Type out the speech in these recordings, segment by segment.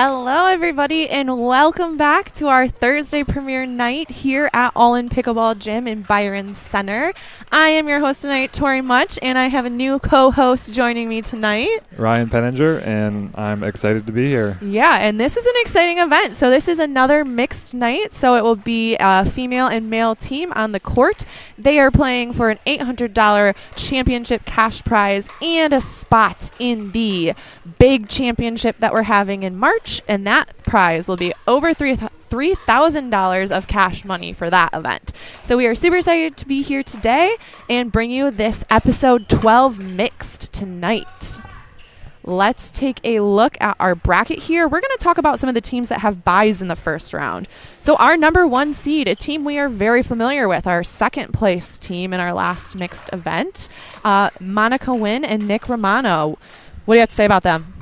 Hello, everybody, and welcome back to our Thursday premiere night here at All In Pickleball Gym in Byron Center. I am your host tonight, Tori Much, and I have a new co-host joining me tonight, Ryan Penninger, and I'm excited to be here. Yeah, and this is an exciting event. So this is another mixed night, so it will be a female and male team on the court. They are playing for an $800 championship cash prize and a spot in the big championship that we're having in March. And that prize will be over $3,000 of cash money for that event. So we are super excited to be here today and bring you this episode 12 mixed tonight. Let's take a look at our bracket here. We're going to talk about some of the teams that have byes in the first round. So our number one seed, a team we are very familiar with, our second place team in our last mixed event, Monica Wynn and Nick Romano. What do you have to say about them?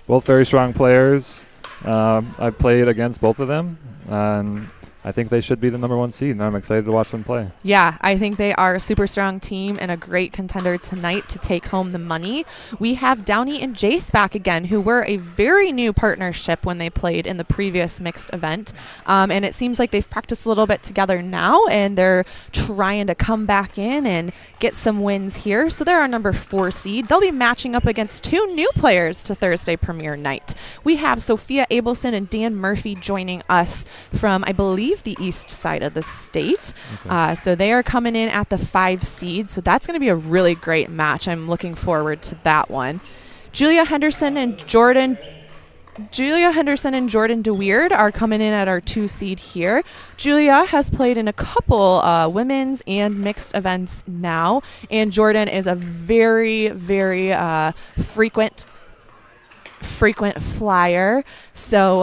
Both very strong players. I've played against both of them, and I think they should be the number one seed, and I'm excited to watch them play. Yeah, I think they are a super strong team and a great contender tonight to take home the money. We have Downey and Jace back again, who were a very new partnership when they played in the previous mixed event. And it seems like they've practiced a little bit together now, and they're trying to come back in and get some wins here. So they're our number 4 seed. They'll be matching up against 2 new players to Thursday premiere night. We have Sophia Abelson and Dan Murphy joining us from, I believe, the east side of the state. Okay. So they are coming in at the 5 seed. So that's going to be a really great match. I'm looking forward to that one. Julia Henderson and Jordan DeWeird are coming in at our 2 seed here. Julia has played in a couple women's and mixed events now, and Jordan is a very, very frequent flyer, so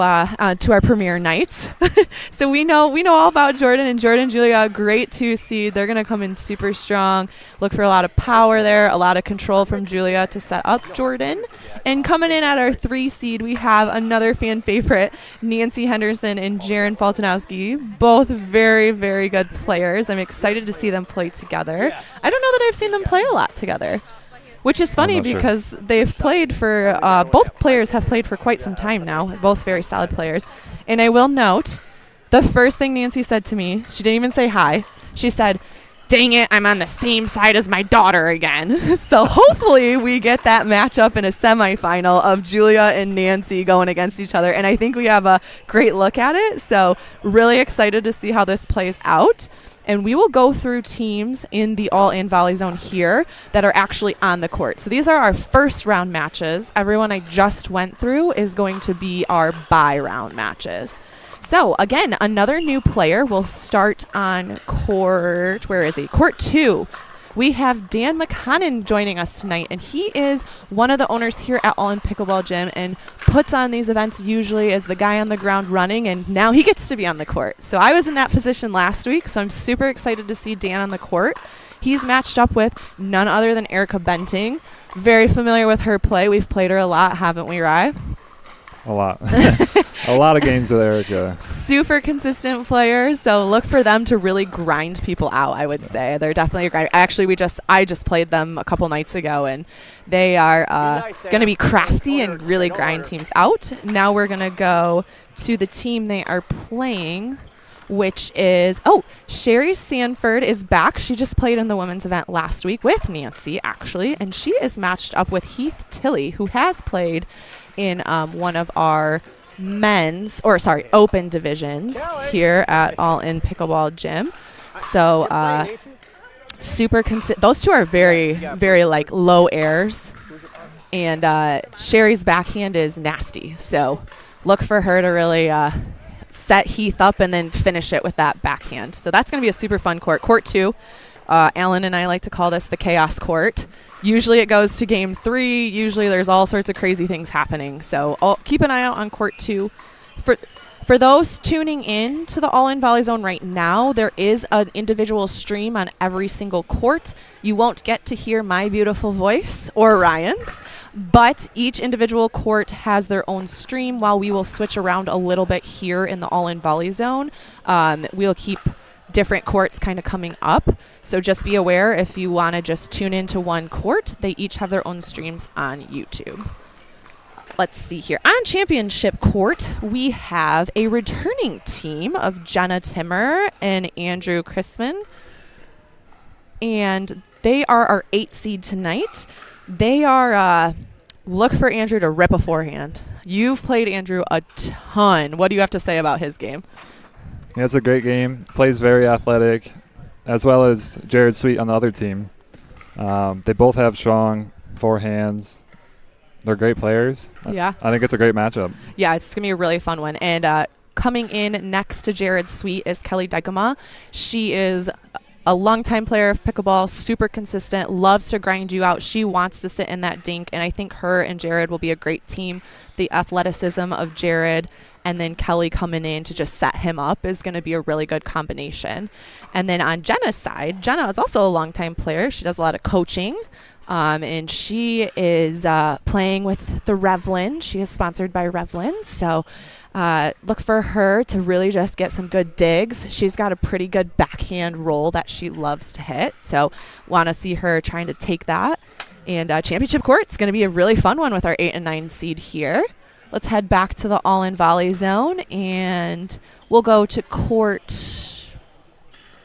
to our premiere nights. So we know all about Jordan, and Julia, great 2 seed. They're going to come in super strong. Look for a lot of power there, a lot of control from Julia to set up Jordan. And coming in at our 3 seed, we have another fan favorite, Nancy Henderson and Jaron Faltanowski, both very, very good players. I'm excited to see them play together. I don't know that I've seen them play a lot together, which is funny because they've played for, both players have played for quite some time now, both very solid players. And I will note, the first thing Nancy said to me, she didn't even say hi, she said, "Dang it, I'm on the same side as my daughter again." So hopefully we get that matchup in a semifinal of Julia and Nancy going against each other. And I think we have a great look at it. So really excited to see how this plays out. And we will go through teams in the all-in volley zone here that are actually on the court. So these are our first round matches. Everyone I just went through is going to be our bye round matches. So again, another new player will start on court. Where is he? Court 2. We have Dan McConnon joining us tonight, and he is one of the owners here at All In Pickleball Gym and puts on these events usually as the guy on the ground running, and now he gets to be on the court. So I was in that position last week, so I'm super excited to see Dan on the court. He's matched up with none other than Erica Benting. Very familiar with her play. We've played her a lot, haven't we, Rye? A lot. A lot of games with Erica. Super consistent player, so look for them to really grind people out, I would say. They're definitely a grind. Actually, I just played them a couple nights ago, and they are going to be crafty and really grind teams out. Now we're going to go to the team they are playing, which is, Sherry Sanford is back. She just played in the women's event last week with Nancy, actually, and she is matched up with Heath Tilley, who has played in one of our open divisions here at All In Pickleball Gym. So those two are very, very like low airs, and Sherry's backhand is nasty. So look for her to really set Heath up and then finish it with that backhand. So that's going to be a super fun court. Court 2. Alan and I like to call this the chaos court. Usually it goes to game 3. Usually there's all sorts of crazy things happening. So keep an eye out on court 2. For those tuning in to the All-In Volley Zone right now, there is an individual stream on every single court. You won't get to hear my beautiful voice or Ryan's, but each individual court has their own stream. While we will switch around a little bit here in the All-In Volley Zone, we'll keep different courts kind of coming up. So just be aware, if you want to just tune into one court, they each have their own streams on YouTube. let's see here. On championship court, we have a returning team of Jenna Timmer and Andrew Chrisman. And they are our 8 seed tonight. They are, look for Andrew to rip a forehand. You've played Andrew a ton. What do you have to say about his game? Yeah, it's a great game. Plays very athletic, as well as Jared Sweet on the other team. They both have strong forehands. They're great players. Yeah. I think it's a great matchup. Yeah, it's going to be a really fun one. And coming in next to Jared Sweet is Kelly Dykema. She is a longtime player of pickleball, super consistent, loves to grind you out. She wants to sit in that dink, and I think her and Jared will be a great team. The athleticism of Jared and then Kelly coming in to just set him up is going to be a really good combination. And then on Jenna's side, Jenna is also a longtime player. She does a lot of coaching. And she is playing with the Revlin. She is sponsored by Revlin. So look for her to really just get some good digs. She's got a pretty good backhand roll that she loves to hit. So want to see her trying to take that. And championship court, it's going to be a really fun one with our 8 and 9 seed here. Let's head back to the All In Volley zone. And we'll go to court,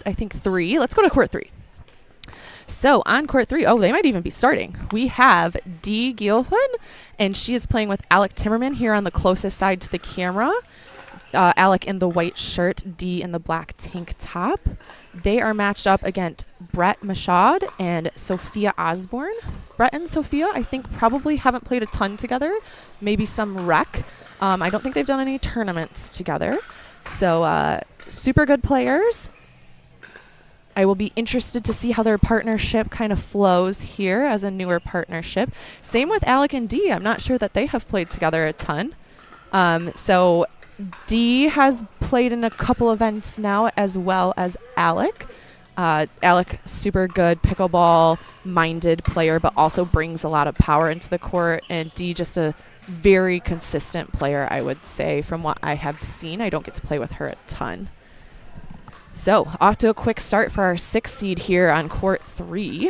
I think 3. Let's go to court 3. So on court 3, they might even be starting. We have Dee Gielhun, and she is playing with Alec Timmerman here on the closest side to the camera. Alec in the white shirt, Dee in the black tank top. They are matched up against Brett Mashad and Sophia Osborne. Brett and Sophia, I think, probably haven't played a ton together. Maybe some rec. I don't think they've done any tournaments together. So super good players. I will be interested to see how their partnership kind of flows here as a newer partnership. Same with Alec and Dee. I'm not sure that they have played together a ton. So Dee has played in a couple events now, as well as Alec. Alec, super good pickleball-minded player, but also brings a lot of power into the court. And Dee, just a very consistent player, I would say, from what I have seen. I don't get to play with her a ton. So, off to a quick start for our 6 seed here on court 3.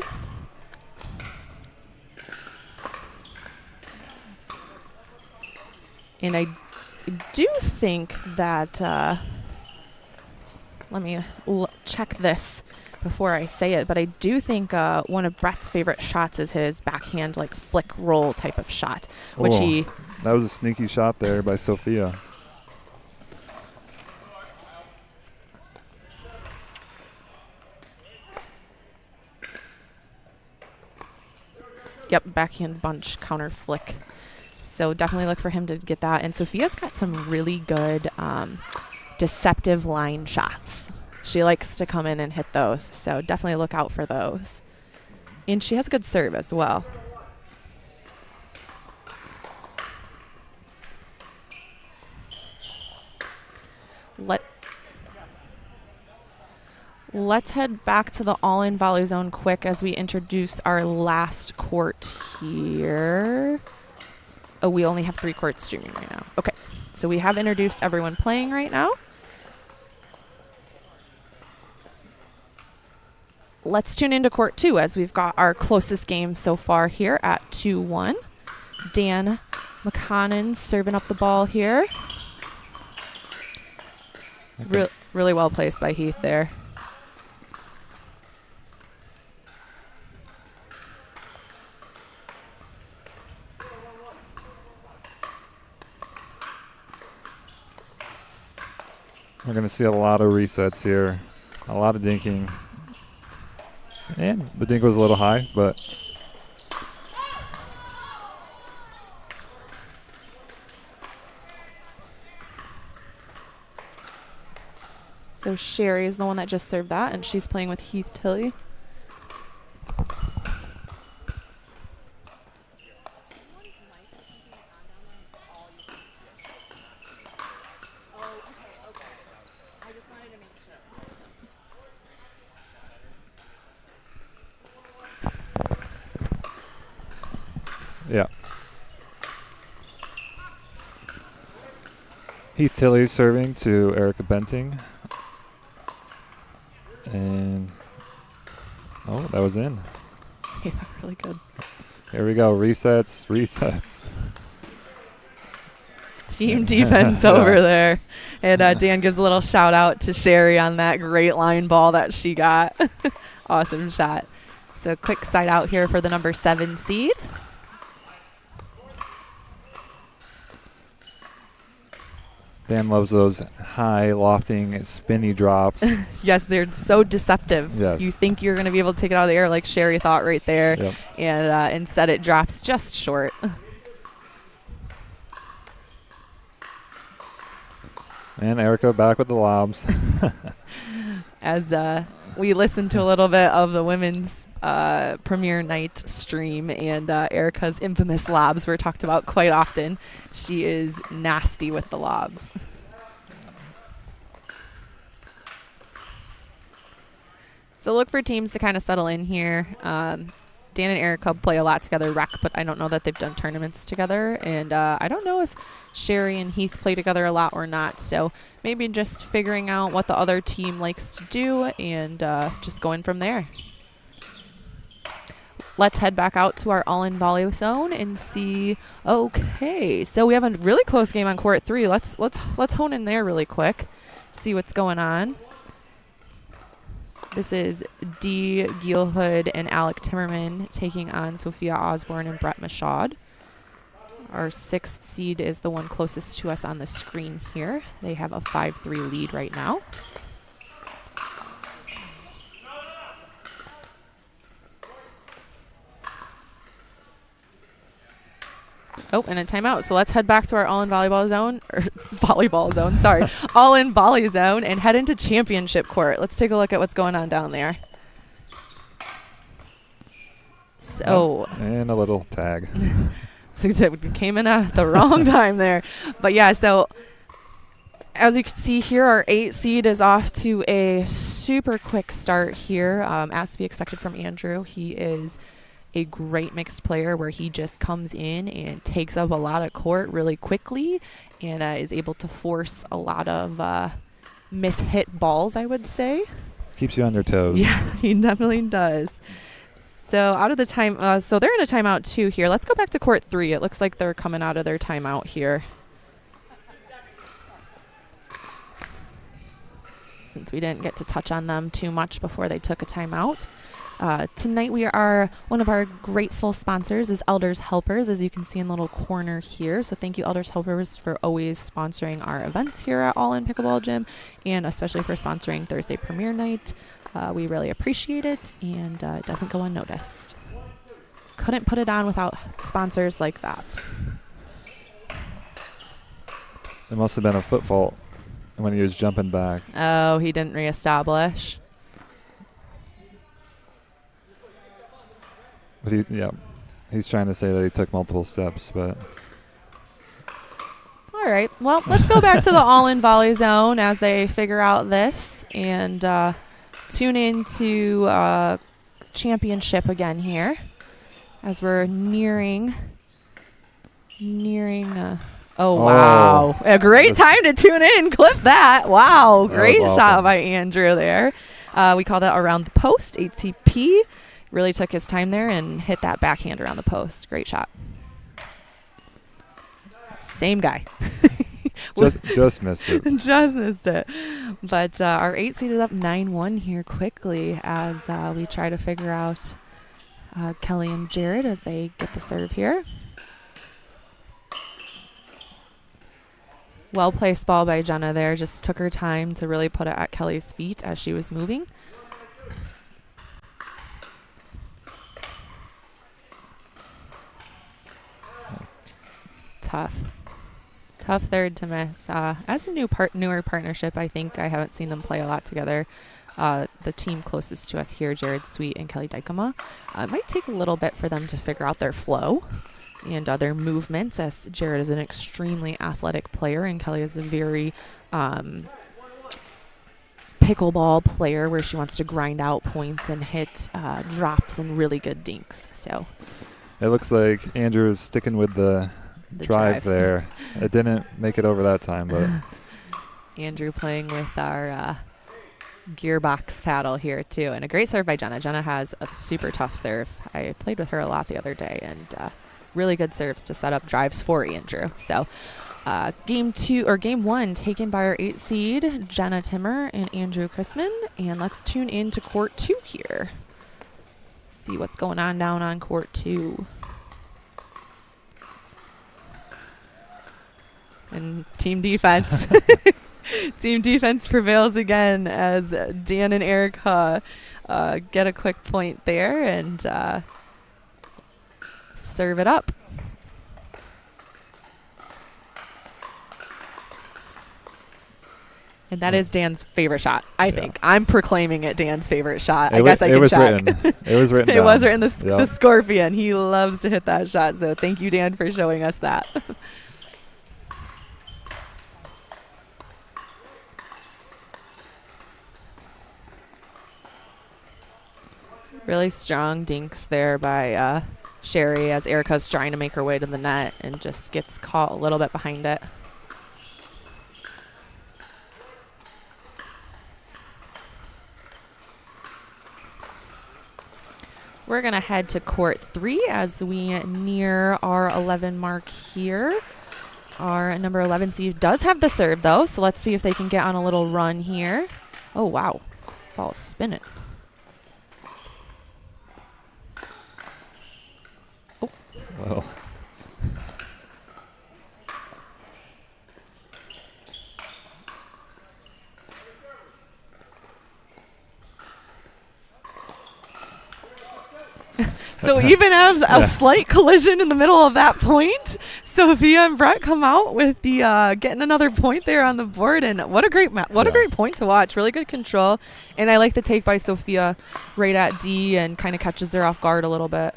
And I do think that, let me check this before I say it, but I do think one of Brett's favorite shots is his backhand, like, flick roll type of shot, which that was a sneaky shot there by Sophia. Yep, backhand bunch, counter flick. So definitely look for him to get that. And Sophia's got some really good deceptive line shots. She likes to come in and hit those. So definitely look out for those. And she has a good serve as well. Let's head back to the All In Volley zone quick as we introduce our last court here. Oh, we only have 3 courts streaming right now. Okay, so we have introduced everyone playing right now. Let's tune into court 2 as we've got our closest game so far here at 2-1. Dan McConnell serving up the ball here. Okay. Really well placed by Heath there. We're going to see a lot of resets here, a lot of dinking. And the dink was a little high, but so Sherry is the one that just served that, and she's playing with Heath Tilley. yeah. Heath Tilley serving to Erica Benting. And, that was in. Yeah, really good. Here we go. Resets. Team defense over there. And Dan gives a little shout out to Sherry on that great line ball that she got. Awesome shot. So quick side out here for the number 7 seed. Dan loves those high, lofting, spinny drops. Yes, they're so deceptive. Yes. You think you're going to be able to take it out of the air like Sherry thought right there. Yep. And instead it drops just short. And Erica back with the lobs. As we listened to a little bit of the women's premiere night stream, and Erica's infamous lobs were talked about quite often. She is nasty with the lobs. So look for teams to kind of settle in here. Dan and Erica play a lot together, rec, but I don't know that they've done tournaments together. And I don't know if Sherry and Heath play together a lot or not. So maybe just figuring out what the other team likes to do and just going from there. Let's head back out to our all-in volley zone and see. Okay, so we have a really close game on court 3. Let's hone in there really quick, see what's going on. This is Dee Gielhood and Alec Timmerman taking on Sophia Osborne and Brett Michaud. Our 6th seed is the one closest to us on the screen here. They have a 5-3 lead right now. Oh, and a timeout. So let's head back to our all-in volleyball zone, or volleyball zone, sorry, all-in volley zone, and head into championship court. Let's take a look at what's going on down there. So. And a little tag. It came in at the wrong time there. But yeah, so as you can see here, our 8 seed is off to a super quick start here, as to be expected from Andrew. He is a great mixed player where he just comes in and takes up a lot of court really quickly and is able to force a lot of mishit balls, I would say. Keeps you on your toes. Yeah, he definitely does. So out of the time, so they're in a timeout too here. Let's go back to court 3. It looks like they're coming out of their timeout here. Since we didn't get to touch on them too much before they took a timeout. Tonight one of our grateful sponsors is Elders Helpers, as you can see in the little corner here. So thank you, Elders Helpers, for always sponsoring our events here at All In Pickleball Gym, and especially for sponsoring Thursday Premiere Night. We really appreciate it, and it doesn't go unnoticed. Couldn't put it on without sponsors like that. It must have been a foot fault when he was jumping back. Oh, he didn't reestablish. But he's trying to say that he took multiple steps, but. All right. Well, let's go back to the all-in volley zone as they figure out this and tune in to championship again here as we're nearing. Oh, wow. A great time to tune in. Clip that. Wow. Great awesome shot by Andrew there. We call that around the post, ATP. Really took his time there and hit that backhand around the post. Great shot. Same guy. just missed it. Just missed it. But our 8 seed is up 9-1 here quickly as we try to figure out Kelly and Jared as they get the serve here. Well-placed ball by Jenna there. Just took her time to really put it at Kelly's feet as she was moving. Tough third to miss. As a newer partnership, I think I haven't seen them play a lot together. The team closest to us here, Jared Sweet and Kelly Dykema, it might take a little bit for them to figure out their flow and their movements, as Jared is an extremely athletic player and Kelly is a very pickleball player where she wants to grind out points and hit drops and really good dinks. So it looks like Andrew is sticking with the drive there. It didn't make it over that time, but Andrew playing with our gearbox paddle here too, and a great serve by Jenna. Jenna has a super tough serve. I played with her a lot the other day, and really good serves to set up drives for Andrew. So Game 1 taken by our 8 seed, Jenna Timmer and Andrew Chrisman. And let's tune in to court 2 here. See what's going on down on court 2. And team defense. Team defense prevails again as Dan and Erica get a quick point there and serve it up. And that is Dan's favorite shot, I think. I'm proclaiming it Dan's favorite shot. I guess I can check. It was written. It was written. The Scorpion. He loves to hit that shot. So thank you, Dan, for showing us that. Really strong dinks there by Sherry as Erica's trying to make her way to the net and just gets caught a little bit behind it. We're going to head to court 3 as we near our 11 mark here. Our number 11 seed does have the serve, though, so let's see if they can get on a little run here. Oh, wow. Ball's spinning. Oh. Well. So even as a slight collision in the middle of that point, Sophia and Brett come out with the getting another point there on the board, and what a great great point to watch. Really good control, and I like the take by Sophia right at D and kind of catches her off guard a little bit.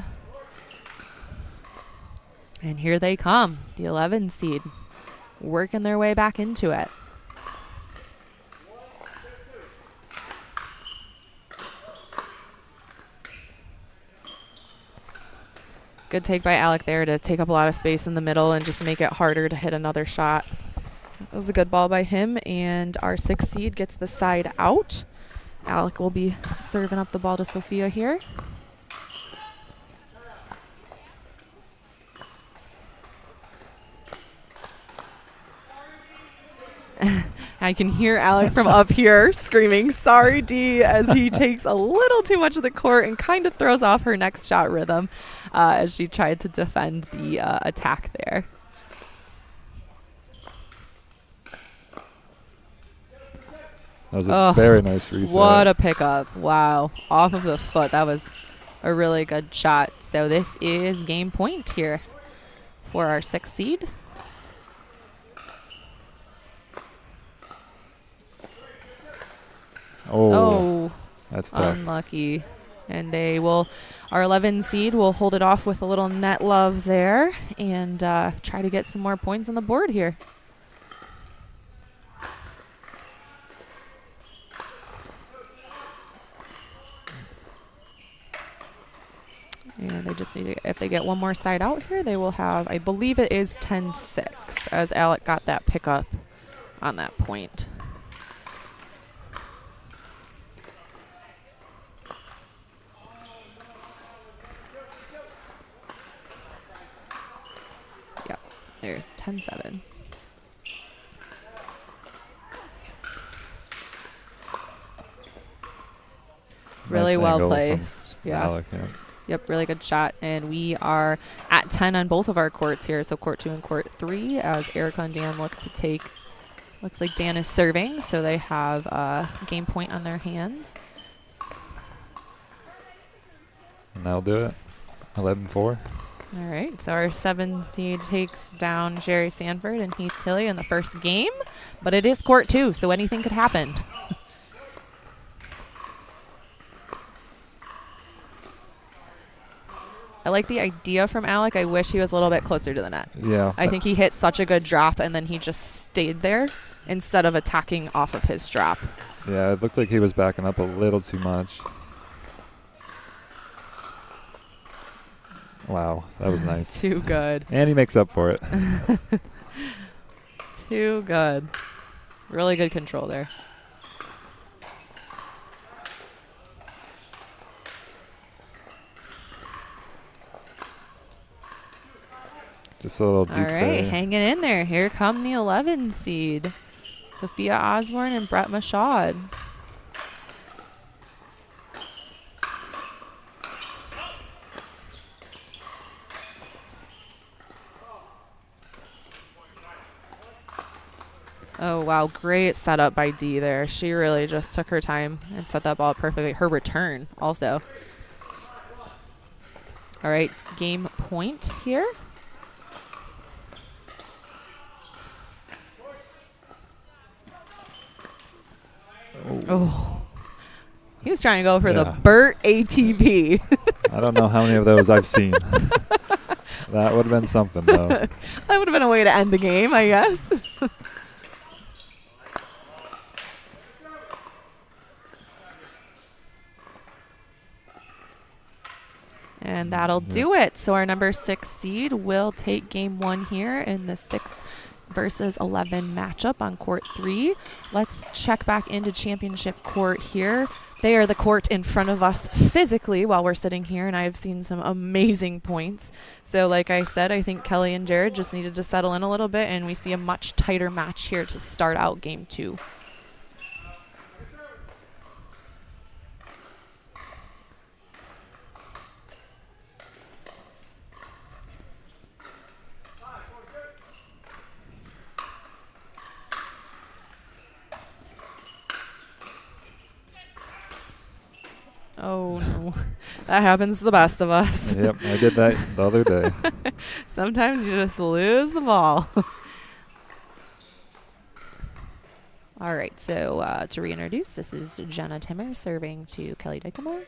And here they come, the 11 seed, working their way back into it. Good take by Alec there to take up a lot of space in the middle and just make it harder to hit another shot. That was a good ball by him, and our 6th seed gets the side out. Alec will be serving up the ball to Sophia here. I can hear Alec from up here screaming, "Sorry, D," as he takes a little too much of the court and kind of throws off her next shot rhythm as she tried to defend the attack there. That was a very nice reset. What a pickup. Wow. Off of the foot. That was a really good shot. So this is game point here for our 6th seed. Oh, that's tough. Unlucky. And our 11 seed will hold it off with a little net love there and try to get some more points on the board here. And they just need to, if they get one more side out here, they will have, I believe it is 10-6 as Alec got that pickup on that point. There's 10-7. Really well placed. Yeah. Alec, yeah. Yep, really good shot. And we are at 10 on both of our courts here. So court 2 and court 3 as Erica and Dan look to take. Looks like Dan is serving, so they have a game point on their hands. And that'll do it. 11-4. All right, so our 7 seed takes down Jerry Sanford and Heath Tilley in the first game, but it is court 2, so anything could happen. I like the idea from Alec. I wish he was a little bit closer to the net. Yeah. I think he hit such a good drop, and then he just stayed there instead of attacking off of his drop. Yeah, it looked like he was backing up a little too much. Wow, that was nice. Too good. And he makes up for it. Too good. Really good control there. Just a little All duke right, there. hanging in there. Here come the 11 seed, Sophia Osborne and Brett Mashad. Oh, wow. Great setup by Dee there. She really just took her time and set that ball up perfectly. Her return also. All right, game point here. Oh. He was trying to go for the Burt ATV. I don't know how many of those I've seen. That would have been something, though. That would have been a way to end the game, I guess. And that'll do it. So our number 6 seed will take game 1 here in the 6 versus 11 matchup on court 3. Let's check back into championship court here. They are the court in front of us physically while we're sitting here, and I've seen some amazing points. So like I said, I think Kelly and Jared just needed to settle in a little bit, and we see a much tighter match here to start out game 2. Oh, no. That happens to the best of us. Yep, I did that the other day. Sometimes you just lose the ball. All right, so to reintroduce, this is Jenna Timmer serving to Kelly Dykema.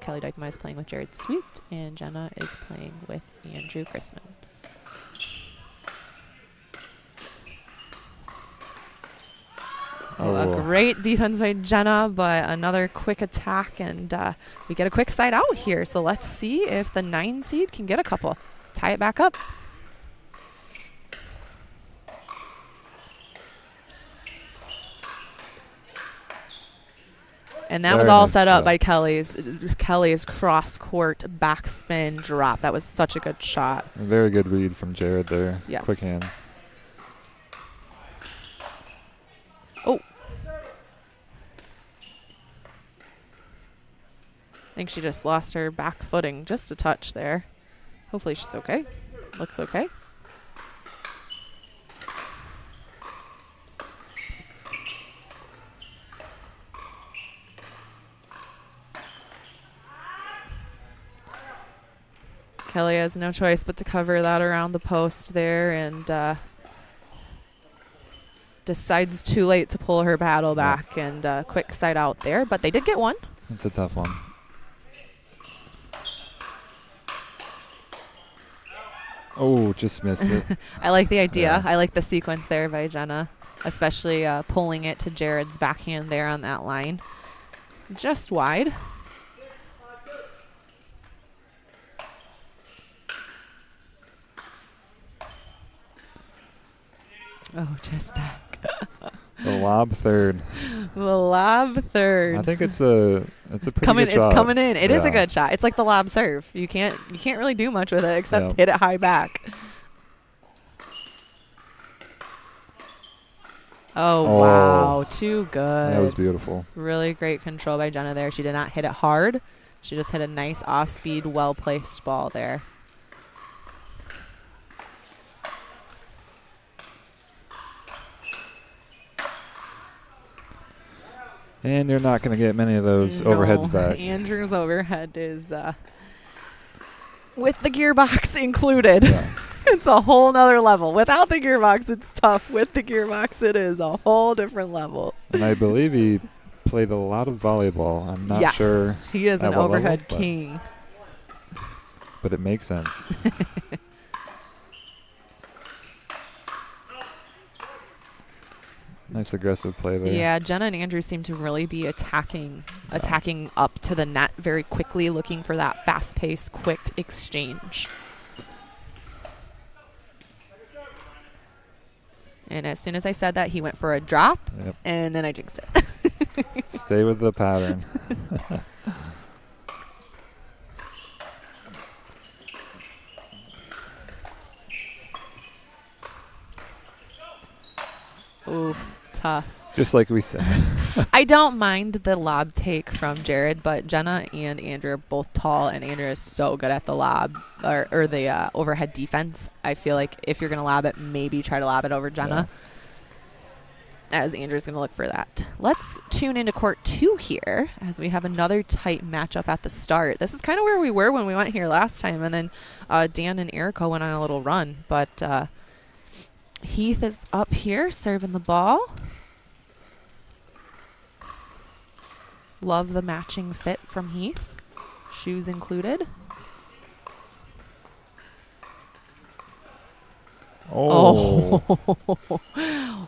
Kelly Dykema is playing with Jared Sweet, and Jenna is playing with Andrew Chrisman. Oh, a great defense by Jenna, but another quick attack, and we get a quick side out here. So let's see if the 9 seed can get a couple. Tie it back up. And that was all set up by Kelly's cross-court backspin drop. That was such a good shot. A very good read from Jared there. Yes. Quick hands. Oh. I think she just lost her back footing just a touch there. Hopefully she's okay. Looks okay. Kelly has no choice but to cover that around the post there, and decides too late to pull her paddle back, and quick side out there. But they did get one. It's a tough one. Oh, just missed it. I like the idea. I like the sequence there by Jenna, especially pulling it to Jared's backhand there on that line. Just wide. Oh, just back. The lob third. The lob third. I think it's a pretty good shot. It's coming in. It is a good shot. It's like the lob serve. You can't really do much with it except hit it high back. Oh, wow. Too good. That was beautiful. Really great control by Jenna there. She did not hit it hard. She just hit a nice off-speed, well-placed ball there. And you're not going to get many of those overheads back. Andrew's overhead is with the gearbox included. Yeah. It's a whole nother level. Without the gearbox, it's tough. With the gearbox, it is a whole different level. And I believe he played a lot of volleyball. I'm not sure. Yes, he is an overhead king. But it makes sense. Nice aggressive play there. Yeah, Jenna and Andrew seem to really be attacking up to the net very quickly, looking for that fast-paced, quick exchange. And as soon as I said that, he went for a drop, and then I jinxed it. Stay with the pattern. Tough. Just like we said. I don't mind the lob take from Jared, but Jenna and Andrew are both tall, and Andrew is so good at the lob or the overhead defense. I feel like if you're going to lob it, maybe try to lob it over Jenna, as Andrew's going to look for that. Let's tune into court 2 here as we have another tight matchup at the start. This is kind of where we were when we went here last time, and then Dan and Erica went on a little run, but Heath is up here serving the ball. Love the matching fit from Heath, shoes included. Oh.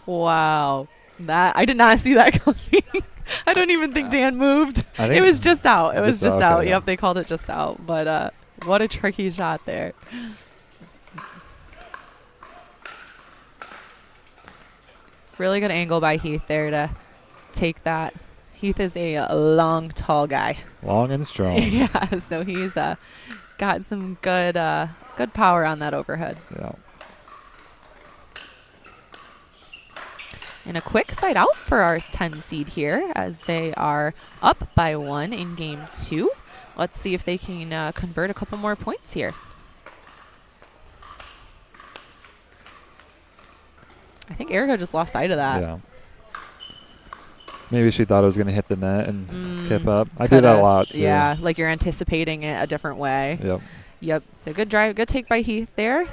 Wow. That I did not see that coming. I don't even think Dan moved. It was just out. It was just out. Okay, Yep, they called it just out. But what a tricky shot there. Really good angle by Heath there to take that. Heath is a long, tall guy. Long and strong. Yeah, so he's got some good power on that overhead. Yeah. And a quick side out for our 10 seed here as they are up by 1 in game 2. Let's see if they can convert a couple more points here. I think Erica just lost sight of that. Yeah. Maybe she thought it was going to hit the net and tip up. I do that a lot, too. Yeah, like you're anticipating it a different way. Yep. Yep. So good drive, good take by Heath there.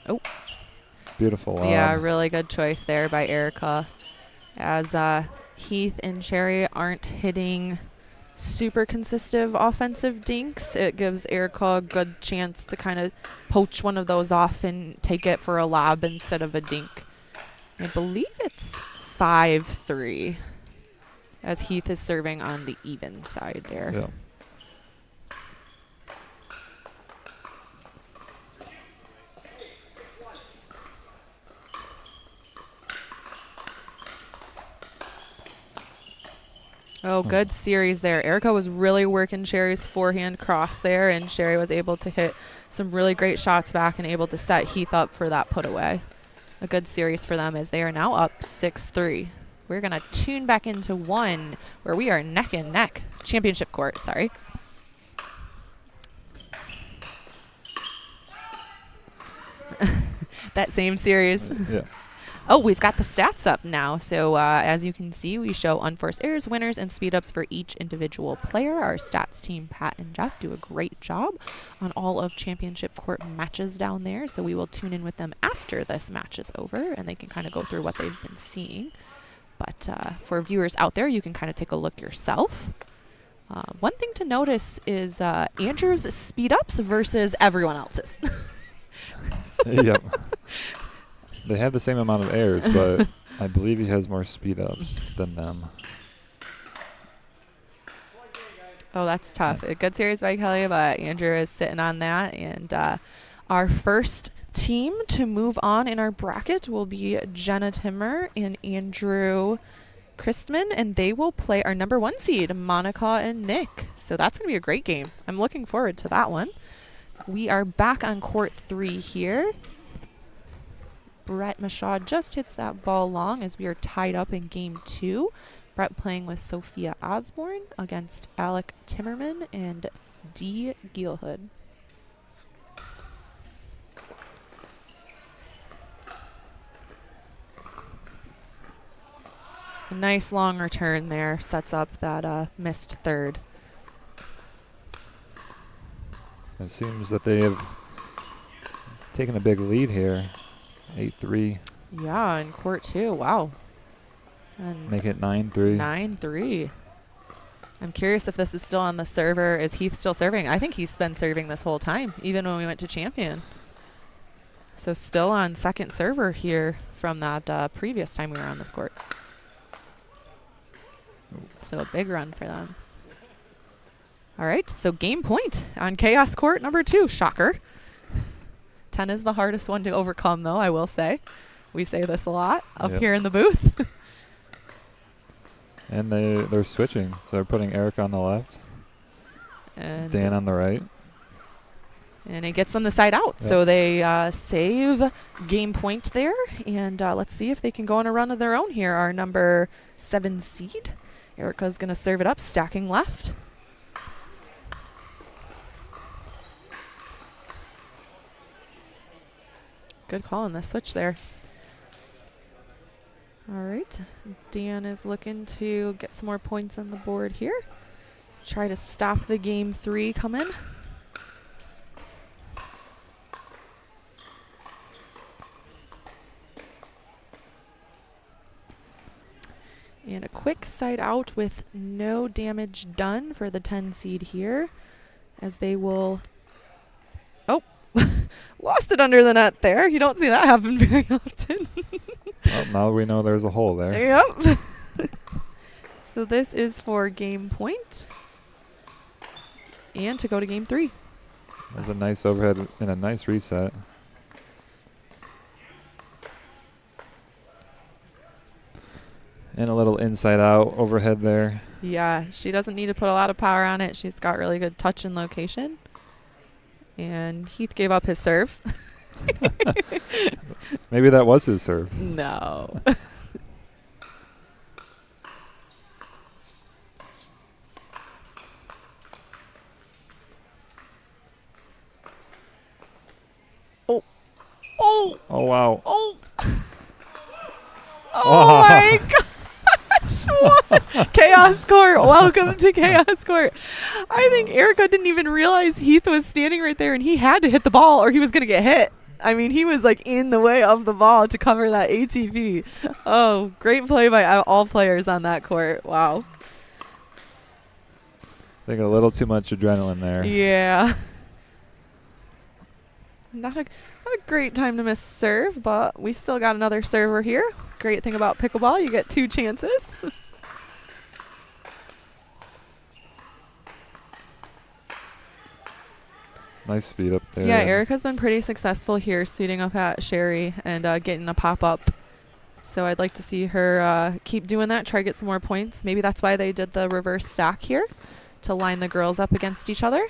Oh. Beautiful. Yeah, really good choice there by Erica. As Heath and Sherry aren't hitting super consistent offensive dinks, it gives Erica a good chance to kind of poach one of those off and take it for a lob instead of a dink. I believe it's 5-3 as Heath is serving on the even side there. Yeah. Oh, good series there. Erica was really working Sherry's forehand cross there, and Sherry was able to hit some really great shots back and able to set Heath up for that put away. A good series for them as they are now up 6-3. We're going to tune back into 1 where we are neck and neck. Championship court, sorry. That same series. Yeah. Oh, we've got the stats up now. So as you can see, we show unforced errors, winners, and speed-ups for each individual player. Our stats team, Pat and Jeff, do a great job on all of championship court matches down there. So we will tune in with them after this match is over, and they can kind of go through what they've been seeing. But for viewers out there, you can kind of take a look yourself. One thing to notice is Andrew's speed-ups versus everyone else's. Yep. They have the same amount of errors, but I believe he has more speed ups than them. Oh, that's tough. A good series by Kelly, but Andrew is sitting on that. And our first team to move on in our bracket will be Jenna Timmer and Andrew Christman, and they will play our number 1 seed, Monica and Nick. So that's going to be a great game. I'm looking forward to that one. We are back on court 3 here. Brett Mashaw just hits that ball long as we are tied up in game 2. Brett playing with Sophia Osborne against Alec Timmerman and Dee Gielhood. A nice long return there sets up that missed third. It seems that they have taken a big lead here. 8-3. Yeah, in court 2. Wow. And Make it 9-3. 9-3. I'm curious if this is still on the server. Is Heath still serving? I think he's been serving this whole time, even when we went to champion. So still on second server here from that previous time we were on this court. So a big run for them. All right, so game point on Chaos Court number 2. Shocker. 10 is the hardest one to overcome, though, I will say. We say this a lot up here in the booth. And they're switching, so they're putting Eric on the left. And Dan on the right. And it gets them the side out. Yep. So they save game point there. And let's see if they can go on a run of their own here. Our number 7 seed. Erica's going to serve it up, stacking left. Good call on the switch there. All right. Dan is looking to get some more points on the board here. Try to stop the game 3 coming. And a quick side out with no damage done for the 10 seed here, as they will, oh, lost it under the net there. You don't see that happen very often. Well, now we know there's a hole there. Yep. So this is for game point and to go to game 3. There's a nice overhead and a nice reset. And a little inside out overhead there. Yeah, she doesn't need to put a lot of power on it. She's got really good touch and location. And Heath gave up his serve. Maybe that was his serve. No. Oh. Oh. Oh, wow. Oh. Oh, my God. Chaos Court. Welcome to Chaos Court. I think Erica didn't even realize Heath was standing right there, and he had to hit the ball or he was going to get hit. I mean, he was like in the way of the ball to cover that ATV. Oh, great play by all players on that court. Wow. I think a little too much adrenaline there. Yeah. Not a great time to miss serve, but we still got another server here. Great thing about pickleball, you get 2 chances. Nice speed up there. Yeah, Erica's been pretty successful here, suiting up at Sherry and getting a pop-up. So I'd like to see her keep doing that, try to get some more points. Maybe that's why they did the reverse stack here, to line the girls up against each other.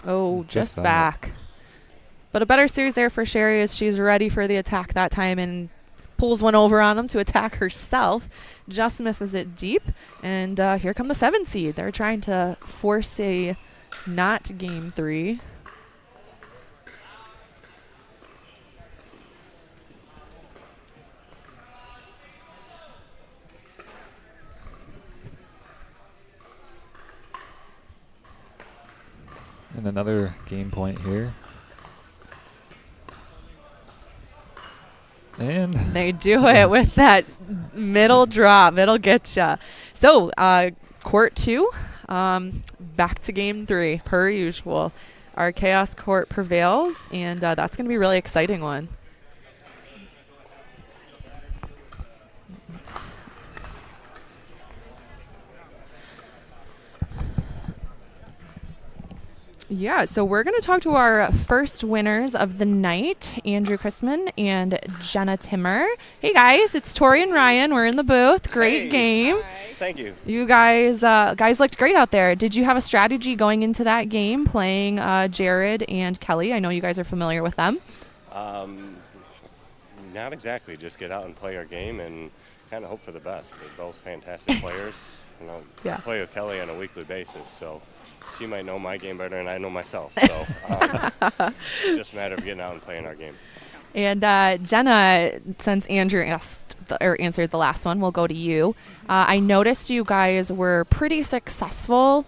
Oh, just back. But a better series there for Sherry as she's ready for the attack that time and pulls one over on him to attack herself. Just misses it deep. And here come the 7 seed. They're trying to force a not game 3. And another game point here. And they do it with that middle drop. It'll get you. So court 2, back to game 3 per usual. Our Chaos Court prevails, and that's going to be a really exciting one. Yeah, so we're going to talk to our first winners of the night, Andrew Chrisman and Jenna Timmer. Hey, guys, it's Tori and Ryan. We're in the booth. Great game. Hi. Thank you. You guys looked great out there. Did you have a strategy going into that game, playing Jared and Kelly? I know you guys are familiar with them. Not exactly. Just get out and play our game and kind of hope for the best. They're both fantastic players. You know, yeah. I play with Kelly on a weekly basis, so she might know my game better than I know myself. So it's just a matter of getting out and playing our game. And Jenna, since Andrew answered the last one, we'll go to you. I noticed you guys were pretty successful.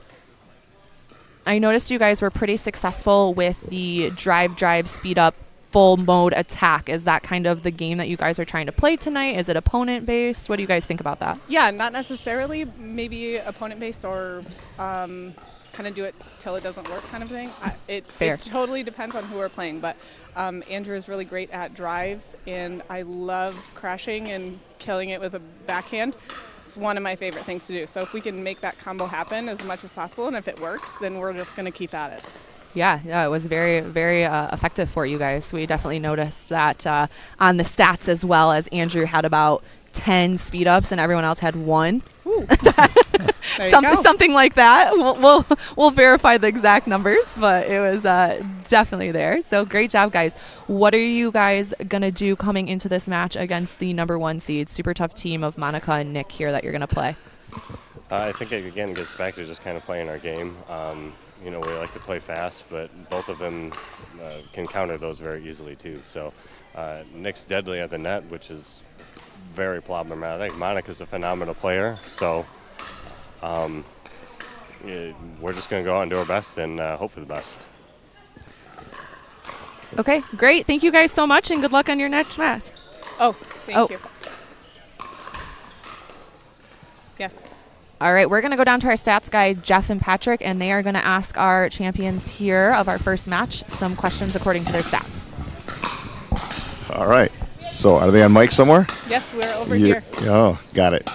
with the drive, speed up, full mode attack. Is that kind of the game that you guys are trying to play tonight? Is it opponent based? What do you guys think about that? Yeah, not necessarily. Maybe opponent based or kind of do it till it doesn't work kind of thing. It totally depends on who we're playing, but Andrew is really great at drives, and I love crashing and killing it with a backhand. It's one of my favorite things to do. So if we can make that combo happen as much as possible, and if it works, then we're just going to keep at it. Yeah, it was very, very effective for you guys. We definitely noticed that on the stats as well, as Andrew had about 10 speed ups and everyone else had 1. Something like that. We'll verify the exact numbers, but it was definitely there. So great job, guys. What are you guys gonna do coming into this match against the number 1 seed, super tough team of Monica and Nick here that you're gonna play? I think it again gets back to just kind of playing our game. We like to play fast, but both of them can counter those very easily too. So Nick's deadly at the net, which is very problematic. Monica's a phenomenal player, so we're just going to go out and do our best and hope for the best. Okay, great. Thank you guys so much, and good luck on your next match. Thank you. Yes. All right, we're going to go down to our stats guy, Jeff and Patrick, and they are going to ask our champions here of our first match some questions according to their stats. All right. So are they on mic somewhere? Yes, we're over here. Oh, got it.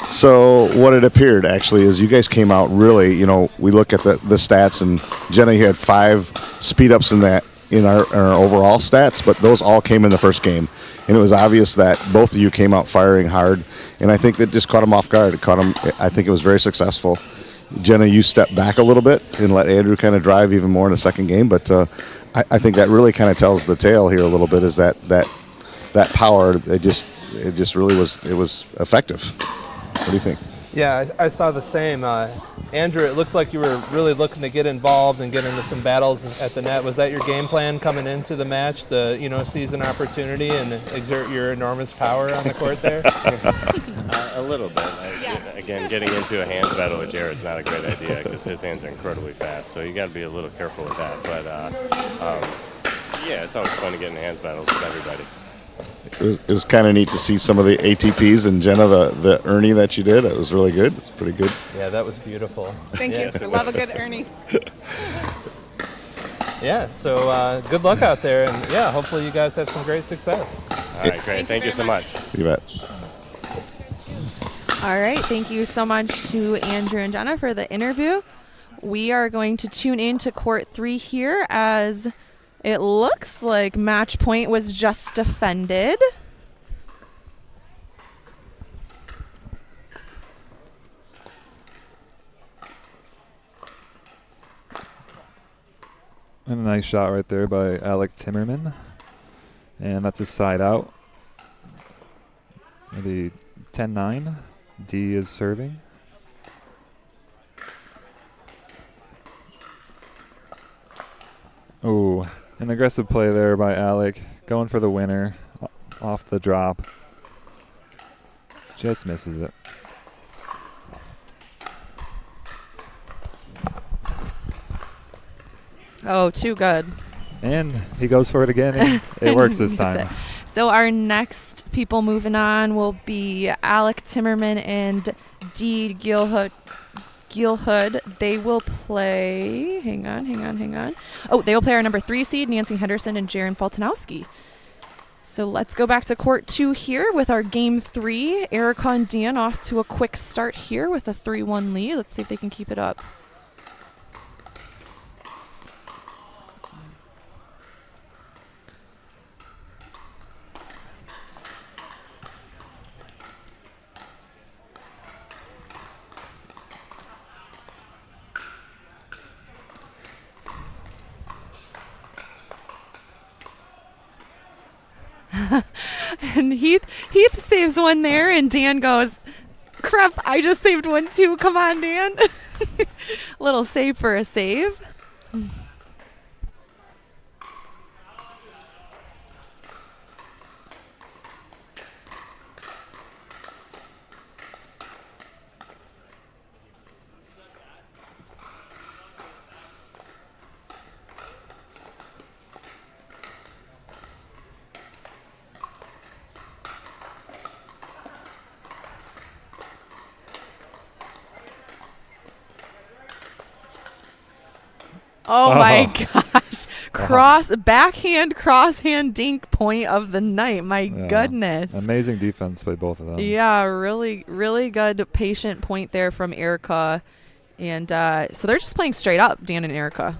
So what it appeared actually is you guys came out really, we look at the stats, and Jenna, you had 5 speed ups in our overall stats, but those all came in the first game. And it was obvious that both of you came out firing hard, and I think that just caught them off guard. I think it was very successful. Jenna, you stepped back a little bit and let Andrew kind of drive even more in the second game, but I think that really kind of tells the tale here a little bit, is that power, it just really was effective. What do you think? Yeah, I saw the same. Andrew, it looked like you were really looking to get involved and get into some battles at the net. Was that your game plan coming into the match, to seize an opportunity and exert your enormous power on the court there? A little bit. Again, getting into a hands battle with Jared's not a great idea because his hands are incredibly fast, so you got to be a little careful with that. But it's always fun to get in hands battles with everybody. It was kind of neat to see some of the ATPs, and Jenna, the Ernie that you did. It was really good. It's pretty good. Yeah, that was beautiful. Thank you. I love a good Ernie. Yeah, so good luck out there, and hopefully you guys have some great success. All right, great. Thank you so much. You bet. All right, thank you so much to Andrew and Jenna for the interview. We are going to tune in to Court 3 here, as it looks like match point was just defended. And a nice shot right there by Alec Timmerman. And that's a side out. Maybe 10-9. D is serving. Oh, an aggressive play there by Alec. Going for the winner off the drop. Just misses it. Oh, too good. And he goes for it again, and it works this time. So our next people moving on will be Alec Timmerman and Dee Gilhood. They will play. Hang on. Oh, they will play our number 3 seed, Nancy Henderson and Jaron Faltanowski. So let's go back to Court 2 here with our Game 3. Erica and Dan off to a quick start here with a 3-1 lead. Let's see if they can keep it up. And Heath saves one there, and Dan goes, crap, I just saved one too. Come on, Dan. Little save for a save. Oh my gosh. Backhand, crosshand dink point of the night. My goodness. Amazing defense by both of them. Yeah, really, really good patient point there from Erica. And so they're just playing straight up, Dan and Erica.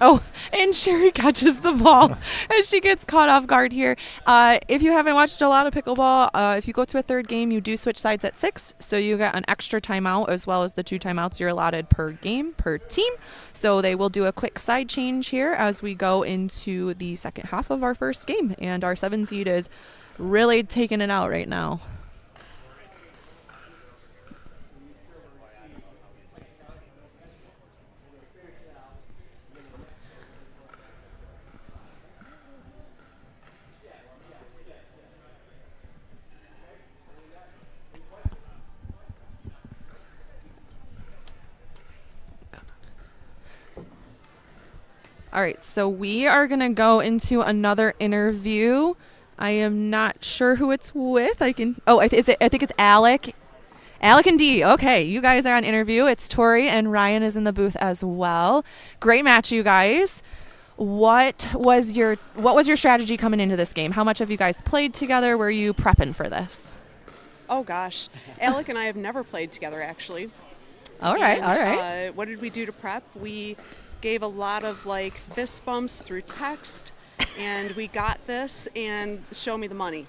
Oh, and Sherry catches the ball as she gets caught off guard here. If you haven't watched a lot of pickleball, if you go to a third game, you do switch sides at 6. So you get an extra timeout as well as the 2 timeouts you're allotted per game, per team. So they will do a quick side change here as we go into the second half of our first game. And our 7 seed is really taking it out right now. All right, so we are going to go into another interview. I am not sure who it's with. I think it's Alec. Alec and Dee. Okay, you guys are on interview. It's Tori and Ryan is in the booth as well. Great match, you guys. What was your strategy coming into this game? How much have you guys played together? Were you prepping for this? Oh gosh, Alec and I have never played together actually. All right. What did we do to prep? We gave a lot of fist bumps through text, and we got this and show me the money.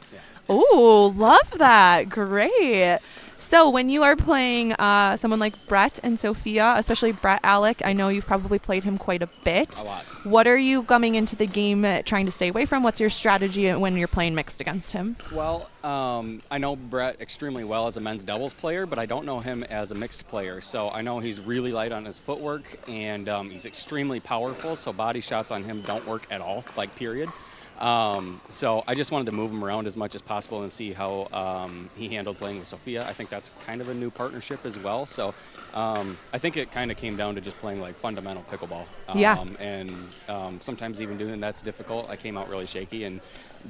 Oh, love that. Great. So when you are playing someone like Brett and Sophia, especially Brett Alec, I know you've probably played him quite a bit. A lot. What are you coming into the game trying to stay away from? What's your strategy when you're playing mixed against him? Well, I know Brett extremely well as a men's doubles player, but I don't know him as a mixed player. So I know he's really light on his footwork, and he's extremely powerful, so body shots on him don't work at all, period. So I just wanted to move him around as much as possible and see how he handled playing with Sophia. I think that's kind of a new partnership as well. So I think it kind of came down to just playing fundamental pickleball. And sometimes even doing that's difficult. I came out really shaky, and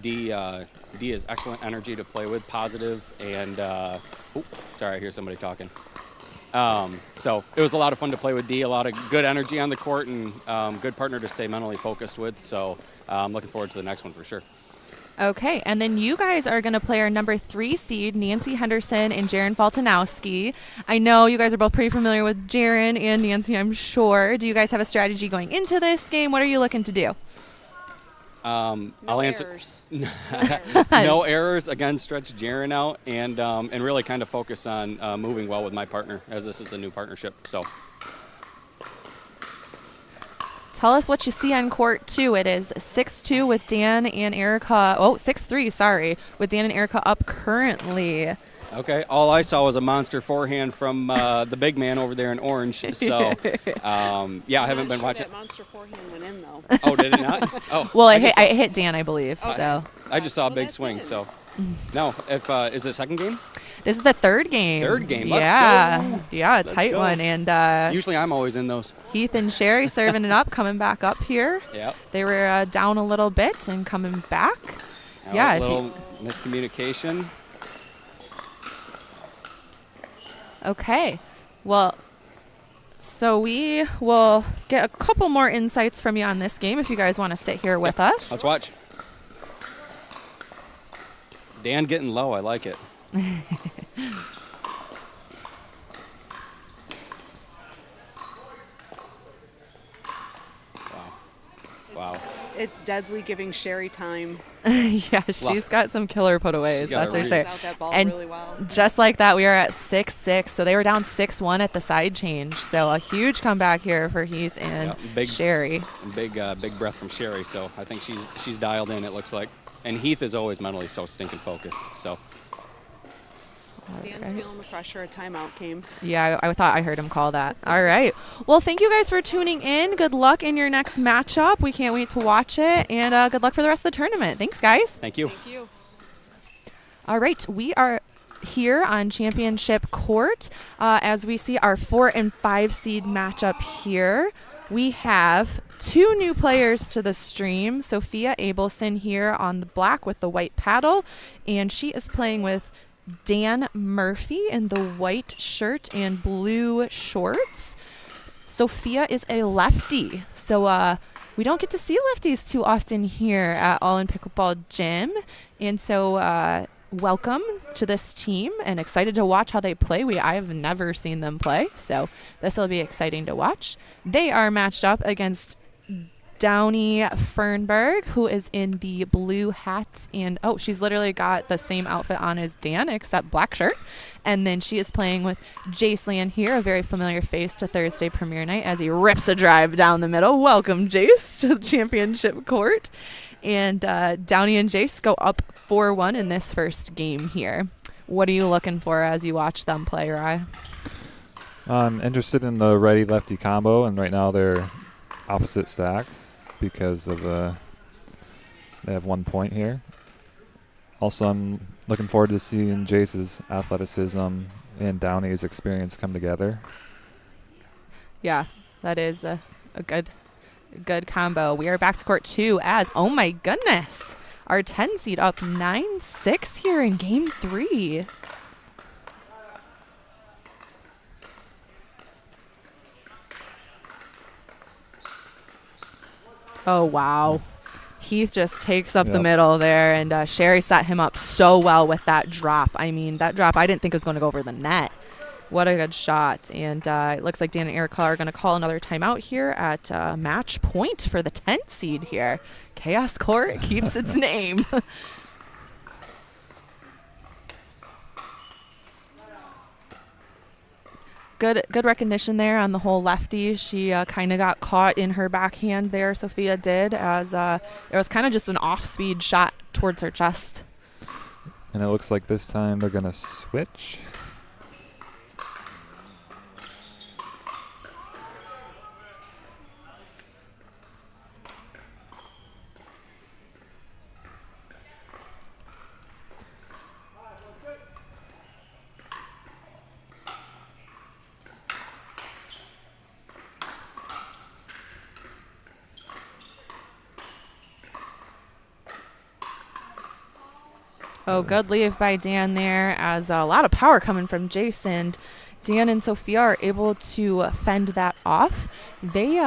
Dee is excellent energy to play with, positive, and sorry, I hear somebody talking. So it was a lot of fun to play with Dee, a lot of good energy on the court, and good partner to stay mentally focused with. So I'm looking forward to the next one for sure. Okay, and then you guys are going to play our number 3 seed, Nancy Henderson and Jaron Faltanowski. I know you guys are both pretty familiar with Jaron and Nancy, I'm sure. Do you guys have a strategy going into this game? What are you looking to do? I'll answer. Errors. No errors. Again, stretch Jaron out and really kind of focus on moving well with my partner, as this is a new partnership. So. Tell us what you see on court 2. It is 6-2 with Dan and Erica. Oh, 6-3, sorry, with Dan and Erica up currently. Okay, all I saw was a monster forehand from the big man over there in orange. So, I haven't been watching. That monster forehand went in, though. Oh, did it not? Oh, well, I hit Dan, I believe. Okay. So I just saw a big swing. In. So, no. If is it a second game? This is the third game. Third game. Let's go. Yeah, a Let's tight go. one. And usually I'm always in those. Heath and Sherry serving it up, coming back up here. Yep. They were down a little bit and coming back. A little miscommunication. Okay. Well, so we will get a couple more insights from you on this game if you guys want to sit here with us. Let's watch. Dan getting low. I like it. Wow. It's deadly giving Sherry time. Yeah, she's got some killer putaways, that's for sure. Out that ball And really well. just like that, we are at 6-6. So they were down 6-1 at the side change. So a huge comeback here for Heath and Sherry. Big breath from Sherry. So I think she's dialed in, it looks like. And Heath is always mentally so stinking focused. So. Dan's feeling the pressure. A timeout came. Yeah, I thought I heard him call that. All right. Well, thank you guys for tuning in. Good luck in your next matchup. We can't wait to watch it. And good luck for the rest of the tournament. Thanks, guys. Thank you. Thank you. All right. We are here on championship court as we see our 4 and 5 seed matchup here. We have 2 new players to the stream. Sophia Abelson here on the black with the white paddle. And she is playing with Dan Murphy in the white shirt and blue shorts. Sophia is a lefty. So we don't get to see lefties too often here at All In Pickleball Gym. And so welcome to this team, and excited to watch how they play. I have never seen them play, so this will be exciting to watch. They are matched up against Downey Fernberg, who is in the blue hat, and she's literally got the same outfit on as Dan except black shirt. And then she is playing with Jace Land here, a very familiar face to Thursday premiere night, as he rips a drive down the middle. Welcome, Jace, to the championship court. And Downey and Jace go up 4-1 in this first game here. What are you looking for as you watch them play, Rye? I'm interested in the righty-lefty combo, and right now they're opposite stacked because of they have 1 point here. Also, I'm looking forward to seeing Jace's athleticism and Downey's experience come together. Yeah, that is a good combo. We are back to court 2 as, oh my goodness, our 10 seed up 9-6 here in game 3. Oh, wow. Heath just takes up the middle there, and Sherry set him up so well with that drop. I mean, that drop I didn't think was going to go over the net. What a good shot. And it looks like Dan and Erica are going to call another timeout here at match point for the 10th seed here. Chaos Court keeps its name. Good recognition there on the whole lefty. She kind of got caught in her backhand there, Sophia did, as it was kind of just an off-speed shot towards her chest. And it looks like this time they're going to switch. Oh, good leave by Dan there, as a lot of power coming from Jason. Dan and Sophia are able to fend that off. They,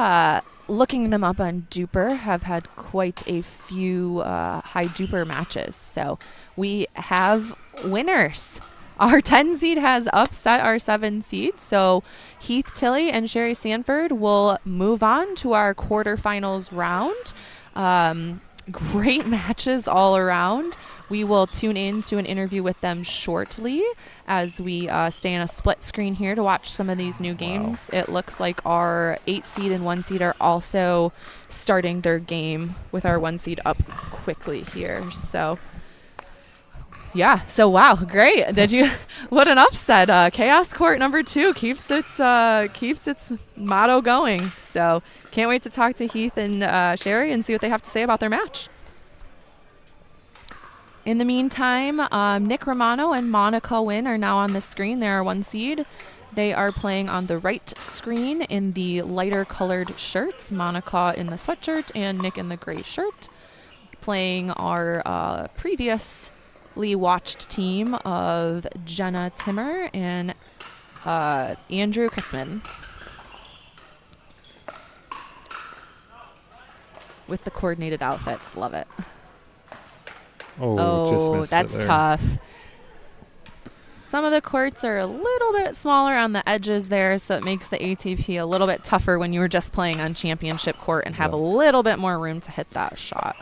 looking them up on Duper, have had quite a few high Duper matches. So we have winners. Our 10 seed has upset our 7 seed. So Heath Tilley and Sherry Sanford will move on to our quarterfinals round. Great matches all around. We will tune in to an interview with them shortly as we stay in a split screen here to watch some of these new games. Wow. It looks like our 8 seed and 1 seed are also starting their game with our 1 seed up quickly here. So, yeah. So, wow. Great. What an upset. Chaos Court number 2 keeps its motto going. So, can't wait to talk to Heath and Sherry and see what they have to say about their match. In the meantime, Nick Romano and Monica Wynn are now on the screen. They're our 1 seed. They are playing on the right screen in the lighter colored shirts. Monica in the sweatshirt and Nick in the gray shirt. Playing our previously watched team of Jenna Timmer and Andrew Kissman. With the coordinated outfits. Love it. Just missed that's it there. tough. Some of the courts are a little bit smaller on the edges there, so it makes the ATP a little bit tougher when you were just playing on championship court and have a little bit more room to hit that shot.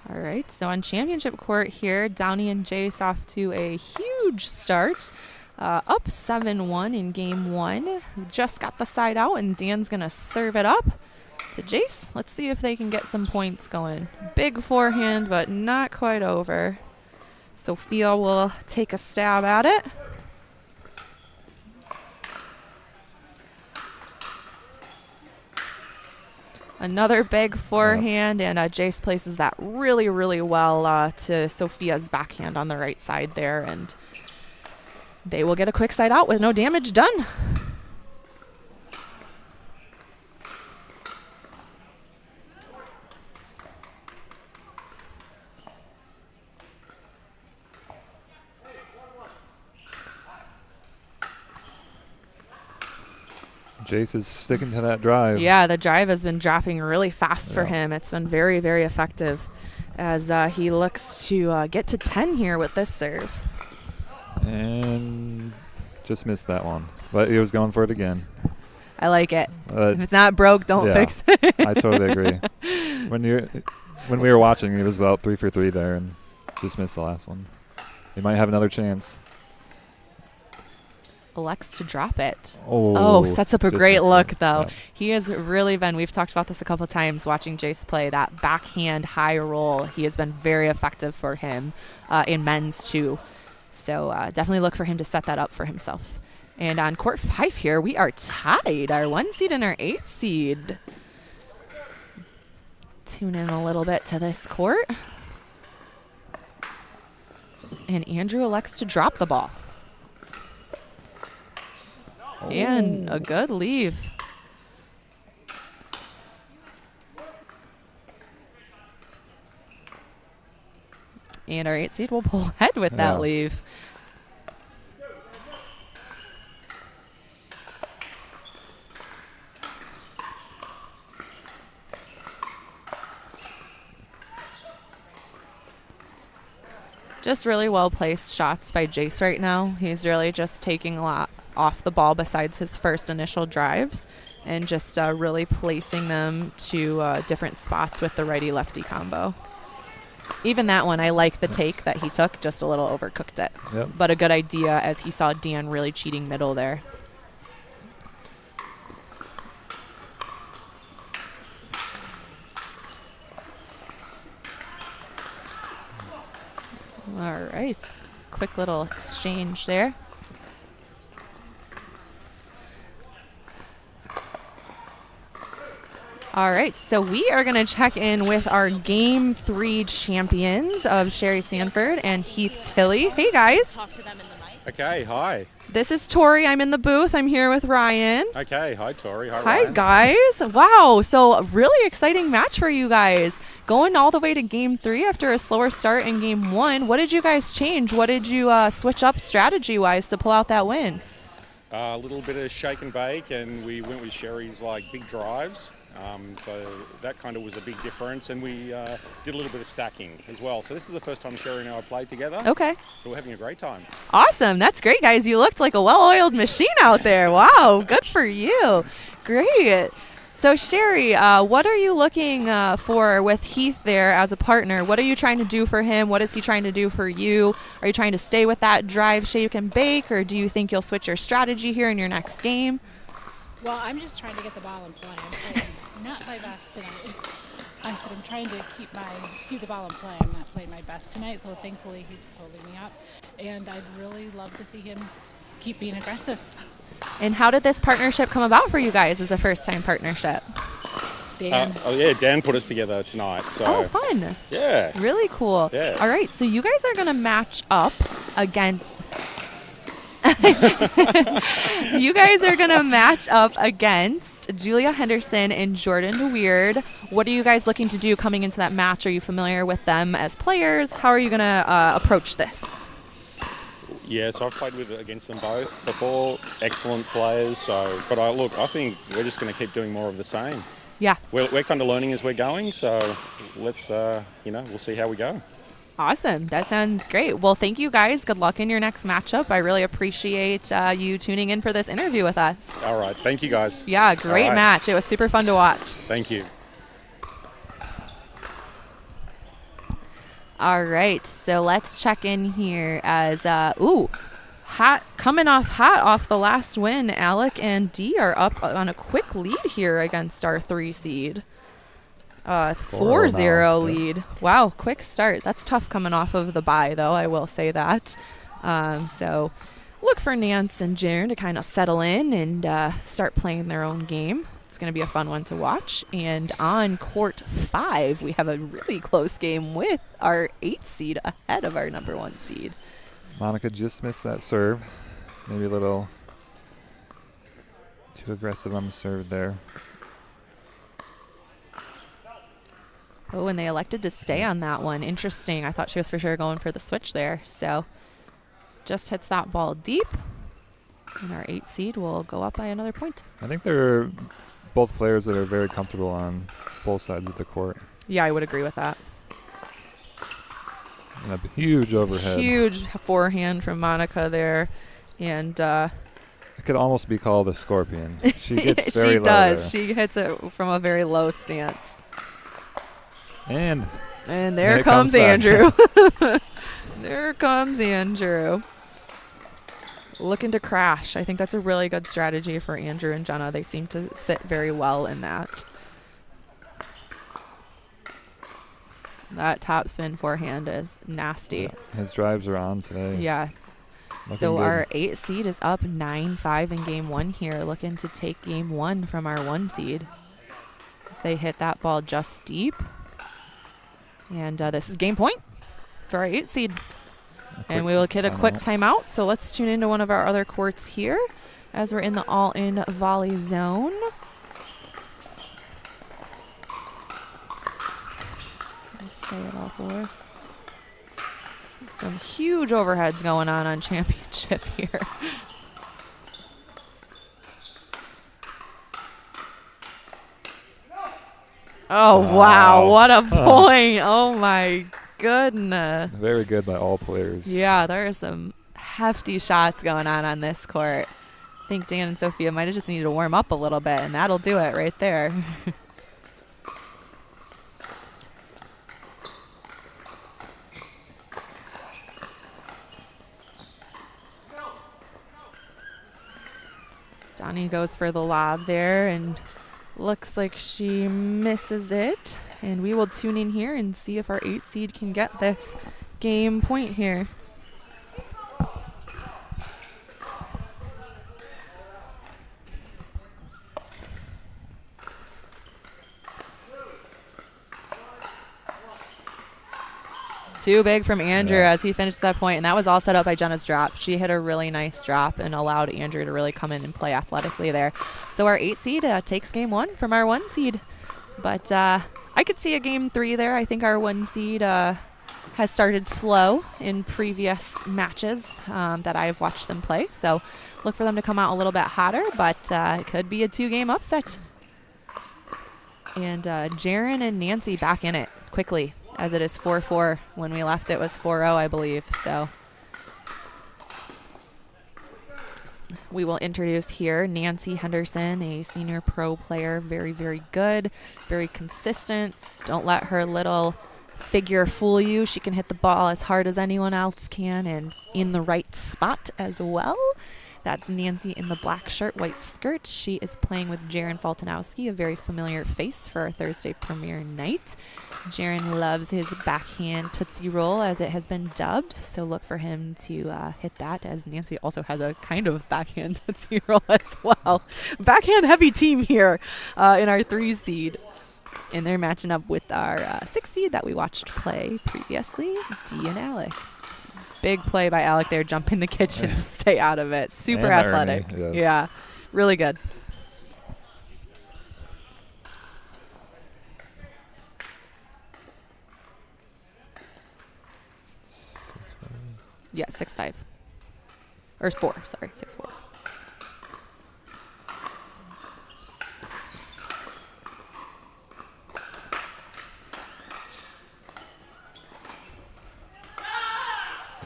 All right, so on championship court here, Downey and Jace off to a huge start. Up 7-1 in game 1. Just got the side out, and Dan's going to serve it up to Jace. Let's see if they can get some points going. Big forehand, but not quite over. Sophia will take a stab at it. Another big forehand, and Jace places that really, really well to Sophia's backhand on the right side there, and they will get a quick side out with no damage done. Jace is sticking to that drive. Yeah, the drive has been dropping really fast for Yeah. him. It's been very, very effective as he looks to get to 10 here with this serve. And just missed that one. But he was going for it again. I like it. If it's not broke, don't yeah, fix it. I totally agree. When we were watching, he was about 3 for 3 there and just missed the last one. He might have another chance. Elects to drop it. Oh, Sets up a just great missed look, it. though. Yeah. He has really been, we've talked about this a couple times watching Jace play, that backhand high roll. He has been very effective for him in men's, too. So definitely look for him to set that up for himself. And on court 5 here, we are tied. Our 1 seed and our 8 seed. Tune in a little bit to this court. And Andrew elects to drop the ball. And a good leave. And our 8 seed will pull ahead with that Yeah. leave. Just really well-placed shots by Jace right now. He's really just taking a lot off the ball besides his first initial drives and just really placing them to different spots with the righty-lefty combo. Even that one, I like the take that he took, just a little overcooked it. Yep. But a good idea as he saw Dan really cheating middle there. All right. Quick little exchange there. All right, so we are going to check in with our Game 3 champions of Sherry Sanford and Heath Tilley. Hey, guys. Talk to them in the mic. Okay, hi. This is Tori. I'm in the booth. I'm here with Ryan. Okay, hi Tori. Hi, Hi, Ryan. guys. Wow, so a really exciting match for you guys. Going all the way to Game 3 after a slower start in Game 1. What did you guys change? What did you switch up strategy-wise to pull out that win? A little bit of shake and bake, and we went with Sherry's big drives. So that kind of was a big difference, and we did a little bit of stacking as well. So this is the first time Sherry and I have played together. Okay. So we're having a great time. Awesome. That's great, guys. You looked like a well-oiled machine out there. Wow. Good for you. Great. So, Sherry, what are you looking for with Heath there as a partner? What are you trying to do for him? What is he trying to do for you? Are you trying to stay with that drive, shake, and bake, or do you think you'll switch your strategy here in your next game? Well, I'm just trying to get the ball in play. I'm playing not my best tonight. I said I'm trying to keep the ball in play. I'm not playing my best tonight, so thankfully he's holding me up. And I'd really love to see him keep being aggressive. And how did this partnership come about for you guys as a first-time partnership? Dan. Dan put us together tonight. So Oh, fun. yeah. Really cool. Yeah. All right, so you guys are going to match up against Julia Henderson and Jordan Weird. What are you guys looking to do coming into that match? Are you familiar with them as players? How are you going to approach this? Yeah, so I've played against them both before. Excellent players. So, but I think we're just going to keep doing more of the same. Yeah. We're kind of learning as we're going. So let's, we'll see how we go. Awesome. That sounds great. Well, thank you guys. Good luck in your next matchup. I really appreciate you tuning in for this interview with us. All right. Thank you, guys. Yeah, great All right. match. It was super fun to watch. Thank you. All right, so let's check in here as coming off hot off the last win. Alec and Dee are up on a quick lead here against our 3 seed. 4-0 lead. Wow, quick start. That's tough coming off of the bye, though. I will say that. So look for Nance and Jaren to kind of settle in and start playing their own game. It's going to be a fun one to watch. And on court 5, we have a really close game with our 8 seed ahead of our number 1 seed. Monica just missed that serve. Maybe a little too aggressive on the serve there. Oh, and they elected to stay on that one. Interesting. I thought she was for sure going for the switch there. So just hits that ball deep. And our 8 seed will go up by another point. I think they're both players that are very comfortable on both sides of the court. Yeah, I would agree with that. And a huge overhead. Huge forehand from Monica there. And it could almost be called a scorpion. She gets very she low does. there. She hits it from a very low stance. And there comes Andrew. There comes Andrew. Looking to crash. I think that's a really good strategy for Andrew and Jenna. They seem to sit very well in that. That topspin forehand is nasty. Yeah, his drives are on today. Yeah. Looking So good. our 8 seed is up 9-5 in game 1 here, looking to take game 1 from our 1 seed. As they hit that ball just deep. And this is game point for our 8 seed. And we will get a quick timeout. So let's tune into one of our other courts here as we're in the all-in volley zone. Let's say it all for. Some huge overheads going on championship here. Oh, wow. What a point. Oh, my goodness. Very good by all players. Yeah, there are some hefty shots going on this court. I think Dan and Sophia might have just needed to warm up a little bit, and that'll do it right there. Donnie goes for the lob there and looks like she misses it. And we will tune in here and see if our 8 seed can get this game point here. Too big from Andrew as he finished that point, and that was all set up by Jenna's drop. She hit a really nice drop and allowed Andrew to really come in and play athletically there. So our 8 seed takes game 1 from our 1 seed. But I could see a game 3 there. I think our 1 seed has started slow in previous matches that I've watched them play. So look for them to come out a little bit hotter, but it could be a 2-game upset. And Jaren and Nancy back in it quickly, as it is 4-4. When we left, it was 4-0, I believe. So we will introduce here Nancy Henderson, a senior pro player. Very, very good, very consistent. Don't let her little figure fool you. She can hit the ball as hard as anyone else can and in the right spot as well. That's Nancy in the black shirt, white skirt. She is playing with Jaren Faltanowski, a very familiar face for our Thursday premiere night. Jaren loves his backhand Tootsie Roll, as it has been dubbed, so look for him to hit that, as Nancy also has a kind of backhand Tootsie Roll as well. Backhand heavy team here in our 3 seed. And they're matching up with our 6 seed that we watched play previously, Dee and Alec. Big play by Alec there, jump in the kitchen to stay out of it. Super and athletic. Ernie, yes. Yeah, really good. Yeah, 6-5. Or 4, sorry, 6-4.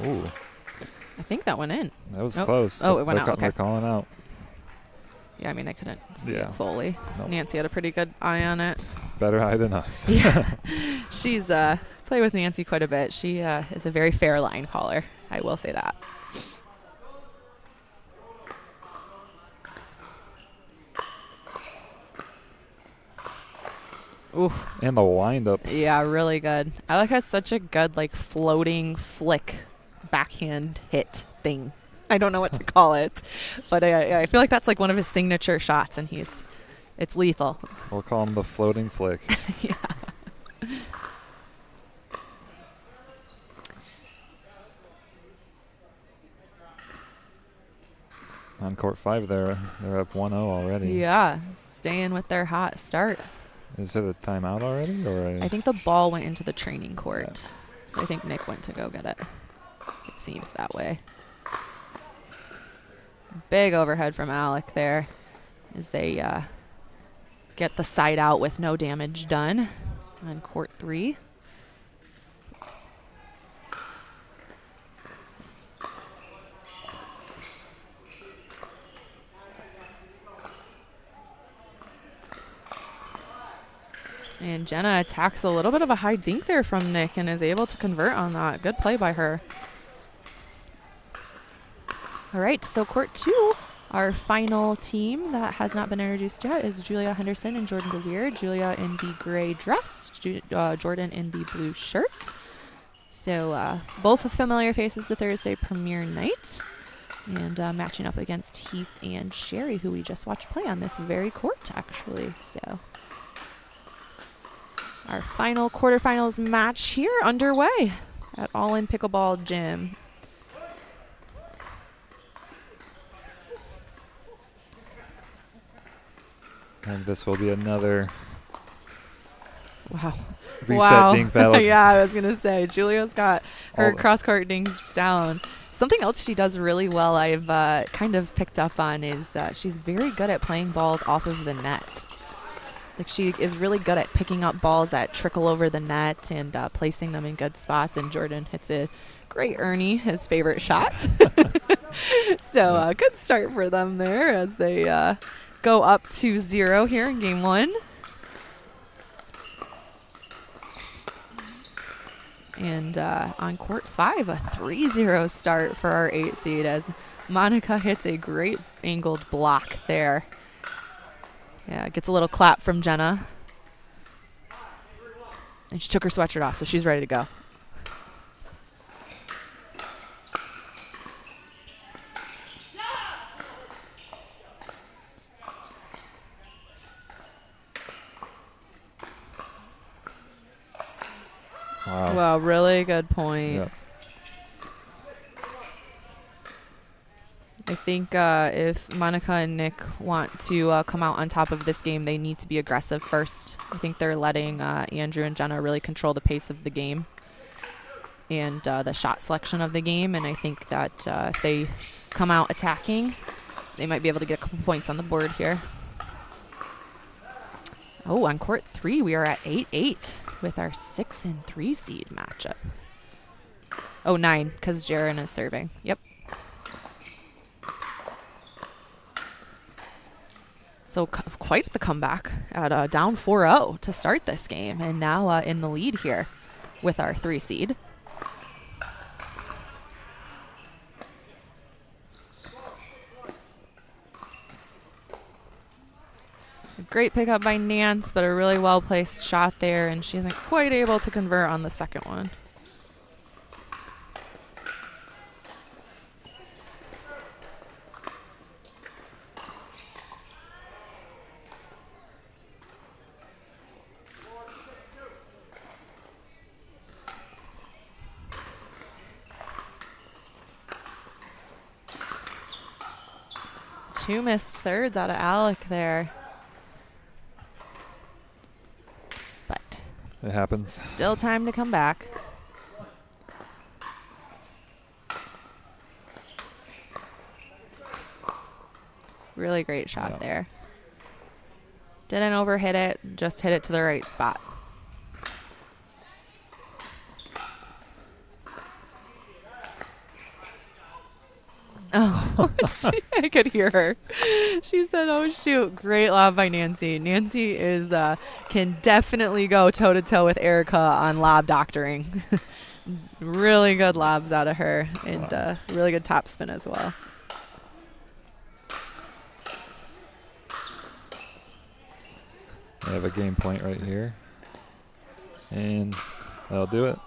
Ooh. I think that went in. That was Nope. close. Oh, it went out. Okay. They're calling out. Yeah, I mean, I couldn't see Yeah. it fully. Nope. Nancy had a pretty good eye on it. Better eye than us. Yeah. She's played with Nancy quite a bit. She is a very fair line caller. I will say that. Oof. And the windup. Yeah, really good. Alec has such a good, like, floating flick backhand hit thing. I don't know what to call it, but I feel like that's like one of his signature shots, and it's lethal. We'll call him the floating flick. Yeah. On court 5 they're up 1-0 already. Yeah, staying with their hot start. Is it a timeout already? Or I think the ball went into the training court, so I think Nick went to go get it. It seems that way. Big overhead from Alec there as they get the side out with no damage done on court 3. And Jenna attacks a little bit of a high dink there from Nick and is able to convert on that. Good play by her. All right, so court 2, our final team that has not been introduced yet is Julia Henderson and Jordan DeWeer. Julia in the gray dress, Jordan in the blue shirt. So both familiar faces to Thursday premiere night. And matching up against Heath and Sherry, who we just watched play on this very court, actually. So our final quarterfinals match here underway at All In Pickleball Gym. And this will be another Wow. reset dink battle. Yeah, I was going to say, Julia's got her cross-court dinks down. Something else she does really well I've kind of picked up on is she's very good at playing balls off of the net. Like, she is really good at picking up balls that trickle over the net and placing them in good spots. And Jordan hits a great Ernie, his favorite shot. So good start for them there as they go up 2-0 here in game 1. And on court 5, a 3-0 start for our 8 seed as Monica hits a great angled block there. Yeah, gets a little clap from Jenna. And she took her sweatshirt off, so she's ready to go. Wow. Wow, really good point. Yeah. I think if Monica and Nick want to come out on top of this game, they need to be aggressive first. I think they're letting Andrew and Jenna really control the pace of the game and the shot selection of the game. And I think that if they come out attacking, they might be able to get a couple points on the board here. Oh, on court 3, we are at 8-8 with our 6 and 3 seed matchup. Oh, 9, because Jaren is serving. Yep. So quite the comeback at down 4-0 to start this game, and now in the lead here with our 3 seed. A great pickup by Nance, but a really well-placed shot there, and she isn't quite able to convert on the second one. Two missed thirds out of Alec there. But it happens. Still time to come back. Really great shot there. Didn't overhit it, just hit it to the right spot. Oh, I could hear her. She said, "Oh shoot, great lob by Nancy." Nancy is can definitely go toe to toe with Erica on lob doctoring. Really good lobs out of her, and really good top spin as well. I have a game point right here, and that'll do it.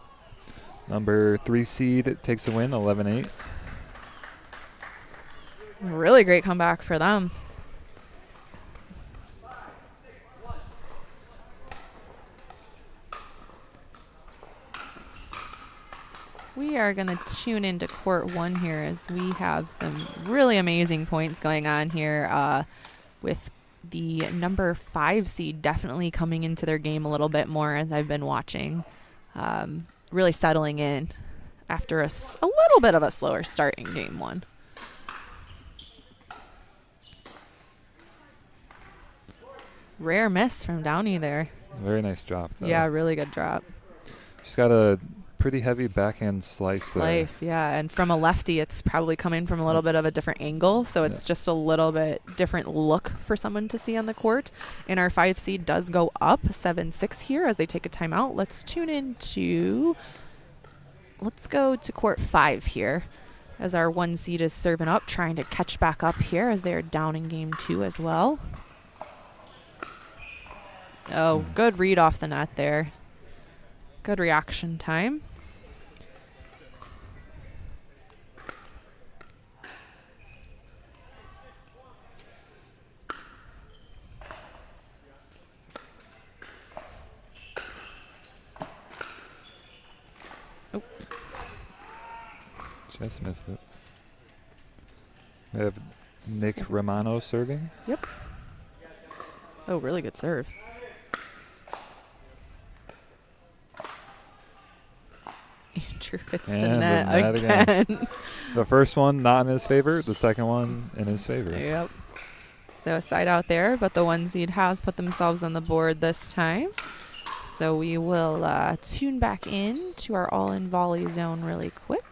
Number 3 seed takes the win, 11-8. Really great comeback for them. We are going to tune into court 1 here as we have some really amazing points going on here with the number 5 seed definitely coming into their game a little bit more as I've been watching. Really settling in after a little bit of a slower start in game 1. Rare miss from Downey there. Very nice drop, though. Yeah, really good drop. She's got a pretty heavy backhand slice there. Yeah. And from a lefty, it's probably coming from a little bit of a different angle. So it's just a little bit different look for someone to see on the court. And our 5 seed does go up 7-6 here as they take a timeout. Let's go to court 5 here as our 1 seed is serving up, trying to catch back up here as they are down in game 2 as well. Oh, good read off the net there. Good reaction time. Oh. Just missed it. We have Nick Romano serving. Yep. Oh, really good serve. Andrew hits the net again. The first one not in his favor. The second one in his favor. Yep. So side out there, but the 1 seed has put themselves on the board this time. So we will tune back in to our all-in volley zone really quick.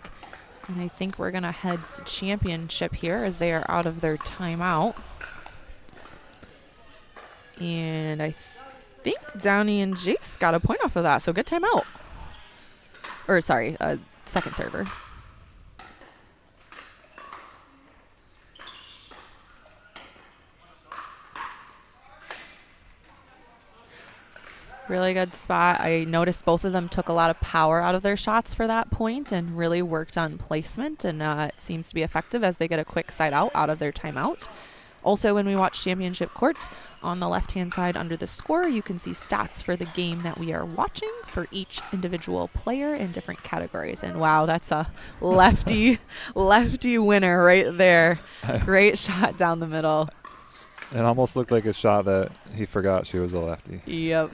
And I think we're going to head to championship here as they are out of their timeout. And I think Downey and Jace got a point off of that, so good timeout. Or, sorry, second server. Really good spot. I noticed both of them took a lot of power out of their shots for that point and really worked on placement, and it seems to be effective as they get a quick side out of their timeout. Also, when we watch Championship Court, on the left-hand side under the score, you can see stats for the game that we are watching for each individual player in different categories. And wow, that's a lefty winner right there. Great shot down the middle. It almost looked like a shot that he forgot she was a lefty. Yep.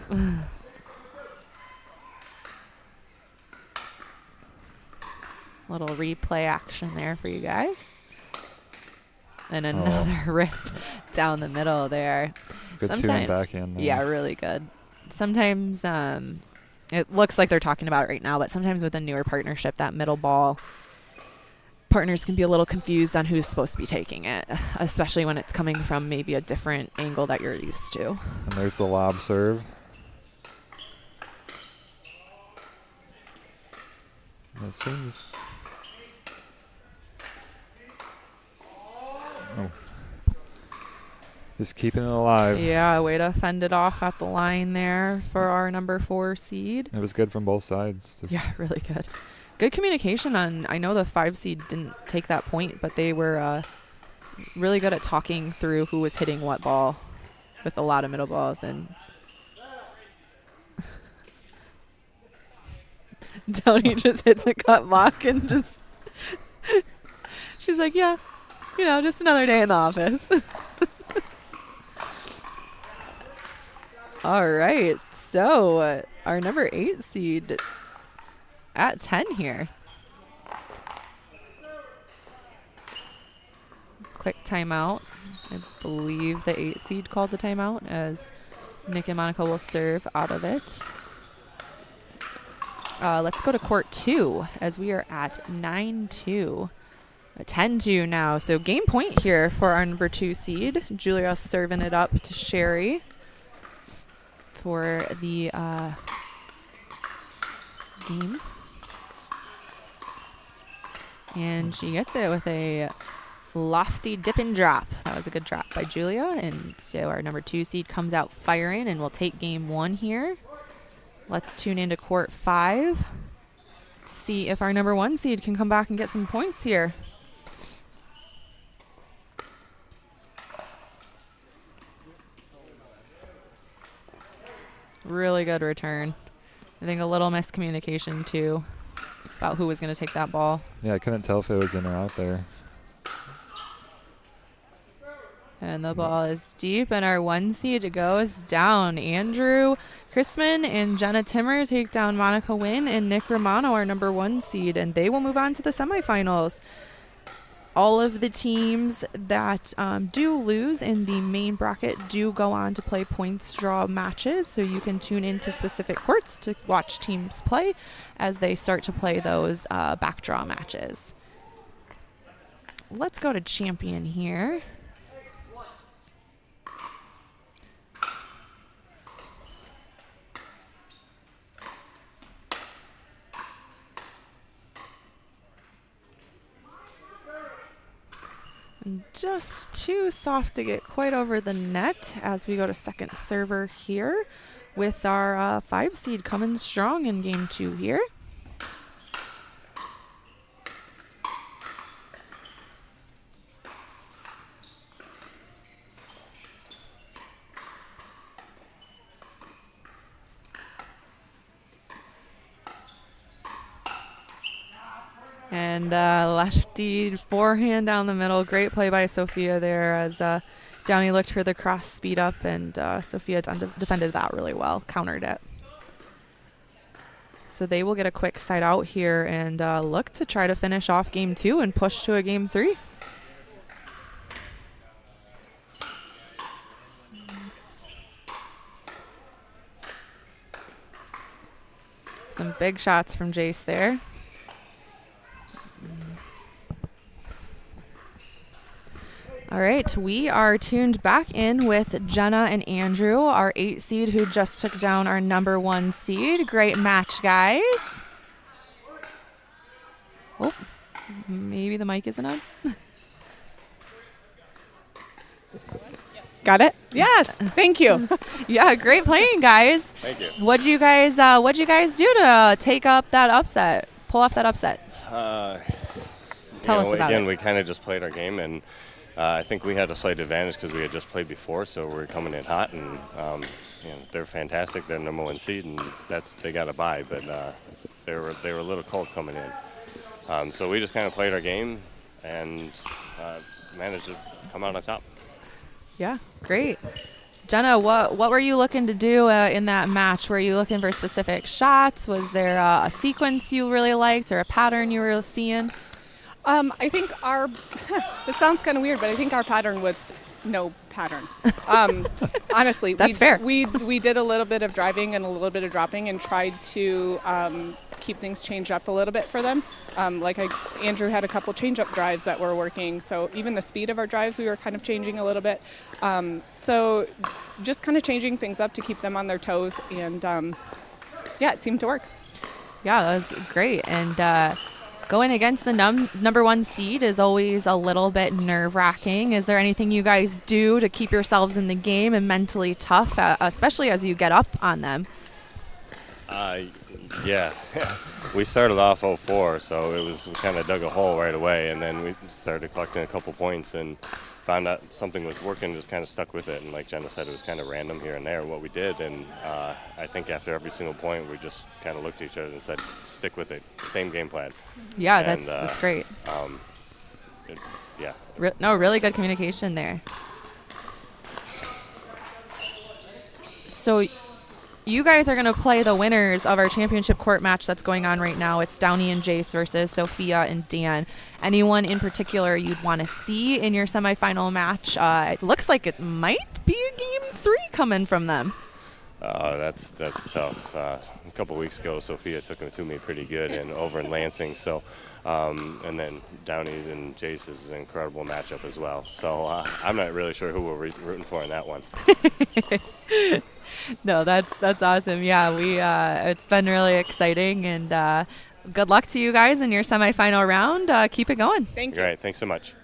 Little replay action there for you guys. And another rip down the middle there. Good tuning backhand there. Yeah, really good. Sometimes it looks like they're talking about it right now, but sometimes with a newer partnership, that middle ball, partners can be a little confused on who's supposed to be taking it, especially when it's coming from maybe a different angle that you're used to. And there's the lob serve. It seems... Oh. Just keeping it alive. Yeah, way to fend it off at the line there for our number 4 seed. It was good from both sides. Yeah, really good. Good communication on, I know the 5 seed didn't take that point, but they were really good at talking through who was hitting what ball with a lot of middle balls. And Downey just hits a cut block and just, she's like, yeah, you know, just another day in the office. All right, so our number 8 seed at 10 here. Quick timeout. I believe the 8 seed called the timeout as Nick and Monica will serve out of it. Let's go to court 2 as we are at 9-2. 10-2 now. So game point here for our number 2 seed. Julia serving it up to Sherry for the game. And she gets it with a lofty dip and drop. That was a good drop by Julia. And so our number 2 seed comes out firing and we'll take game 1 here. Let's tune into court 5. See if our number 1 seed can come back and get some points here. Really good return. I think a little miscommunication too about who was going to take that ball. Yeah, I couldn't tell if it was in or out there. And the ball is deep, and our 1 seed goes down. Andrew Chrisman and Jenna Timmer take down Monica Wynn and Nick Romano, our number 1 seed, and they will move on to the semifinals. all of the teams that do lose in the main bracket do go on to play points draw matches, so you can tune into specific courts to watch teams play as they start to play those back draw matches. Let's go to champion here. Just too soft to get quite over the net as we go to second server here with our 5 seed coming strong in game 2 here. And lefty forehand down the middle. Great play by Sophia there as Downey looked for the cross speed up, and Sophia defended that really well, countered it. So they will get a quick side out here and look to try to finish off game 2 and push to a game 3. Some big shots from Jace there. All right, we are tuned back in with Jenna and Andrew, our 8 seed who just took down our number 1 seed. Great match, guys. Oh, maybe the mic isn't on. Got it? Yes. Thank you. Yeah, great playing, guys. Thank you. What'd you guys do to take up that upset, pull off that upset? Tell us about again, it. we kind of just played our game, and I think we had a slight advantage because we had just played before, so we're coming in hot, and they're fantastic. They're number 1 seed, and they got a bye, but they were a little cold coming in. So we just kind of played our game and managed to come out on top. Yeah, great. Jenna, what were you looking to do in that match? Were you looking for specific shots? Was there a sequence you really liked or a pattern you were seeing? I think this sounds kind of weird, but I think our pattern was no pattern. Honestly, That's fair. We did a little bit of driving and a little bit of dropping and tried to keep things changed up a little bit for them. Andrew had a couple change-up drives that were working, so even the speed of our drives we were kind of changing a little bit. So just kind of changing things up to keep them on their toes, and it seemed to work. Yeah, that was great. And going against the number 1 seed is always a little bit nerve-wracking. Is there anything you guys do to keep yourselves in the game and mentally tough, especially as you get up on them? Yeah, we started off 0-4, so we kind of dug a hole right away, and then we started collecting a couple points and found out something was working, just kind of stuck with it. And like Jenna said, it was kind of random here and there what we did, and I think after every single point, we just kind of looked at each other and said, stick with it, same game plan. Yeah, And, that's great. Really good communication there. So you guys are going to play the winners of our championship court match that's going on right now. It's Downey and Jace versus Sophia and Dan. Anyone in particular you'd want to see in your semifinal match? It looks like it might be a game 3 coming from them. That's tough. A couple weeks ago, Sophia took him to me pretty good and over in Lansing. So, and then Downey and Jace is an incredible matchup as well. So I'm not really sure who we're rooting for in that one. No, that's awesome. Yeah, it's been really exciting, and good luck to you guys in your semifinal round. Keep it going. Thank you. Great, thanks so much.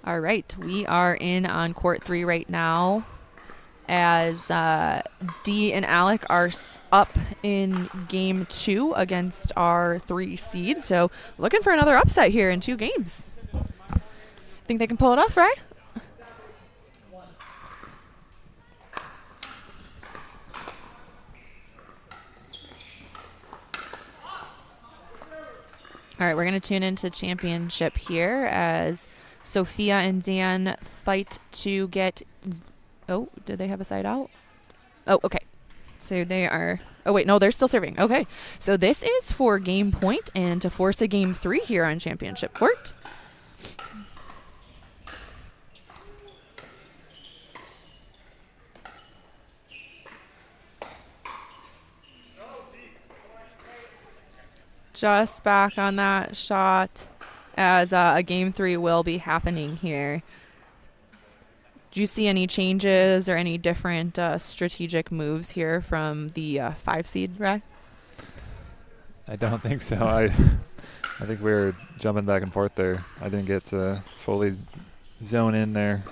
All right, we are in on court 3 right now as Dee and Alec are up in game 2 against our 3 seed. So looking for another upset here in 2 games. Think they can pull it off, right? All right, we're going to tune into championship here as Sophia and Dan fight to get... Oh, did they have a side out? Oh, okay. So they are Oh, wait, no, they're still serving. Okay. So this is for game point and to force a game 3 here on championship court. Just back on that shot as a game 3 will be happening here. Do you see any changes or any different strategic moves here from the 5 seed, Ray? I don't think so. I think we were jumping back and forth there. I didn't get to fully zone in there.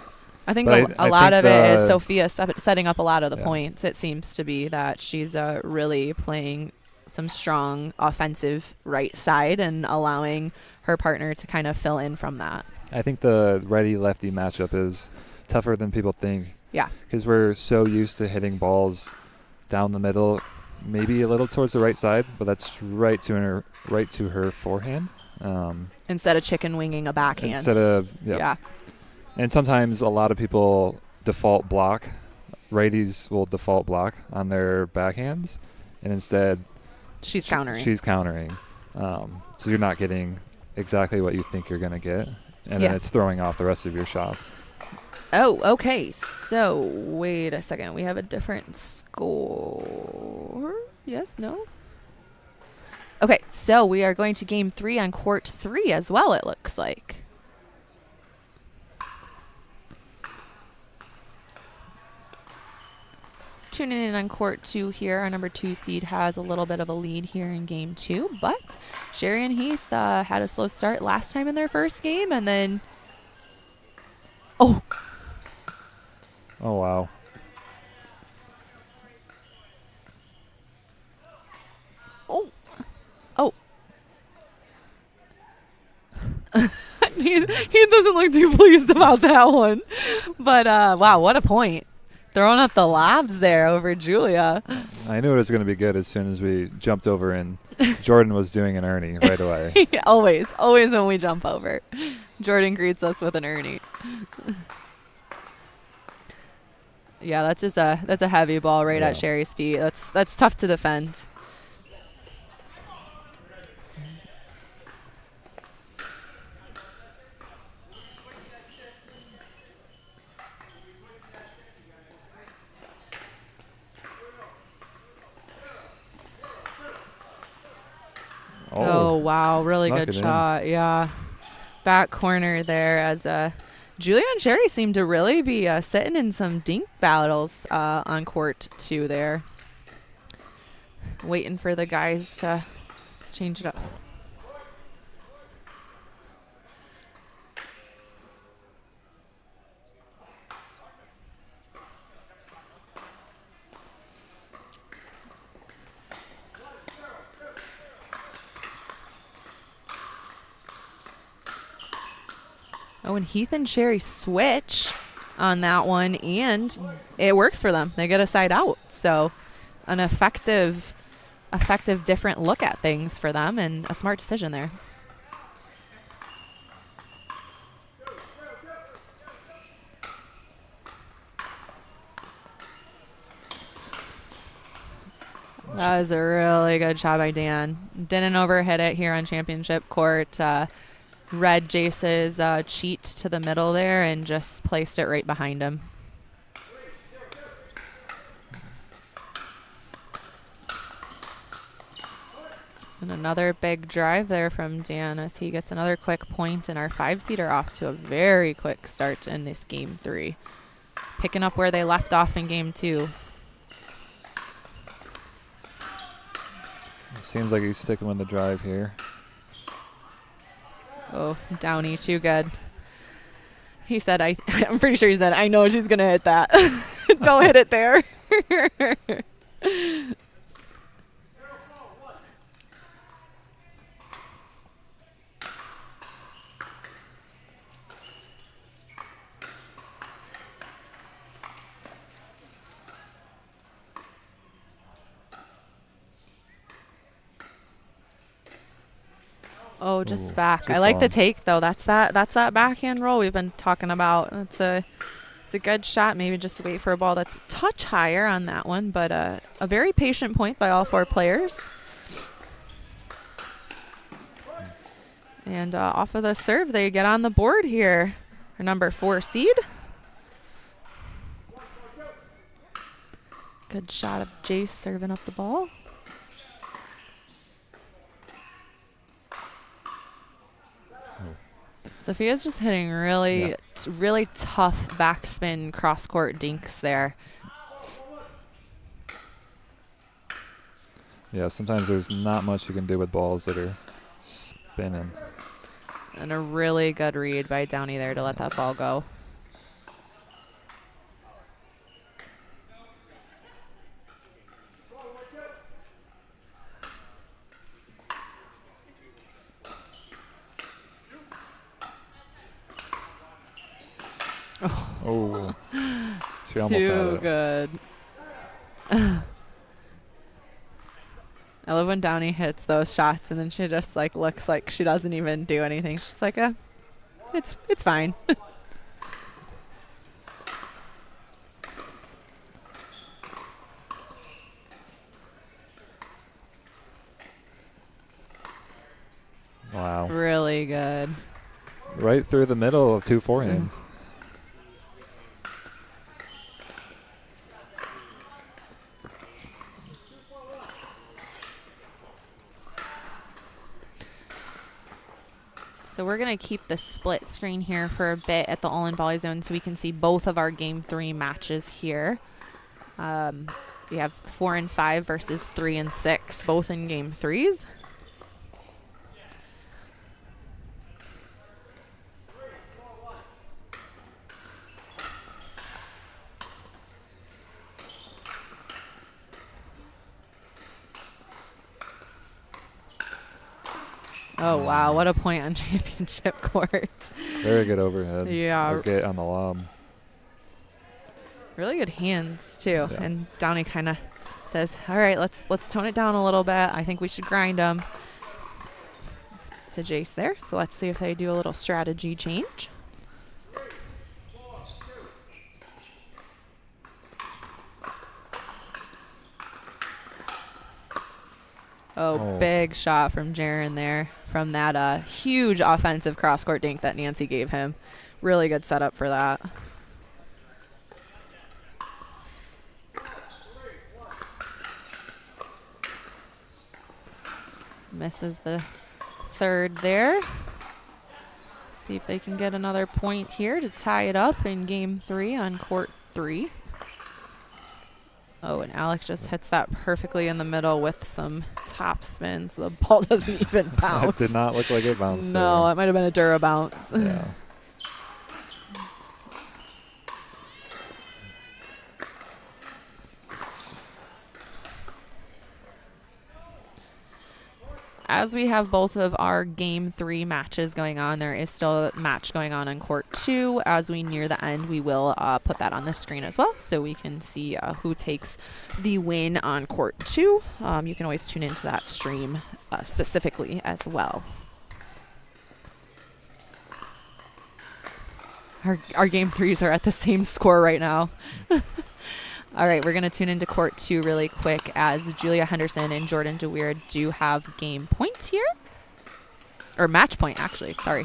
I think But a I lot think of it is Sophia setting up a lot of the Yeah. points. It seems to be that she's really playing some strong offensive right side and allowing her partner to kind of fill in from that. I think the righty-lefty matchup is tougher than people think. Yeah. Because we're so used to hitting balls down the middle, maybe a little towards the right side, but that's right to her forehand. Instead of chicken winging a backhand. Instead of Yeah. And sometimes a lot of people default block. Righties will default block on their backhands, and instead She's countering. She's countering. So you're not getting exactly what you think you're going to get, and then it's throwing off the rest of your shots. Oh, okay. So, wait a second. We have a different score. Yes, no? Okay, so we are going to game 3 on court 3 as well, it looks like. Tuning in on court 2 here. Our number 2 seed has a little bit of a lead here in game 2, but Sherry and Heath had a slow start last time in their first game, and then... Oh, wow. Oh. he doesn't look too pleased about that one. But, wow, what a point. Throwing up the lobs there over Julia. I knew it was going to be good as soon as we jumped over and Jordan was doing an Ernie right away. Always when we jump over. Jordan greets us with an Ernie. Yeah, that's a heavy ball right at Sherry's feet. That's tough to defend. Oh, wow. Really good shot. Yeah. Back corner there as Julia and Sherry seem to really be sitting in some dink battles on court 2 there. Waiting for the guys to change it up. Oh, and Heath and Sherry switch on that one, and it works for them. They get a side out. So an effective different look at things for them, and a smart decision there. That was a really good shot by Dan. Didn't overhit it here on championship court. Read Jace's cheat to the middle there and just placed it right behind him. And another big drive there from Dan as he gets another quick point, and our 5-seeder off to a very quick start in this game 3. Picking up where they left off in game 2. It seems like he's sticking with the drive here. Oh, Downey, too good. He said, I'm pretty sure he said, I know she's going to hit that. Don't hit it there. Oh, just back. I like the take though. That's that backhand roll we've been talking about. It's a It's a good shot. Maybe just wait for a ball that's a touch higher on that one, but a very patient point by all 4 players. And off of the serve, they get on the board here. Our number 4 seed. Good shot of Jace serving up the ball. Sophia's just hitting really tough backspin cross-court dinks there. Yeah, sometimes there's not much you can do with balls that are spinning. And a really good read by Downey there to let that ball go. Oh, she almost had Too it. good. I love when Downey hits those shots and then she just like looks like she doesn't even do anything. She's like, it's fine. Wow. Really good. Right through the middle of 2 forehands. So we're going to keep the split screen here for a bit at the All In Volley Zone so we can see both of our Game 3 matches here. We have 4 and 5 versus 3 and 6, both in Game 3s. Oh, wow. What a point on championship court. Very good overhead. Yeah. Or get on the lob. Really good hands, too. Yeah. And Downey kind of says, all right, let's tone it down a little bit. I think we should grind them. To Jace there. So let's see if they do a little strategy change. Oh, big shot from Jaron there from that huge offensive cross-court dink that Nancy gave him. Really good setup for that. Misses the third there. Let's see if they can get another point here to tie it up in Game 3 on court 3. Oh, and Alex just hits that perfectly in the middle with some top spin, so the ball doesn't even bounce. It did not look like it bounced. No, it might have been a Dura bounce. Yeah. As we have both of our Game 3 matches going on, there is still a match going on court 2. As we near the end, we will put that on the screen as well so we can see who takes the win on court 2. You can always tune into that stream specifically as well. Our Game 3s are at the same score right now. All right, we're going to tune into court 2 really quick as Julia Henderson and Jordan DeWeer do have game point here. Or match point, actually. Sorry.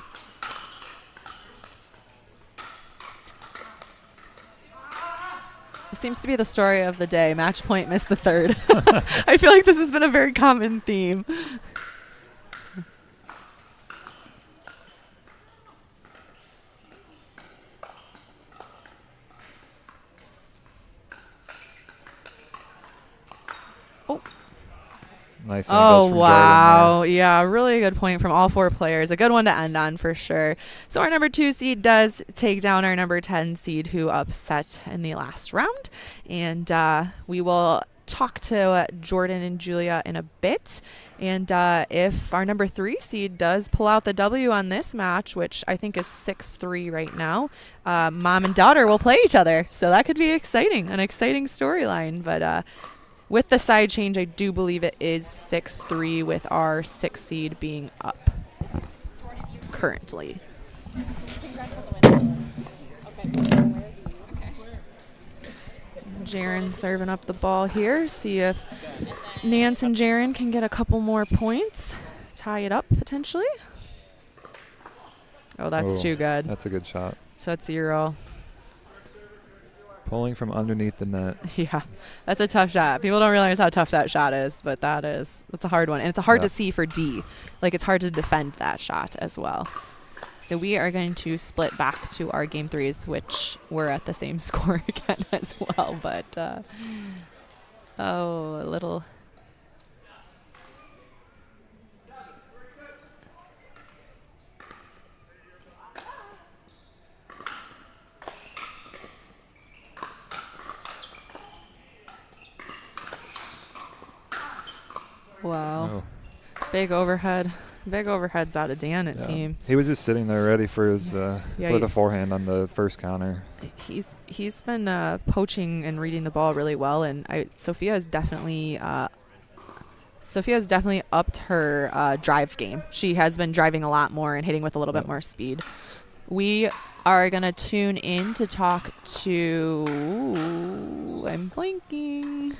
This seems to be the story of the day. Match point, missed the third. I feel like this has been a very common theme. Nice angles from wow. Jordan there. Yeah, really good point from all 4 players. A good one to end on for sure. So our number 2 seed does take down our number 10 seed who upset in the last round. And we will talk to Jordan and Julia in a bit. And if our number 3 seed does pull out the W on this match, which I think is 6-3 right now, mom and daughter will play each other. So that could be exciting, an exciting storyline. But with the side change, I do believe it is 6-3 with our 6 seed being up currently. Jaren serving up the ball here. See if Nance and Jaren can get a couple more points. Tie it up, potentially. Oh, that's too good. That's a good shot. So it's 0. Pulling from underneath the net. Yeah, that's a tough shot. People don't realize how tough that shot is, but that's a hard one. And it's hard to see for D. Like, it's hard to defend that shot as well. So we are going to split back to our game 3s, which we're at the same score again as well. But, a little... Wow. Oh. Big overhead. Big overheads out of Dan, it seems. He was just sitting there ready for his for the forehand on the first counter. He's been poaching and reading the ball really well, and Sophia has definitely upped her drive game. She has been driving a lot more and hitting with a little bit more speed. We are going to tune in to talk to... I'm blanking.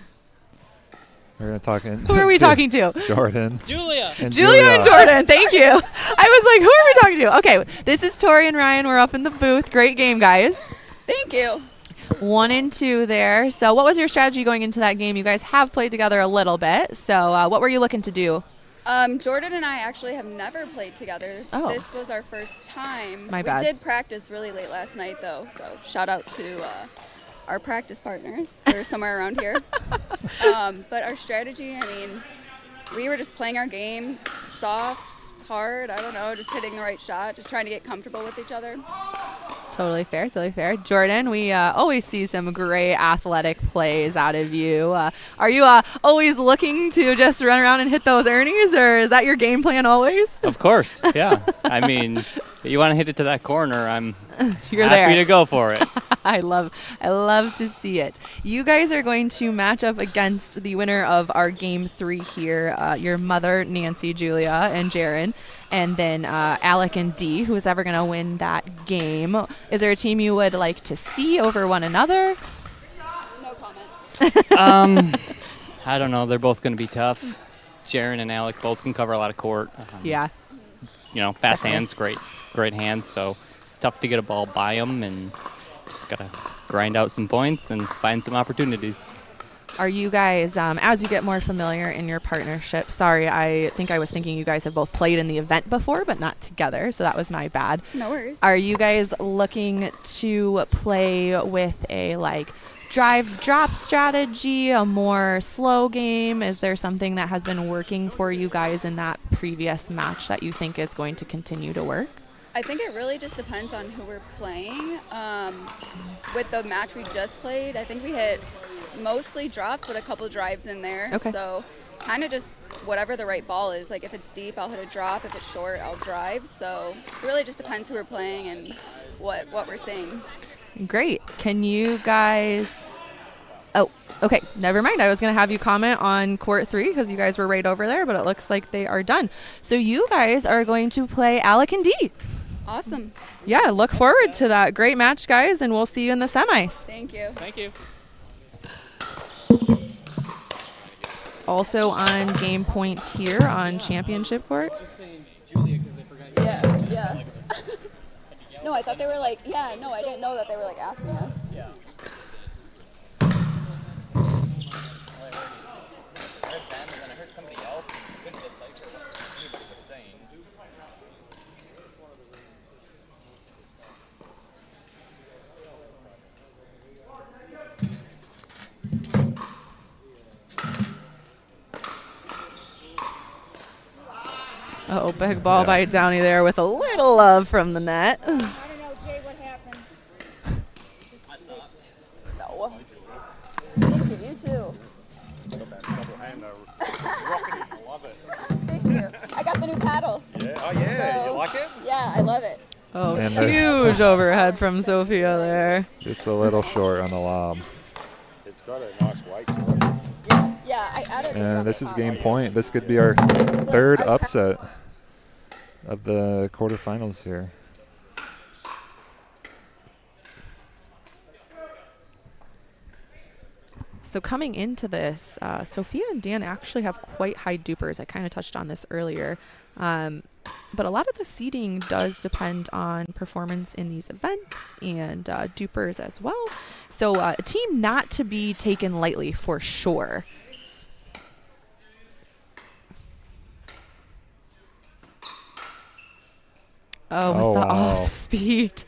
We're going to talk in. Who are we talking to? Jordan. Julia and Jordan. Thank you. I was like, who are we talking to? Okay, this is Tori and Ryan. We're up in the booth. Great game, guys. Thank you. 1 and 2 there. So what was your strategy going into that game? You guys have played together a little bit. So what were you looking to do? Jordan and I actually have never played together. Oh. This was our first time. My bad. We did practice really late last night, though, so shout out to our practice partners. They're somewhere around here. But our strategy, I mean, we were just playing our game, soft, hard, I don't know, just hitting the right shot, just trying to get comfortable with each other. Totally fair, totally fair. Jordan, we always see some great athletic plays out of you. Are you always looking to just run around and hit those earnies, or is that your game plan always? Of course, yeah. I mean, you want to hit it to that corner, I'm You're happy there. to go for it. I love to see it. You guys are going to match up against the winner of our game 3 here, your mother, Nancy, Julia, and Jaren, and then Alec and Dee, who is ever going to win that game. Is there a team you would like to see over one another? No comment. I don't know. They're both going to be tough. Jaren and Alec both can cover a lot of court. Yeah. You know, fast Definitely. hands, great hands. So tough to get a ball by them, and just got to grind out some points and find some opportunities. Are you guys, as you get more familiar in your partnership, sorry, I think I was thinking you guys have both played in the event before, but not together, so that was my bad. No worries. Are you guys looking to play with a, like, drive-drop strategy, a more slow game? Is there something that has been working for you guys in that previous match that you think is going to continue to work? I think it really just depends on who we're playing. With the match we just played, I think we hit mostly drops, but a couple drives in there. Okay. So kind of just whatever the right ball is. Like if it's deep, I'll hit a drop. If it's short, I'll drive. So it really just depends who we're playing and what we're seeing. Great. Can you guys... Oh, okay. Never mind. I was going to have you comment on court 3 because you guys were right over there, but it looks like they are done. So you guys are going to play Alec and Dee. Awesome. Yeah, look forward to that. Great match, guys, and we'll see you in the semis. Thank you. Thank you. Also on game point here on championship court. Yeah. No, I thought they were like, I didn't know that they were like asking us. Yeah. Oh, big ball by Downey there with a little love from the net. I don't know, Jay, what happened? No. Thank you, you too. Thank you. I got the new paddle. Yeah. Oh, yeah. So, you like it? Yeah, I love it. Oh, And huge overhead from Sophia there. Just a little short on the lob. It's got a nice weight to it. Yeah, I added it. And this is game point. This could be our third upset of the quarterfinals here. So coming into this, Sophia and Dan actually have quite high dupers. I kind of touched on this earlier. But a lot of the seeding does depend on performance in these events and dupers as well. So a team not to be taken lightly for sure. Oh, with the off speed.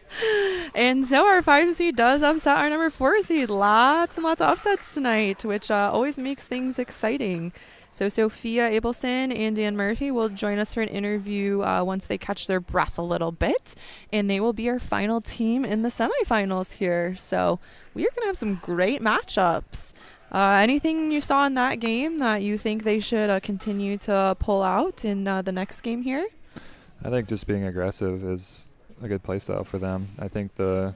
And so our 5 seed does upset our number 4 seed. Lots and lots of upsets tonight, which always makes things exciting. So Sophia Abelson and Dan Murphy will join us for an interview once they catch their breath a little bit. And they will be our final team in the semifinals here. So we are going to have some great matchups. Anything you saw in that game that you think they should continue to pull out in the next game here? I think just being aggressive is a good play style for them. I think the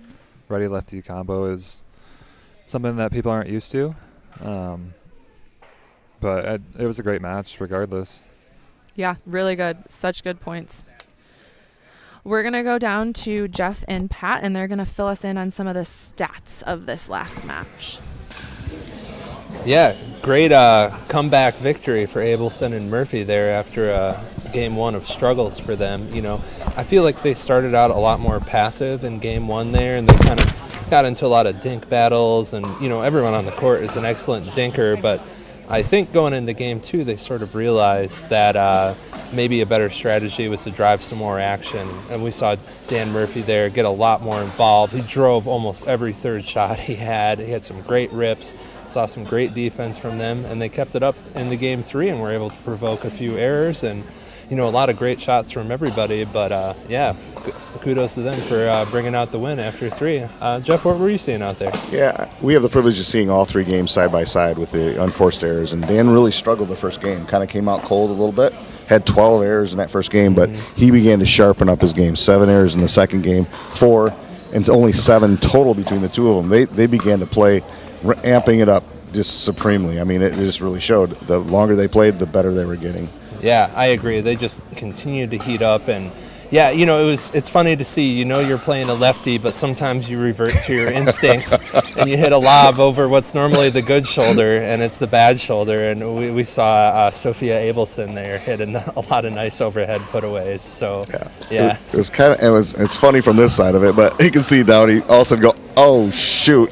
righty-lefty combo is something that people aren't used to. But it was a great match regardless. Yeah, really good. Such good points. We're going to go down to Jeff and Pat, and they're going to fill us in on some of the stats of this last match. Yeah, great comeback victory for Abelson and Murphy there after game one of struggles for them. You know, I feel like they started out a lot more passive in game one there, and they kind of got into a lot of dink battles, and, you know, everyone on the court is an excellent dinker, but I think going into game two, they sort of realized that maybe a better strategy was to drive some more action. And we saw Dan Murphy there get a lot more involved. He drove almost every third shot he had. He had some great rips, saw some great defense from them, and they kept it up in the game three and were able to provoke a few errors and, you know, a lot of great shots from everybody. But, yeah, kudos to them for bringing out the win after three. Jeff, what were you seeing out there? Yeah, we have the privilege of seeing all 3 games side by side with the unforced errors, and Dan really struggled the first game, kind of came out cold a little bit, had 12 errors in that first game, but he began to sharpen up his game. 7 errors in the second game, 4, and only 7 total between the two of them. They began to play, amping it up just supremely. I mean, it just really showed. The longer they played, the better they were getting. Yeah, I agree. They just continued to heat up, and yeah, you know, it's funny to see, you know, you're playing a lefty, but sometimes you revert to your instincts and you hit a lob over what's normally the good shoulder, and it's the bad shoulder. And we saw Sophia Abelson there hit a lot of nice overhead putaways. So yeah. It was kind of it's funny from this side of it, but you can see Downey all of a sudden go, oh shoot,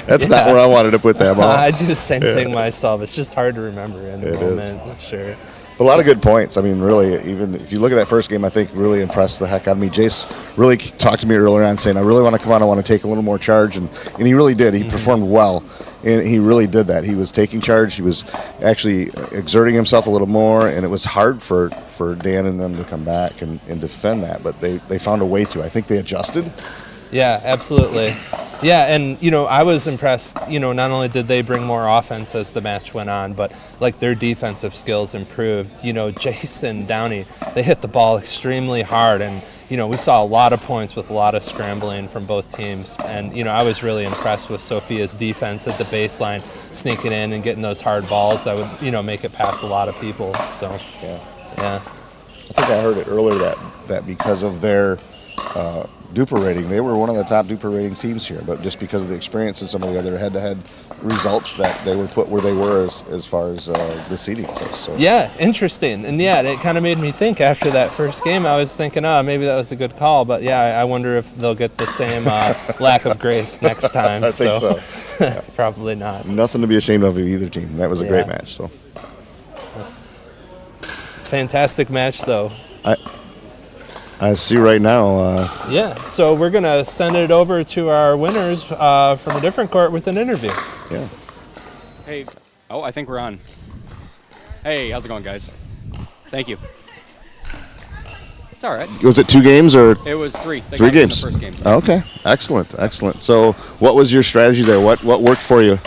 that's not where I wanted to put that ball. I do the same thing myself. It's just hard to remember in the moment. Sure. A lot of good points. I mean, really, even if you look at that first game, I think really impressed the heck out of me. Jace really talked to me earlier on saying, I really want to come on, I want to take a little more charge, and he really did. He performed well, and he really did that. He was taking charge. He was actually exerting himself a little more, and it was hard for Dan and them to come back and defend that, but they found a way to. I think they adjusted. Yeah, absolutely. Yeah, and, you know, I was impressed, you know, not only did they bring more offense as the match went on, but, like, their defensive skills improved. You know, Jason Downey, they hit the ball extremely hard, and, you know, we saw a lot of points with a lot of scrambling from both teams. And, you know, I was really impressed with Sophia's defense at the baseline, sneaking in and getting those hard balls that would, you know, make it past a lot of people. So, yeah. I think I heard it earlier that because of their duper rating, they were one of the top duper rating teams here, but just because of the experience and some of the other head-to-head results that they were put where they were as far as the seeding goes. So. Yeah, interesting. And yeah, it kind of made me think after that first game. I was thinking, maybe that was a good call, but yeah, I wonder if they'll get the same lack of grace next time. I think so. Yeah. Probably not. Nothing to be ashamed of either team. That was a great match. So. Fantastic match, though. I see right now. Yeah, so we're going to send it over to our winners from a different court with an interview. Yeah. Hey. Oh, I think we're on. Hey, how's it going, guys? Thank you. It's all right. Was it 2 games or? It was 3. 3 games. The first game. Okay, excellent. So what was your strategy there? What worked for you?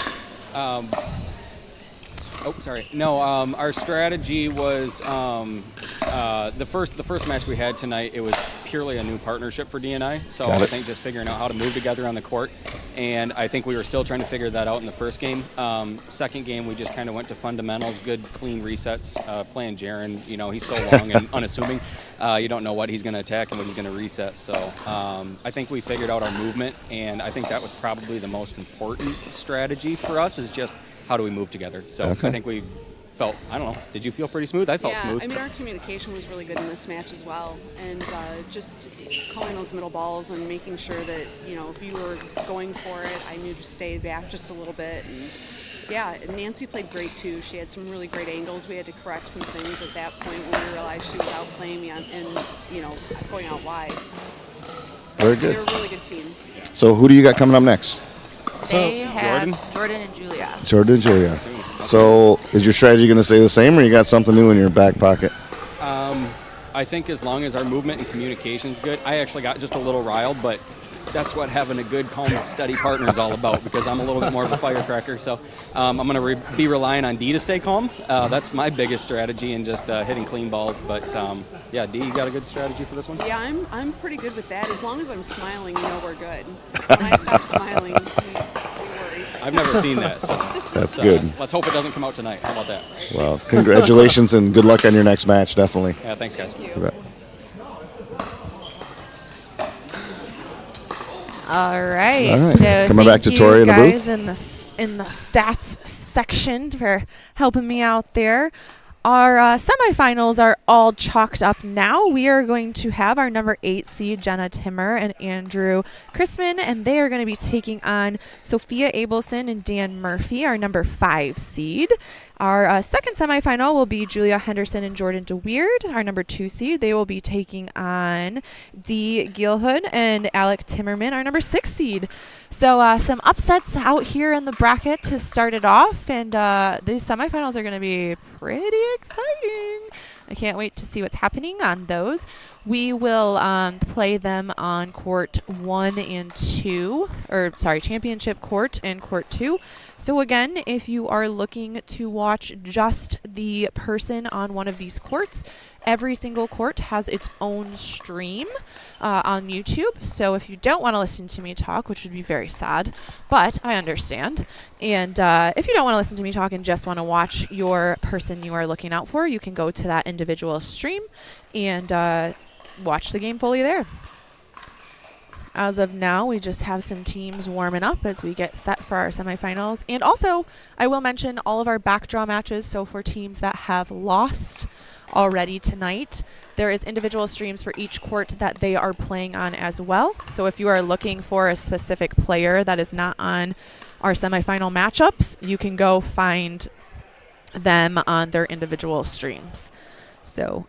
Oh, sorry. No, our strategy was the first match we had tonight. It was purely a new partnership for D&I. So I think just figuring out how to move together on the court, and I think we were still trying to figure that out in the first game. Second game, we just kind of went to fundamentals, good, clean resets. Playing Jaron, you know, he's so long and unassuming. You don't know what he's going to attack and what he's going to reset. So I think we figured out our movement, and I think that was probably the most important strategy for us, is just how do we move together. So I think we felt, I don't know, did you feel pretty smooth? I felt smooth. I mean, our communication was really good in this match as well, and just calling those middle balls and making sure that, you know, if you were going for it, I knew to stay back just a little bit. And yeah, Nancy played great too. She had some really great angles. We had to correct some things at that point when we realized she was outplaying me and, you know, going out wide. So very good. They're a really good team. So who do you got coming up next? They have Jordan and Julia. Jordan and Julia. So is your strategy going to stay the same, or you got something new in your back pocket? I think as long as our movement and communication is good, I actually got just a little riled, but that's what having a good, calm, steady partner is all about, because I'm a little bit more of a firecracker. So I'm going to be relying on Dee to stay calm. That's my biggest strategy, and just hitting clean balls. But yeah, Dee, you got a good strategy for this one? Yeah, I'm pretty good with that. As long as I'm smiling, you know we're good. When I stop smiling, we worry. I've never seen that, so that's good. Let's hope it doesn't come out tonight. How about that? Well, congratulations and good luck on your next match, definitely. Yeah, thanks, guys. Thank You bet. All right. All right. So Coming back to Tori in the booth. guys in the stats section for helping me out there. Our semifinals are all chalked up now. We are going to have our number 8 seed, Jenna Timmer and Andrew Chrisman, and they are going to be taking on Sophia Abelson and Dan Murphy, our number 5 seed. Our second semifinal will be Julia Henderson and Jordan DeWeird, our number 2 seed. They will be taking on Dee Gilhood and Alec Timmerman, our number 6 seed. So some upsets out here in the bracket to start it off, and these semifinals are going to be pretty exciting. I can't wait to see what's happening on those. We will play them on court 1 and 2, or sorry, championship court and court 2. So again, if you are looking to watch just the person on one of these courts, every single court has its own stream on YouTube. So if you don't want to listen to me talk, which would be very sad, but I understand. And if you don't want to listen to me talk and just want to watch your person you are looking out for, you can go to that individual stream and watch the game fully there. As of now, we just have some teams warming up as we get set for our semifinals. And also, I will mention all of our backdraw matches. So for teams that have lost already tonight, there is individual streams for each court that they are playing on as well. So if you are looking for a specific player that is not on our semifinal matchups, you can go find them on their individual streams. So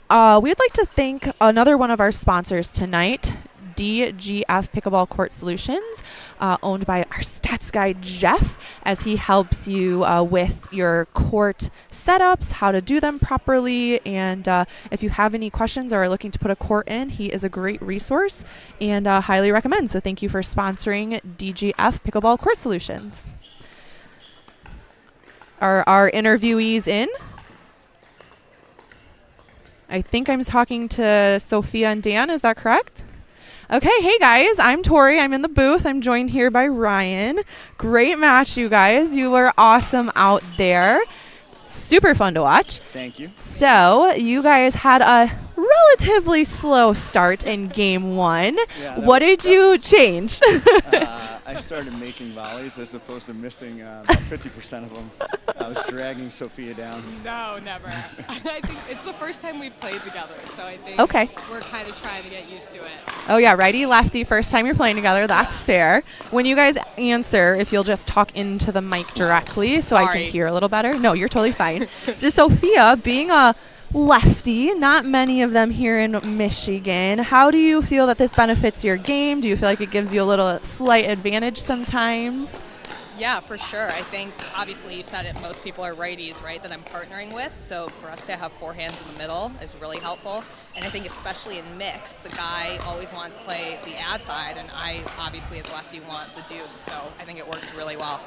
we'd like to thank another one of our sponsors tonight, DGF Pickleball Court Solutions, owned by our stats guy, Jeff, as he helps you with your court setups, how to do them properly, and if you have any questions or are looking to put a court in, he is a great resource and highly recommend. So thank you for sponsoring DGF Pickleball Court Solutions. Are our interviewees in? I think I'm talking to Sophia and Dan. Is that correct? Okay, hey guys, I'm Tori. I'm in the booth. I'm joined here by Ryan. Great match, you guys. You were awesome out there. Super fun to watch. Thank you. So, you guys had a relatively slow start in game 1. Yeah, what did you change? I started making volleys as opposed to missing about 50% of them. I was dragging Sophia down. No, never. I think it's the first time we've played together, so I think we're kind of trying to get used to it. Oh yeah, righty lefty, first time you're playing together. That's fair. When you guys answer, if you'll just talk into the mic directly so I can hear a little better. No, you're totally fine. So Sophia, being a lefty, not many of them here in Michigan, how do you feel that this benefits your game? Do you feel like it gives you a little slight advantage sometimes? Yeah, for sure. I think, obviously, you said it, most people are righties, right, that I'm partnering with. So for us to have 4 hands in the middle is really helpful. And I think especially in mix, the guy always wants to play the ad side, and I, obviously, as lefty, want the deuce. So I think it works really well.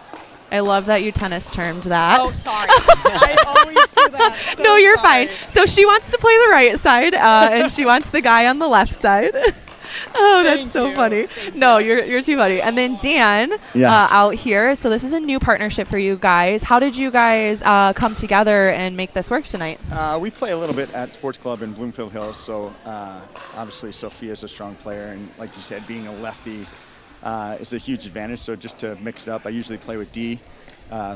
I love that you tennis termed that. Oh, sorry. I always do that. So no, you're sorry. fine. So she wants to play the right side, and she wants the guy on the left side. Oh, that's so funny. No, you're too funny. And then Dan Yes. out here. So this is a new partnership for you guys. How did you guys come together and make this work tonight? We play a little bit at Sports Club in Bloomfield Hills, so obviously Sophia's a strong player, and like you said, being a lefty is a huge advantage. So just to mix it up, I usually play with Dee,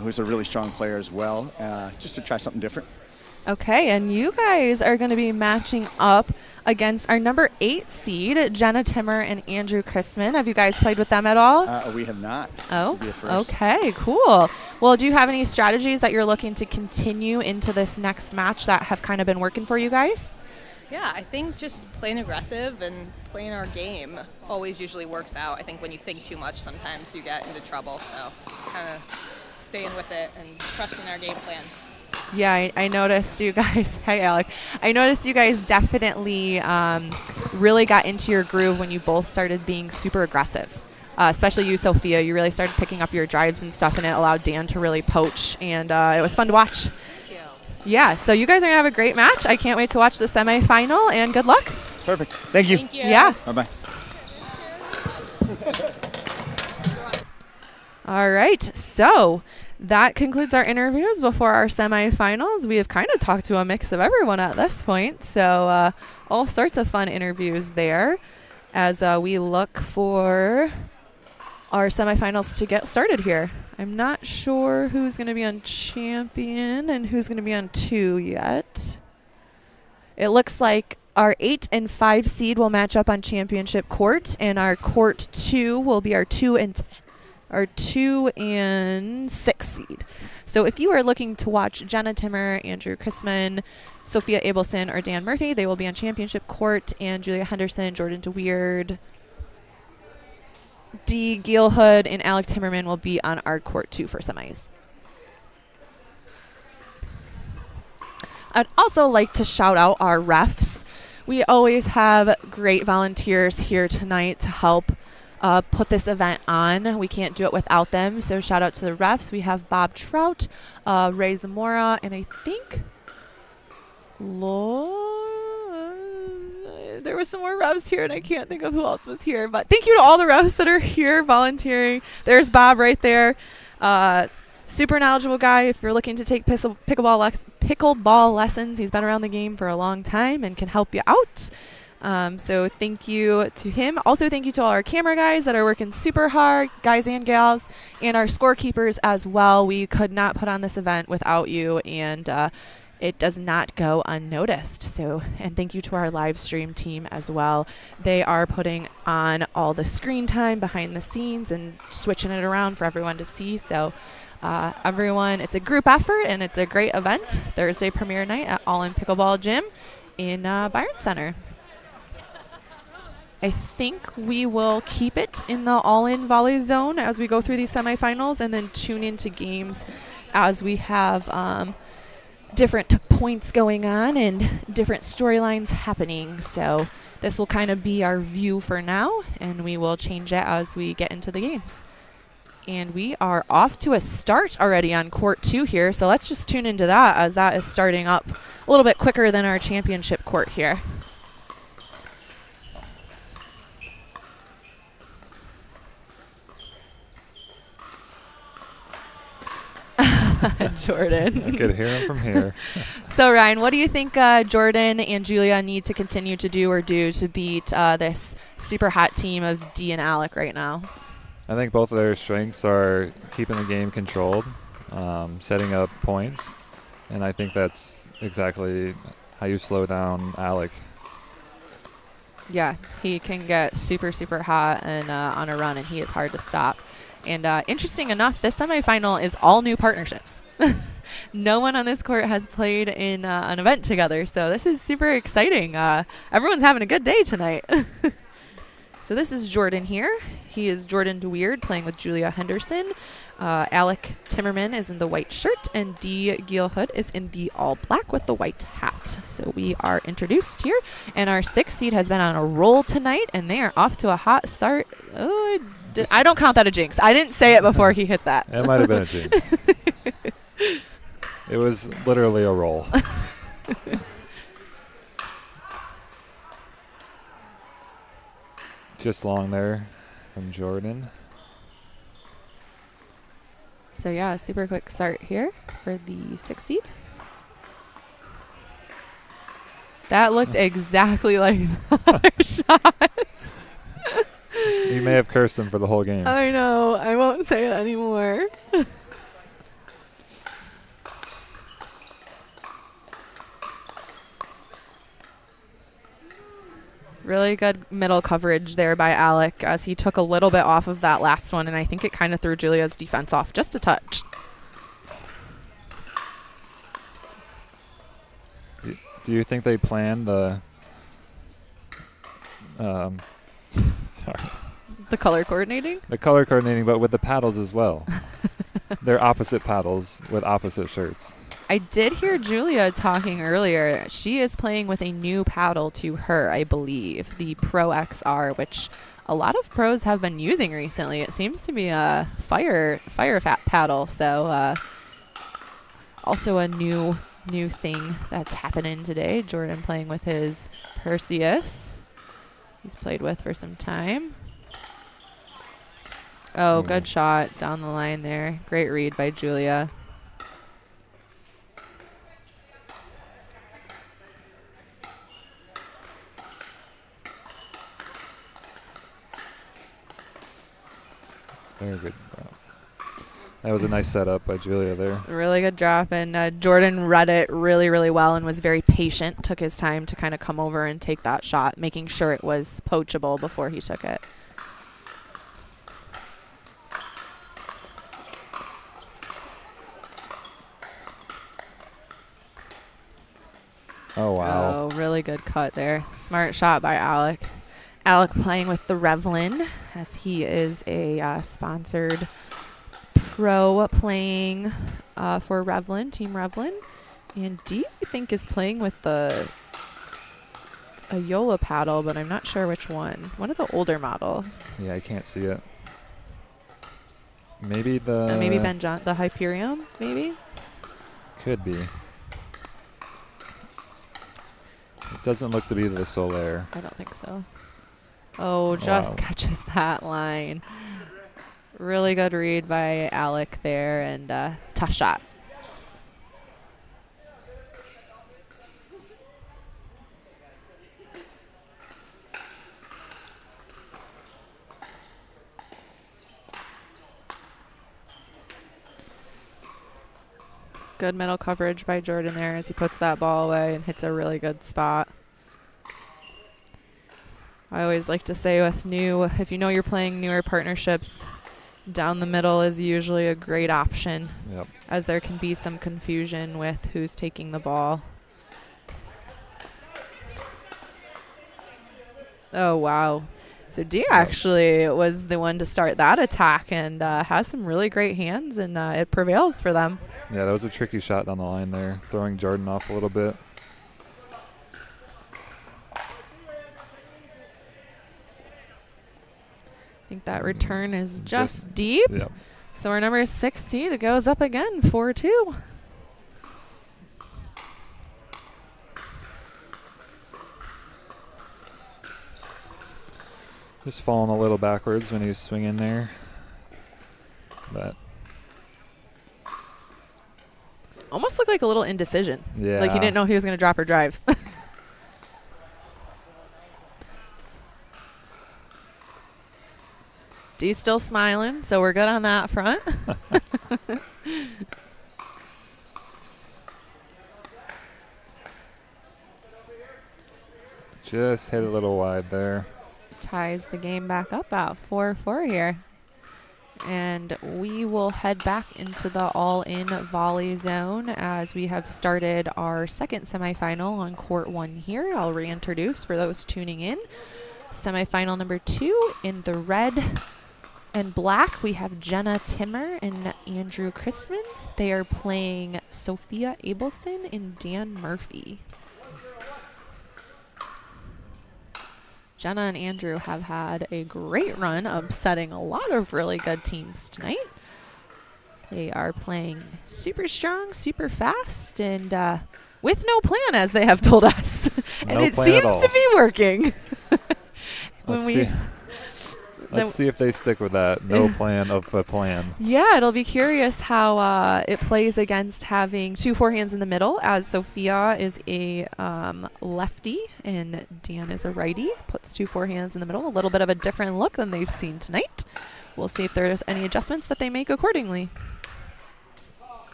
who's a really strong player as well, just to try something different. Okay, and you guys are going to be matching up against our number 8 seed, Jenna Timmer and Andrew Christman. Have you guys played with them at all? We have not. Oh, This will be a first. okay, cool. Well, do you have any strategies that you're looking to continue into this next match that have kind of been working for you guys? Yeah, I think just playing aggressive and playing our game always usually works out. I think when you think too much, sometimes you get into trouble. So just kind of staying with it and trusting our game plan. Yeah, I noticed you guys. Hi, Alec. I noticed you guys definitely really got into your groove when you both started being super aggressive. Especially you, Sophia. You really started picking up your drives and stuff, and it allowed Dan to really poach, and it was fun to watch. Yeah, so you guys are going to have a great match. I can't wait to watch the semifinal, and good luck. Perfect. Thank you. Thank you. Yeah. Bye-bye. All right, so that concludes our interviews before our semifinals. We have kind of talked to a mix of everyone at this point, so all sorts of fun interviews there as we look for our semifinals to get started here. I'm not sure who's going to be on champion and who's going to be on 2 yet. It looks like our 8 and 5 seed will match up on championship court, and our court 2 will be our 2 and 6 seed. So if you are looking to watch Jenna Timmer, Andrew Christman, Sophia Abelson, or Dan Murphy, they will be on championship court, and Julia Henderson, Jordan DeWeird, Dee Gielhood, and Alec Timmerman will be on our court 2 for semis. I'd also like to shout out our refs. We always have great volunteers here tonight to help put this event on. We can't do it without them, so shout out to the refs. We have Bob Trout, Ray Zamora, and I think there were some more refs here, and I can't think of who else was here. But thank you to all the refs that are here volunteering. There's Bob right there. Super knowledgeable guy. If you're looking to take pickleball lessons, he's been around the game for a long time and can help you out. So thank you to him. Also, thank you to all our camera guys that are working super hard, guys and gals, and our scorekeepers as well. We could not put on this event without you, and it does not go unnoticed. So, and thank you to our live stream team as well. They are putting on all the screen time behind the scenes and switching it around for everyone to see. So everyone, it's a group effort, and it's a great event. Thursday premiere night at All In Pickleball Gym in Byron Center. I think we will keep it in the all-in volley zone as we go through these semifinals, and then tune into games as we have different points going on and different storylines happening. So this will kind of be our view for now, and we will change it as we get into the games. And we are off to a start already on court 2 here, so let's just tune into that as that is starting up a little bit quicker than our championship court here. Jordan. I could hear him from here. So, Ryan, what do you think Jordan and Julia need to continue to do to beat this super hot team of Dee and Alec right now? I think both of their strengths are keeping the game controlled, setting up points, and I think that's exactly how you slow down Alec. Yeah, he can get super, super hot and on a run, and he is hard to stop. And interesting enough, this semifinal is all new partnerships. No one on this court has played in an event together, so this is super exciting. Everyone's having a good day tonight. So this is Jordan here. He is Jordan DeWeird playing with Julia Henderson. Alec Timmerman is in the white shirt, and Dee Gielhood is in the all black with the white hat. So we are introduced here, and our 6th seed has been on a roll tonight, and they are off to a hot start. I don't count that a jinx. I didn't say it before he hit that. It might have been a jinx. It was literally a roll. Just long there from Jordan. So yeah, super quick start here for the 6th seed. That looked exactly like the other shot. You may have cursed him for the whole game. I know. I won't say it anymore. Really good middle coverage there by Alec as he took a little bit off of that last one, and I think it kind of threw Julia's defense off just a touch. Do you think they planned the sorry. The color coordinating? The color coordinating, but with the paddles as well. They're opposite paddles with opposite shirts. I did hear Julia talking earlier. She is playing with a new paddle to her, I believe, the Pro XR, which a lot of pros have been using recently. It seems to be a fire fat paddle, so also a new thing that's happening today. Jordan playing with his Perseus. He's played with for some time. Oh, good shot down the line there. Great read by Julia. Very good. That was a nice setup by Julia there. Really good drop, and Jordan read it really, really well and was very patient. Took his time to kind of come over and take that shot, making sure it was poachable before he took it. Oh, wow. Oh, really good cut there. Smart shot by Alec. Alec playing with the Revlin, as he is a sponsored pro playing for Revlin, Team Revlin. And Dee, I think, is playing with a Yola paddle, but I'm not sure which one. One of the older models. Yeah, I can't see it. Maybe the... maybe the Hyperion, maybe? Could be. It doesn't look to be the Solaire. I don't think so. Oh, just catches that line. Really good read by Alec there, and tough shot. Good middle coverage by Jordan there as he puts that ball away and hits a really good spot. I always like to say if you know you're playing newer partnerships, down the middle is usually a great option. Yep. As there can be some confusion with who's taking the ball. Oh, wow. So Dee actually was the one to start that attack and has some really great hands, and it prevails for them. Yeah, that was a tricky shot down the line there, throwing Jordan off a little bit. I think that return is just deep. Yep. So our number 6 seed goes up again, 4-2. Just falling a little backwards when he was swinging there. But almost looked like a little indecision. Yeah. Like he didn't know he was going to drop or drive. Dee's still smiling, so we're good on that front. just hit a little wide there. Ties the game back up at 4-4 here. And we will head back into the all-in volley zone as we have started our second semifinal on court 1 here. I'll reintroduce for those tuning in. Semifinal number 2 in the red and black, we have Jenna Timmer and Andrew Christman. They are playing Sophia Abelson and Dan Murphy. Jenna and Andrew have had a great run, upsetting a lot of really good teams tonight. They are playing super strong, super fast, and with no plan, as they have told us. And No it plan at seems all. to be working. Let's see if they stick with that. No plan of a plan. Yeah, it'll be curious how it plays against having 2 forehands in the middle, as Sophia is a lefty and Dan is a righty. Puts 2 forehands in the middle. A little bit of a different look than they've seen tonight. We'll see if there's any adjustments that they make accordingly.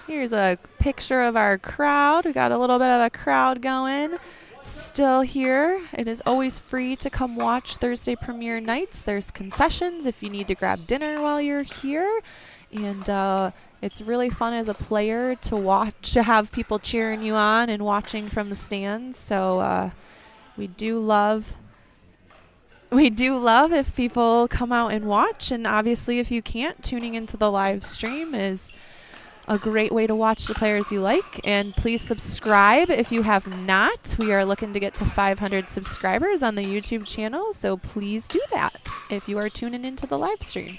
Here's a picture of our crowd. We got a little bit of a crowd going. Still here. It is always free to come watch Thursday premiere nights. There's concessions if you need to grab dinner while you're here. And it's really fun as a player to watch, to have people cheering you on and watching from the stands. So we do love if people come out and watch. And obviously if you can't, tuning into the live stream is a great way to watch the players you like. And please subscribe if you have not. We are looking to get to 500 subscribers on the YouTube channel, so please do that if you are tuning into the live stream.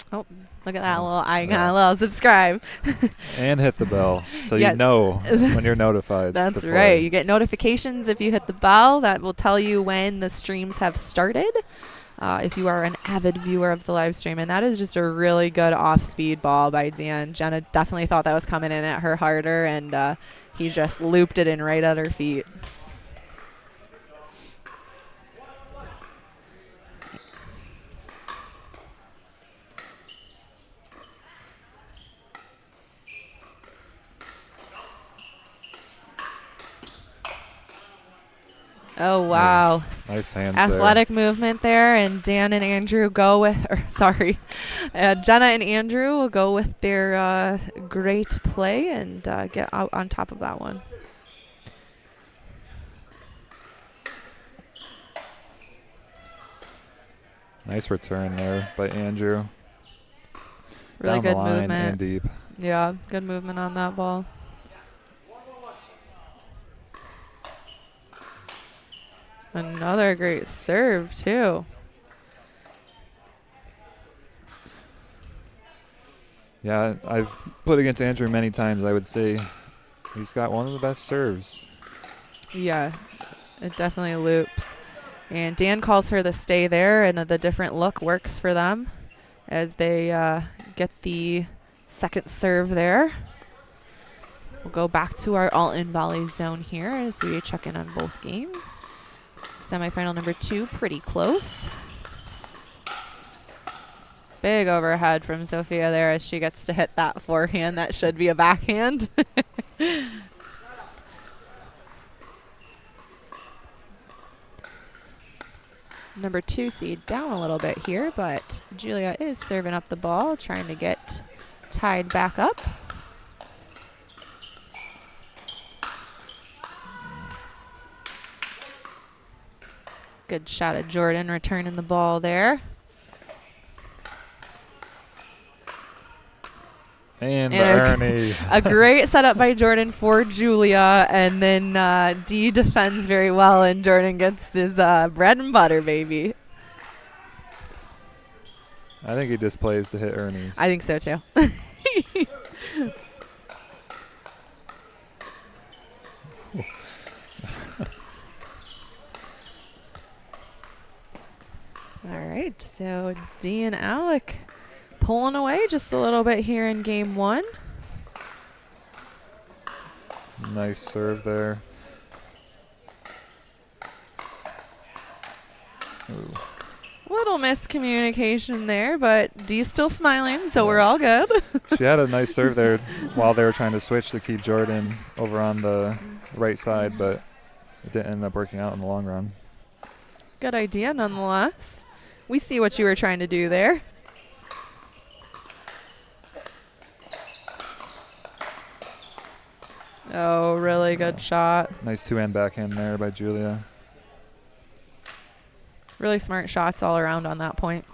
Oh, look at that little icon, little subscribe. And hit the bell so Yeah. you know when you're notified. That's to right. play. You get notifications if you hit the bell. That will tell you when the streams have started. If you are an avid viewer of the live stream. And that is just a really good off-speed ball by Dan. Jenna definitely thought that was coming in at her harder, and he just looped it in right at her feet. Oh, wow. Nice hands Athletic movement there, and Dan and Andrew go with, Jenna and Andrew will go with their great play and get out on top of that one. Nice return there by Andrew. Really Down good the line movement. and deep. Yeah, good movement on that ball. Another great serve, too. Yeah, I've played against Andrew many times. I would say he's got one of the best serves. Yeah, it definitely loops. And Dan calls her the stay there, and the different look works for them as they get the second serve there. We'll go back to our all-in volley zone here as we check in on both games. Semifinal number 2, pretty close. Big overhead from Sophia there as she gets to hit that forehand. That should be a backhand. Number 2 seed down a little bit here, but Julia is serving up the ball, trying to get tied back up. Good shot at Jordan returning the ball there. And the Ernie. A great setup by Jordan for Julia, and then Dee defends very well, and Jordan gets this bread and butter, baby. I think he just plays to hit Ernie's. I think so, too. All right, so Dee and Alec pulling away just a little bit here in game 1. Nice serve there. Ooh. Little miscommunication there, but Dee's still smiling, so we're all good. She had a nice serve there while they were trying to switch to keep Jordan over on the right side, but it didn't end up working out in the long run. Good idea, nonetheless. We see what you were trying to do there. Oh, really good shot. Nice two-hand backhand there by Julia. Really smart shots all around on that point.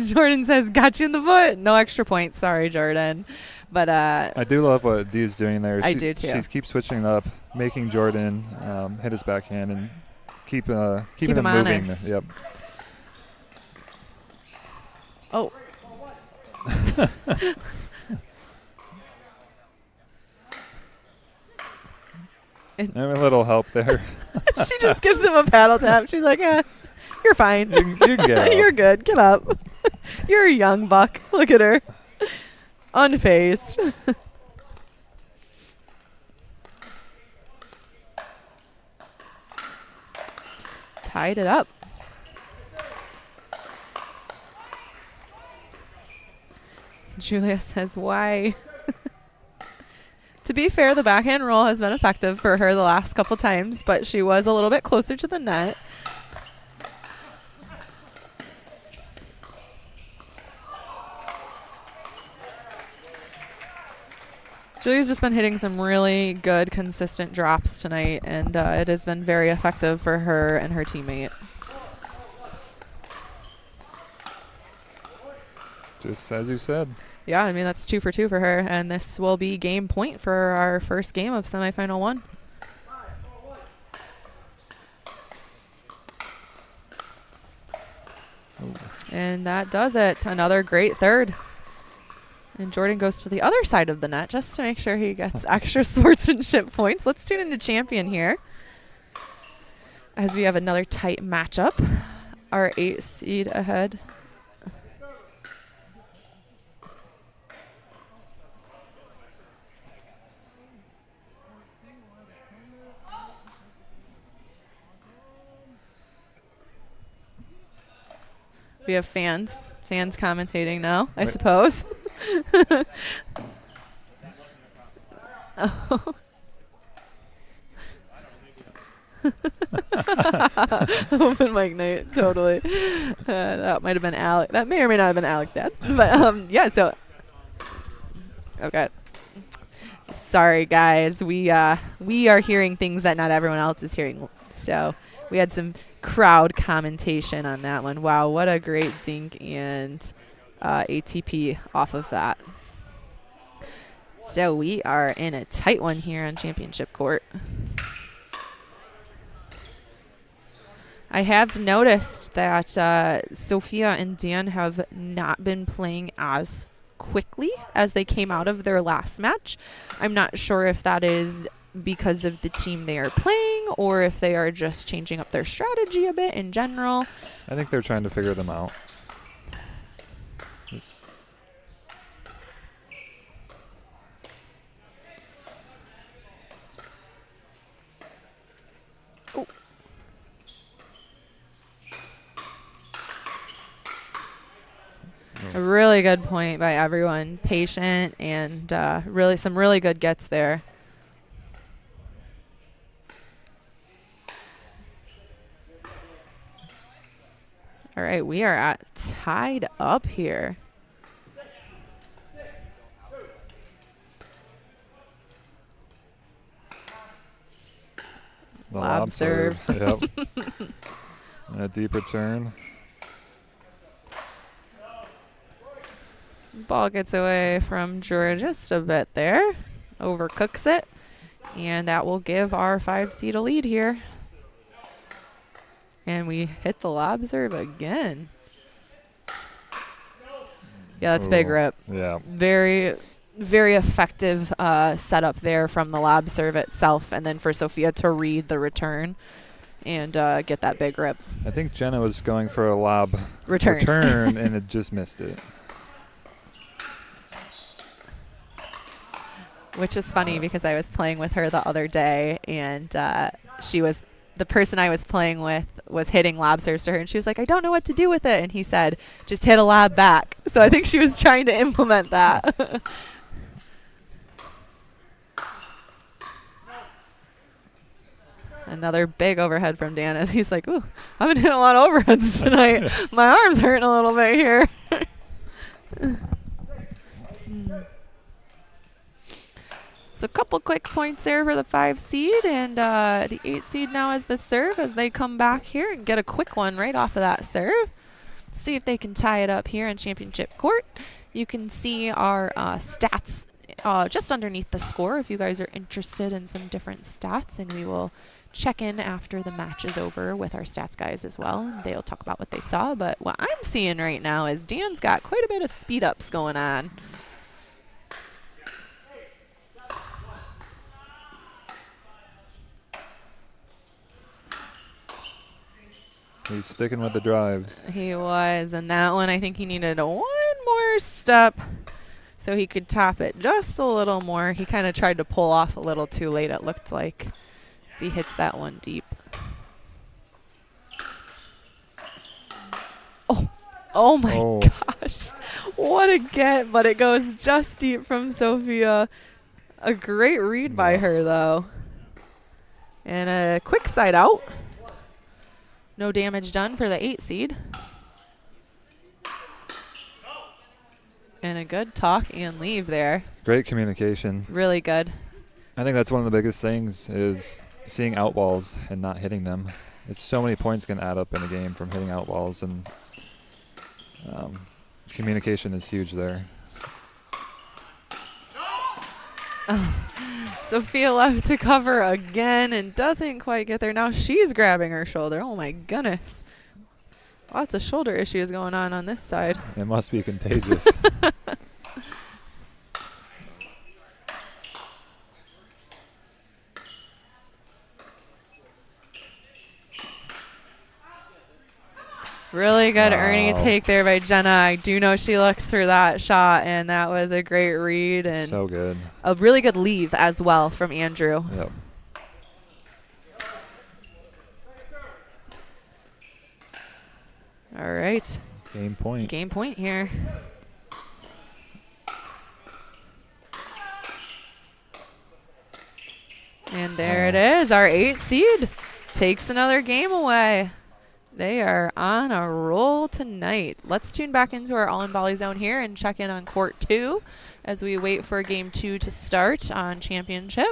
Jordan says, got you in the foot. No extra points. Sorry, Jordan. But I do love what Dee is doing there. I do too. She keeps switching up, making Jordan hit his backhand and keeping him moving. Honest. Yep. Oh. And a little help there. She just gives him a paddle tap. She's like, you're fine. You can get up. You're good. Get up. You're a young buck. Look at her. Unfazed. Tied it up. Julia says, why? To be fair, the backhand roll has been effective for her the last couple times, but she was a little bit closer to the net. Julia's just been hitting some really good, consistent drops tonight, and it has been very effective for her and her teammate. Just as you said. Yeah, I mean, that's 2 for 2 for her, and this will be game point for our first game of semifinal 1. And that does it. Another great third. And Jordan goes to the other side of the net just to make sure he gets extra sportsmanship points. Let's tune into champion here as we have another tight matchup. Our 8 seed ahead. We have fans commentating now, I suppose. Oh. Open mic night, totally. That might have been Alex. That may or may not have been Alex's dad. But yeah, so okay. Sorry guys, we are hearing things that not everyone else is hearing. So we had some crowd commentation on that one. Wow, what a great dink and ATP off of that. So we are in a tight one here on championship court. I have noticed that Sophia and Dan have not been playing as quickly as they came out of their last match. I'm not sure if that is because of the team they are playing or if they are just changing up their strategy a bit in general. I think they're trying to figure them out. Oh. A really good point by everyone. Patient and really some really good gets there. All right, we are at tied up here. The lob serve. Yep. And a deep return. Ball gets away from Georgia just a bit there. Overcooks it. And that will give our 5 seed a lead here. And we hit the lob serve again. Yeah, that's a big rip. Yeah. Very, very effective setup there from the lob serve itself. And then for Sophia to read the return and get that big rip. I think Jenna was going for a lob return and it just missed it. which is funny because I was playing with her the other day, and the person I was playing with was hitting lob serves to her, and she was like, I don't know what to do with it. And he said, just hit a lob back. So I think she was trying to implement that. Another big overhead from Dan as he's like, ooh, I've been hitting a lot of overheads tonight. My arm's hurting a little bit here. So a couple quick points there for the 5 seed, and the 8 seed now has the serve as they come back here and get a quick one right off of that serve. See if they can tie it up here in championship court. You can see our stats just underneath the score if you guys are interested in some different stats, and we will check in after the match is over with our stats guys as well, and they'll talk about what they saw. But what I'm seeing right now is Dan's got quite a bit of speed ups going on. He's sticking with the drives. He was, and that one I think he needed one more step so he could top it just a little more. He kind of tried to pull off a little too late, it looked like, as he hits that one deep. Oh my gosh. What a get, but it goes just deep from Sophia. A great read by her, though. And a quick side out. No damage done for the 8 seed. And a good talk and leave there. Great communication. Really good. I think that's one of the biggest things is seeing out balls and not hitting them. It's so many points can add up in a game from hitting out balls, and communication is huge there. Sophia left to cover again and doesn't quite get there. Now she's grabbing her shoulder. Oh my goodness. Lots of shoulder issues going on this side. It must be contagious. Really good Ernie take there by Jenna. I do know she looks for that shot, and that was a great read. And so good. A really good leave as well from Andrew. Yep. All right. Game point. Game point here. And there it is. Our 8 seed takes another game away. They are on a roll tonight. Let's tune back into our all-in volley zone here and check in on court 2 as we wait for game 2 to start on championship.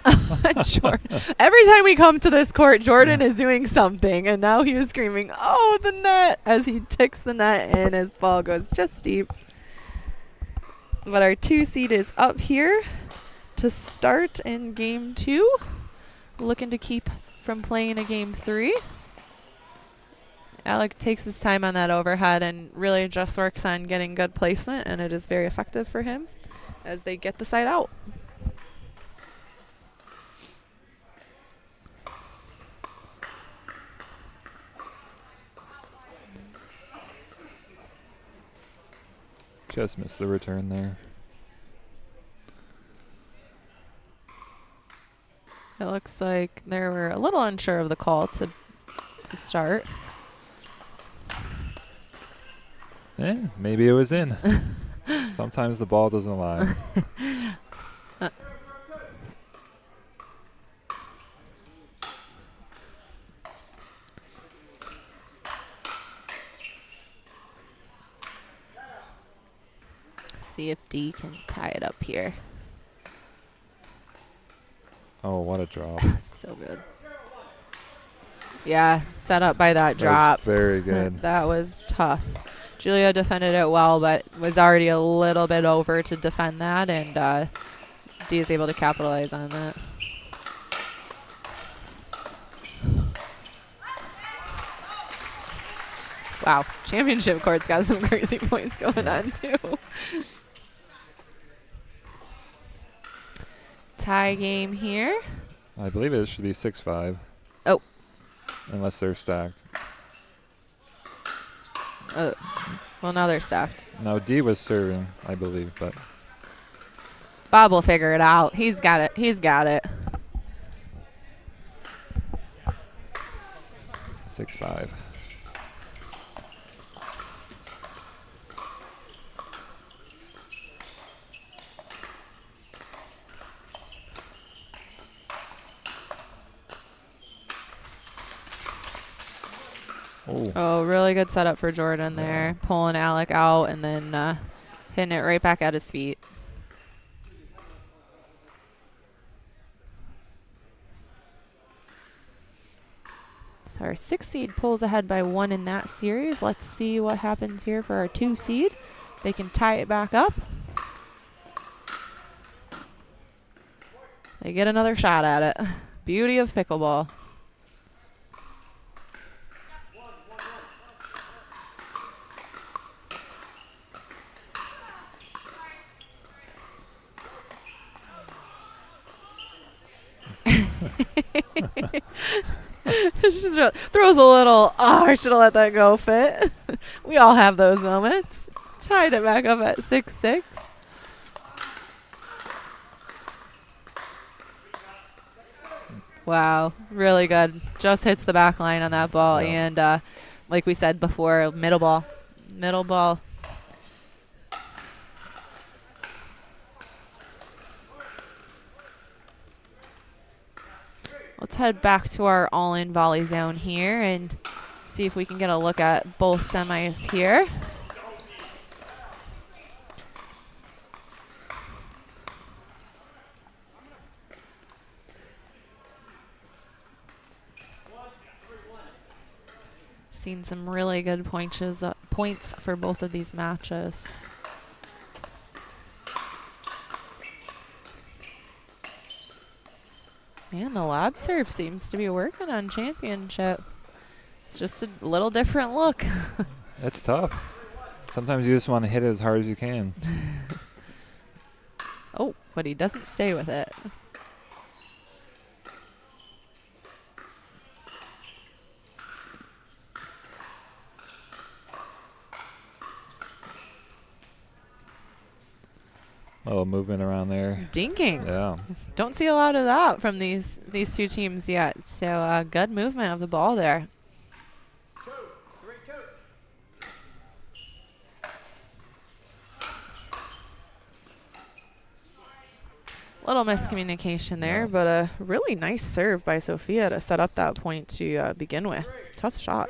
Every time we come to this court, Jordan is doing something, and now he was screaming, oh, the net, as he ticks the net in as ball goes just deep. But our 2 seed is up here to start in game 2, looking to keep from playing a game 3. Alec takes his time on that overhead and really just works on getting good placement, and it is very effective for him as they get the side out. Just missed the return there. It looks like they were a little unsure of the call to start. Maybe it was in. Sometimes the ball doesn't lie. See if D can tie it up here. Oh, what a drop. So good. Yeah, set up by that drop. That was very good. That was tough. Julia defended it well, but was already a little bit over to defend that, and D is able to capitalize on that. Wow, championship court's got some crazy points going on, too. Tie game here. I believe it should be 6-5. Oh. Unless they're stacked. Well, now they're stacked. No, D was serving, I believe, but Bob will figure it out. He's got it. He's got it. 6-5. Oh, really good setup for Jordan there. Pulling Alec out and then hitting it right back at his feet. So our 6 seed pulls ahead by 1 in that series. Let's see what happens here for our 2 seed. They can tie it back up. They get another shot at it. Beauty of pickleball. Throws a little, oh, I should have let that go fit. We all have those moments. Tied it back up at 6-6. Wow, really good. Just hits the back line on that ball. Yeah. And like we said before, middle ball. Middle ball. Let's head back to our all-in volley zone here and see if we can get a look at both semis here. Seen some really good points for both of these matches. Man, the lob serve seems to be working on championship. It's just a little different look. it's tough. Sometimes you just want to hit it as hard as you can. Oh, but he doesn't stay with it. Oh, movement around there. Dinking. Yeah. Don't see a lot of that from these 2 teams yet. So good movement of the ball there. Little miscommunication there, but a really nice serve by Sophia to set up that point to begin with. Tough shot.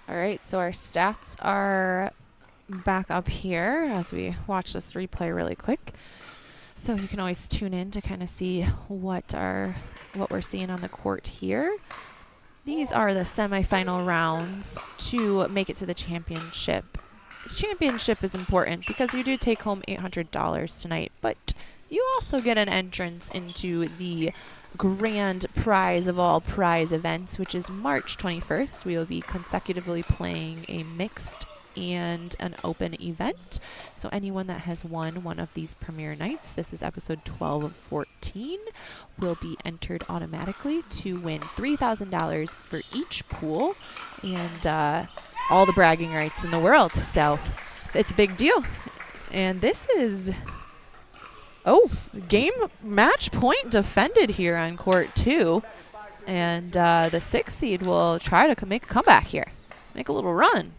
All right, so our stats are back up here as we watch this replay really quick. So you can always tune in to kind of see what we're seeing on the court here. These are the semifinal rounds to make it to the championship. Championship is important because you do take home $800 tonight, but you also get an entrance into the grand prize of all prize events, which is March 21st. We will be consecutively playing a mixed and an open event. So anyone that has won one of these premiere nights, this is episode 12 of 14, will be entered automatically to win $3,000 for each pool and all the bragging rights in the world. So it's a big deal. And this is... Oh, game match point defended here on court 2. And the 6 seed will try to make a comeback here. Make a little run.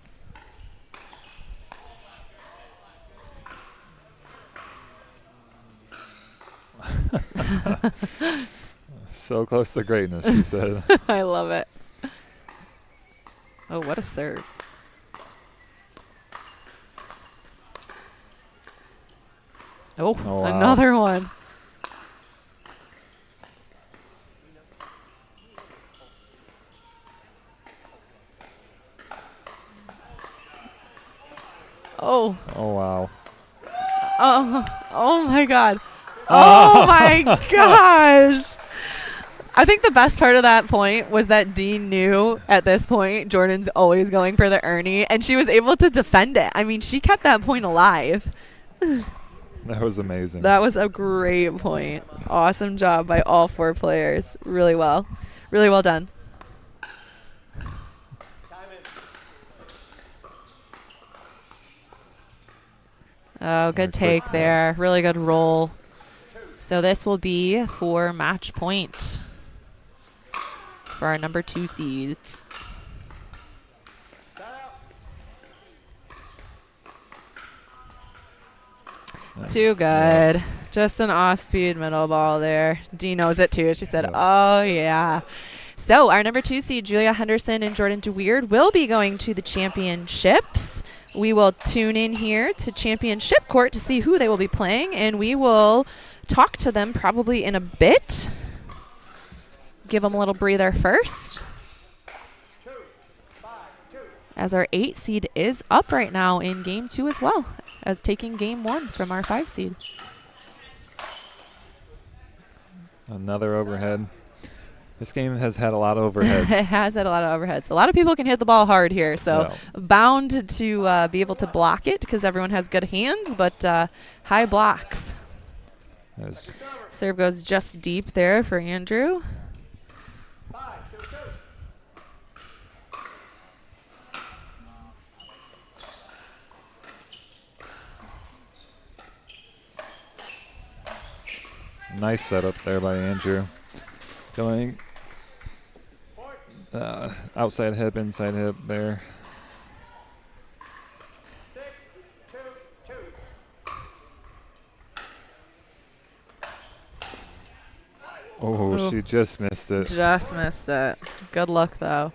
So close to greatness, he said. I love it. Oh, what a serve. Oh, Oh, wow. Another one. Oh. Oh, wow. Oh my God. Oh my gosh. I think the best part of that point was that Dean knew at this point Jordan's always going for the Ernie, and she was able to defend it. I mean, she kept that point alive. That was amazing. That was a great point. Awesome job by all 4 players. Really well. Really well done. Oh, good take there. Really good roll. So this will be for match point for our number 2 seeds. Too good. Just an off-speed middle ball there. Dee knows it too. She said, oh, yeah. So our number 2 seed, Julia Henderson and Jordan DeWeird, will be going to the championships. We will tune in here to championship court to see who they will be playing, and we will talk to them probably in a bit. Give them a little breather first, as our 8 seed is up right now in game 2 as well, as taking game 1 from our 5 seed. Another overhead. This game has had a lot of overheads. It has had a lot of overheads. A lot of people can hit the ball hard here, so bound to be able to block it because everyone has good hands, but high blocks. Serve goes just deep there for Andrew. Nice setup there by Andrew. Going outside hip, inside hip there. Oh, Ooh. she just missed it. Just missed it. Good luck, though.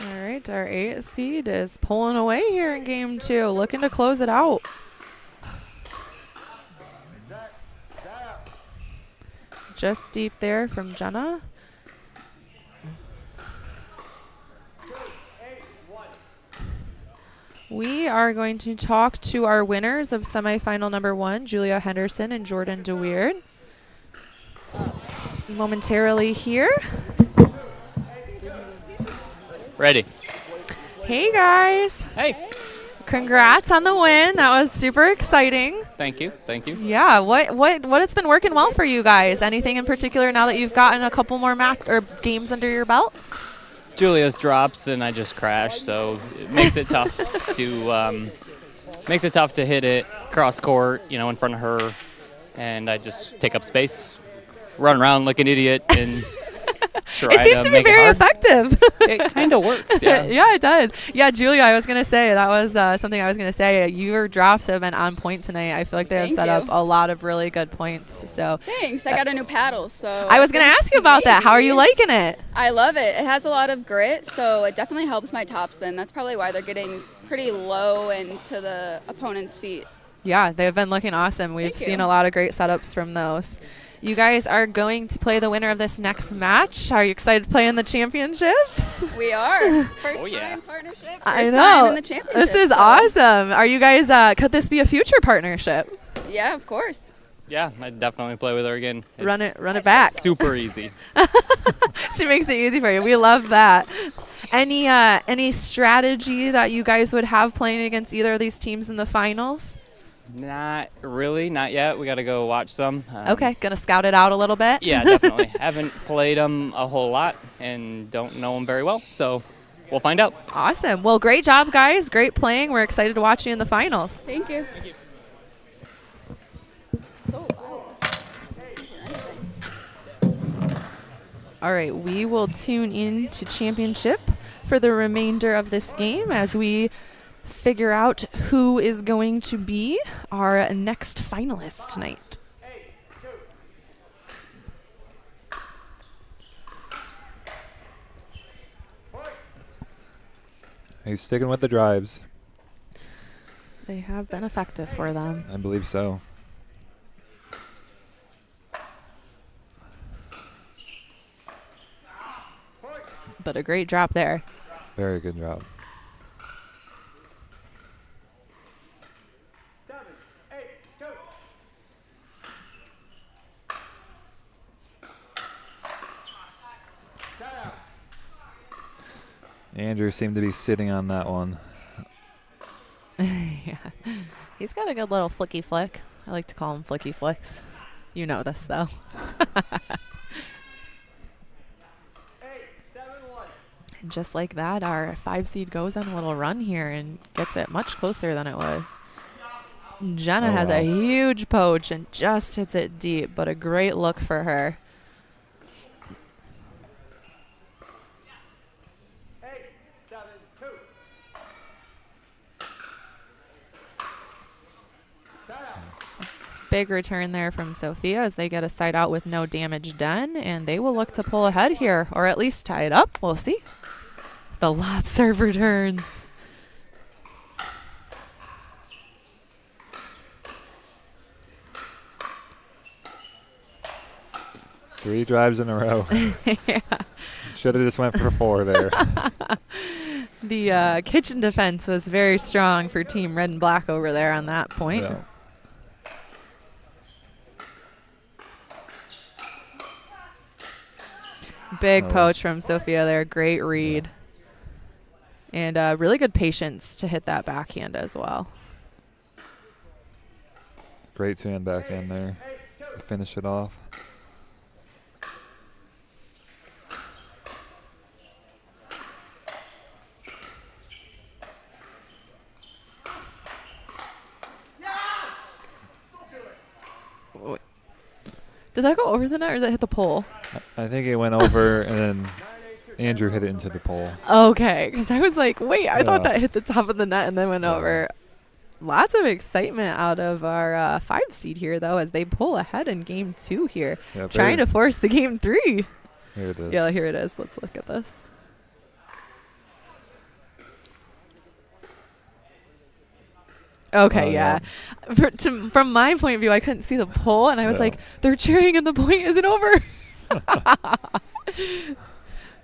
All right, our 8 seed is pulling away here in game 2, looking to close it out. Just deep there from Jenna. We are going to talk to our winners of semifinal number 1, Julia Henderson and Jordan DeWeird, momentarily here. Ready. Hey, guys. Hey. Congrats on the win. That was super exciting. Thank you. Thank you. Yeah. What has been working well for you guys? Anything in particular now that you've gotten a couple more games under your belt? Julia's drops and I just crashed, so it makes it tough to hit it cross court, in front of her, and I just take up space, run around like an idiot, and try it seems to be very effective. It kind of works, yeah. Yeah, it does. Yeah, Julia, I was going to say, that was something I was going to say. Your drops have been on point tonight. I feel like they have set up a lot of really good points. So Thanks. I got a new paddle. So I was going to ask you about that. How are you liking it? I love it. It has a lot of grit, so it definitely helps my topspin. That's probably why they're getting pretty low and to the opponent's feet. Yeah, they've been looking awesome. We've seen a lot of great setups from those. You guys are going to play the winner of this next match. Are you excited to play in the championships? We are. First time partnership. I know. Time in the championship. This is awesome. Are you guys, could this be a future partnership? Yeah, of course. Yeah, I'd definitely play with her again. Run it back. Super easy. She makes it easy for you. We love that. Any strategy that you guys would have playing against either of these teams in the finals? Not really, not yet. We got to go watch some. Okay, gonna scout it out a little bit. Yeah, definitely. Haven't played them a whole lot and don't know them very well, so we'll find out. Awesome. Well, great job, guys. Great playing. We're excited to watch you in the finals. Thank you. All right, we will tune in to championship for the remainder of this game as we figure out who is going to be our next finalist tonight. He's sticking with the drives. They have been effective for them. I believe so. but a great drop there. Very good drop. Andrew seemed to be sitting on that one. Yeah. He's got a good little flicky flick. I like to call him flicky flicks. You know this, though. And just like that, our 5 seed goes on a little run here and gets it much closer than it was. Jenna has a huge poach and just hits it deep, but a great look for her. Big return there from Sophia as they get a side out with no damage done, and they will look to pull ahead here, or at least tie it up. We'll see. The lob serve returns. Three drives in a row. Yeah. Should have just went for 4 there. The kitchen defense was very strong for Team Red and Black over there on that point. Yeah. Big poach from Sophia there. Great read. And really good patience to hit that backhand as well. Great two-hand backhand there to finish it off. Did that go over the net or did that hit the pole? I think it went over and then Andrew hit it into the pole. Okay, because I was like, wait, I thought that hit the top of the net and then went over. Lots of excitement out of our 5 seed here, though, as they pull ahead in game 2 here. Yeah, trying to force the game 3. Here it is. Yeah, here it is. Let's look at this. Okay, yeah. From my point of view, I couldn't see the pole, and I was like, they're cheering and the point isn't over.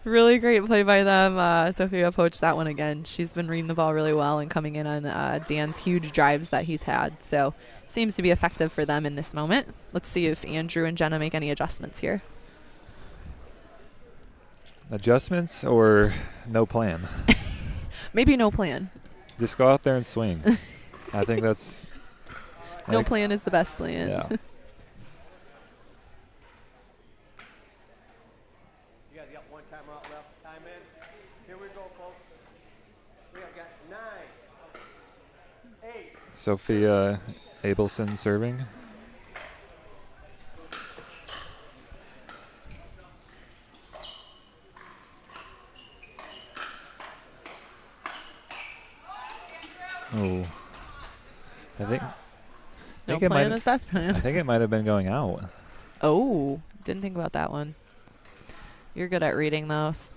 Really great play by them. Sophia poached that one again. She's been reading the ball really well and coming in on Dan's huge drives that he's had. So seems to be effective for them in this moment. Let's see if Andrew and Jenna make any adjustments here. Adjustments or no plan? Maybe no plan. Just go out there and swing. I think that's... No plan is the best plan. Yeah. Sophia Abelson serving. Oh, I think no plan is best plan. I think it might have been going out. Oh, didn't think about that one. You're good at reading those.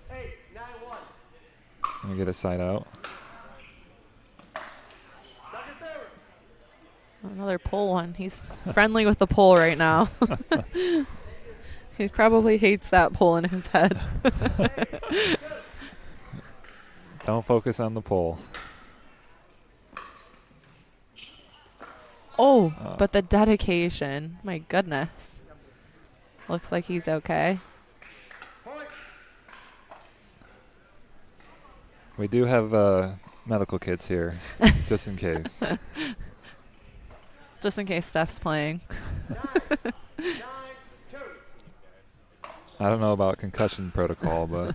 Let me get a side out. Another pole one. He's friendly with the pole right now. He probably hates that pole in his head. Don't focus on the pole. Oh, but the dedication. My goodness. Looks like he's okay. We do have medical kits here, just in case. Just in case Steph's playing. I don't know about concussion protocol, but...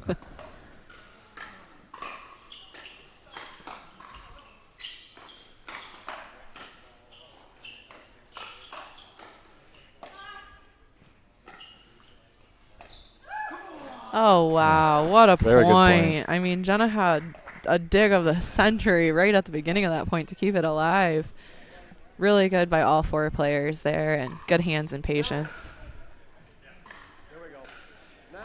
Oh, wow. What a Very good point. I mean, Jenna had a dig of the century right at the beginning of that point to keep it alive. Really good by all 4 players there, and good hands and patience. Here we go. 9-1.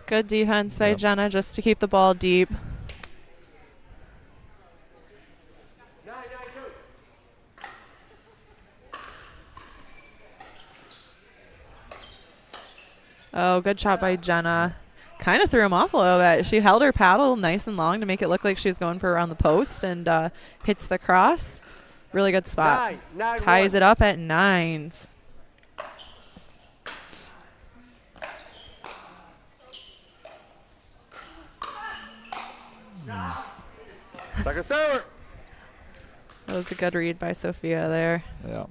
Good defense by Jenna just to keep the ball deep. Oh, good shot by Jenna. Kind of threw him off a little bit. She held her paddle nice and long to make it look like she was going for around the post and hits the cross. Really good spot. Ties it up at 9s. Second server. That was a good read by Sophia there. Yeah.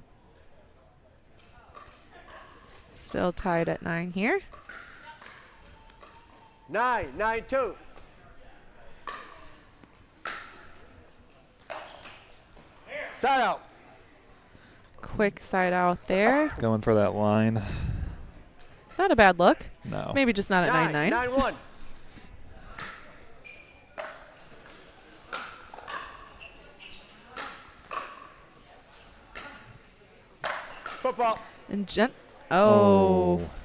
Still tied at 9 here. 9-9-2. Side out. Quick side out there. Going for that line. Not a bad look. No. Maybe just not at 9-9. 9-1. Football. And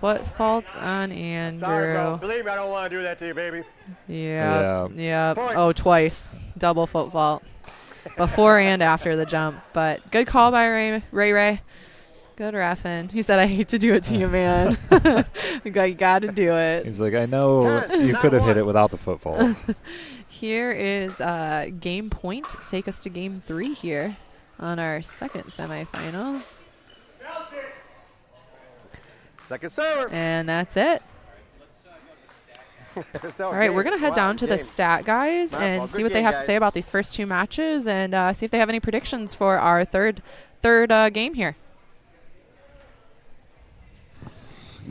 foot fault on Sorry, bro. Andrew. Believe me, I don't want to do that to you, baby. Yeah. Point. Oh, twice. Double foot fault. Before and after the jump. But good call by Ray. Good reffing. He said, I hate to do it to you, man. You got to do it. He's like, I know you could have hit it without the football. Here is game point to take us to game 3 here on our second semifinal. Second server. And that's it. All right, we're going to head down to the stat guys and see what they have to say about these first 2 matches and see if they have any predictions for our third game here.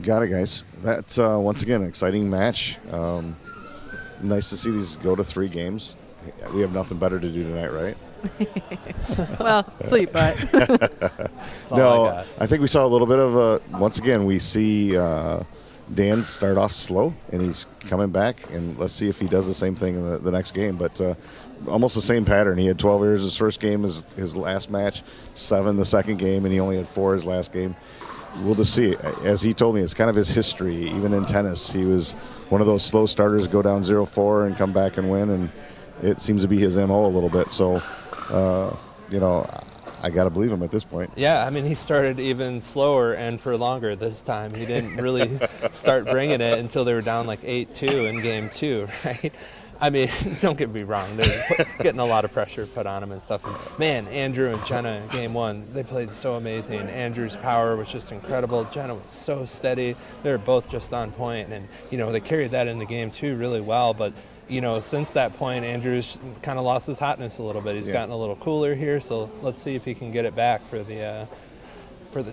Got it, guys. That's once again an exciting match. Nice to see these go to 3 games. We have nothing better to do tonight, right? Well, sleep, but no, I think we saw a little bit of once again we see Dan start off slow and he's coming back, and let's see if he does the same thing in the next game. But almost the same pattern. He had 12 errors his first game, his last match, 7 the second game, and he only had 4 his last game. We'll just see. As he told me, it's kind of his history. Even in tennis, he was one of those slow starters, go down 0-4 and come back and win, and it seems to be his MO a little bit. So, I got to believe him at this point. Yeah, I mean, he started even slower and for longer this time. He didn't really start bringing it until they were down like 8-2 in game 2, right? I mean, don't get me wrong. They're getting a lot of pressure put on him and stuff. And man, Andrew and Jenna in game 1, they played so amazing. Andrew's power was just incredible. Jenna was so steady. They were both just on point. And, they carried that into game 2 really well. But, since that point, Andrew's kind of lost his hotness a little bit. He's gotten a little cooler here. So let's see if he can get it back for the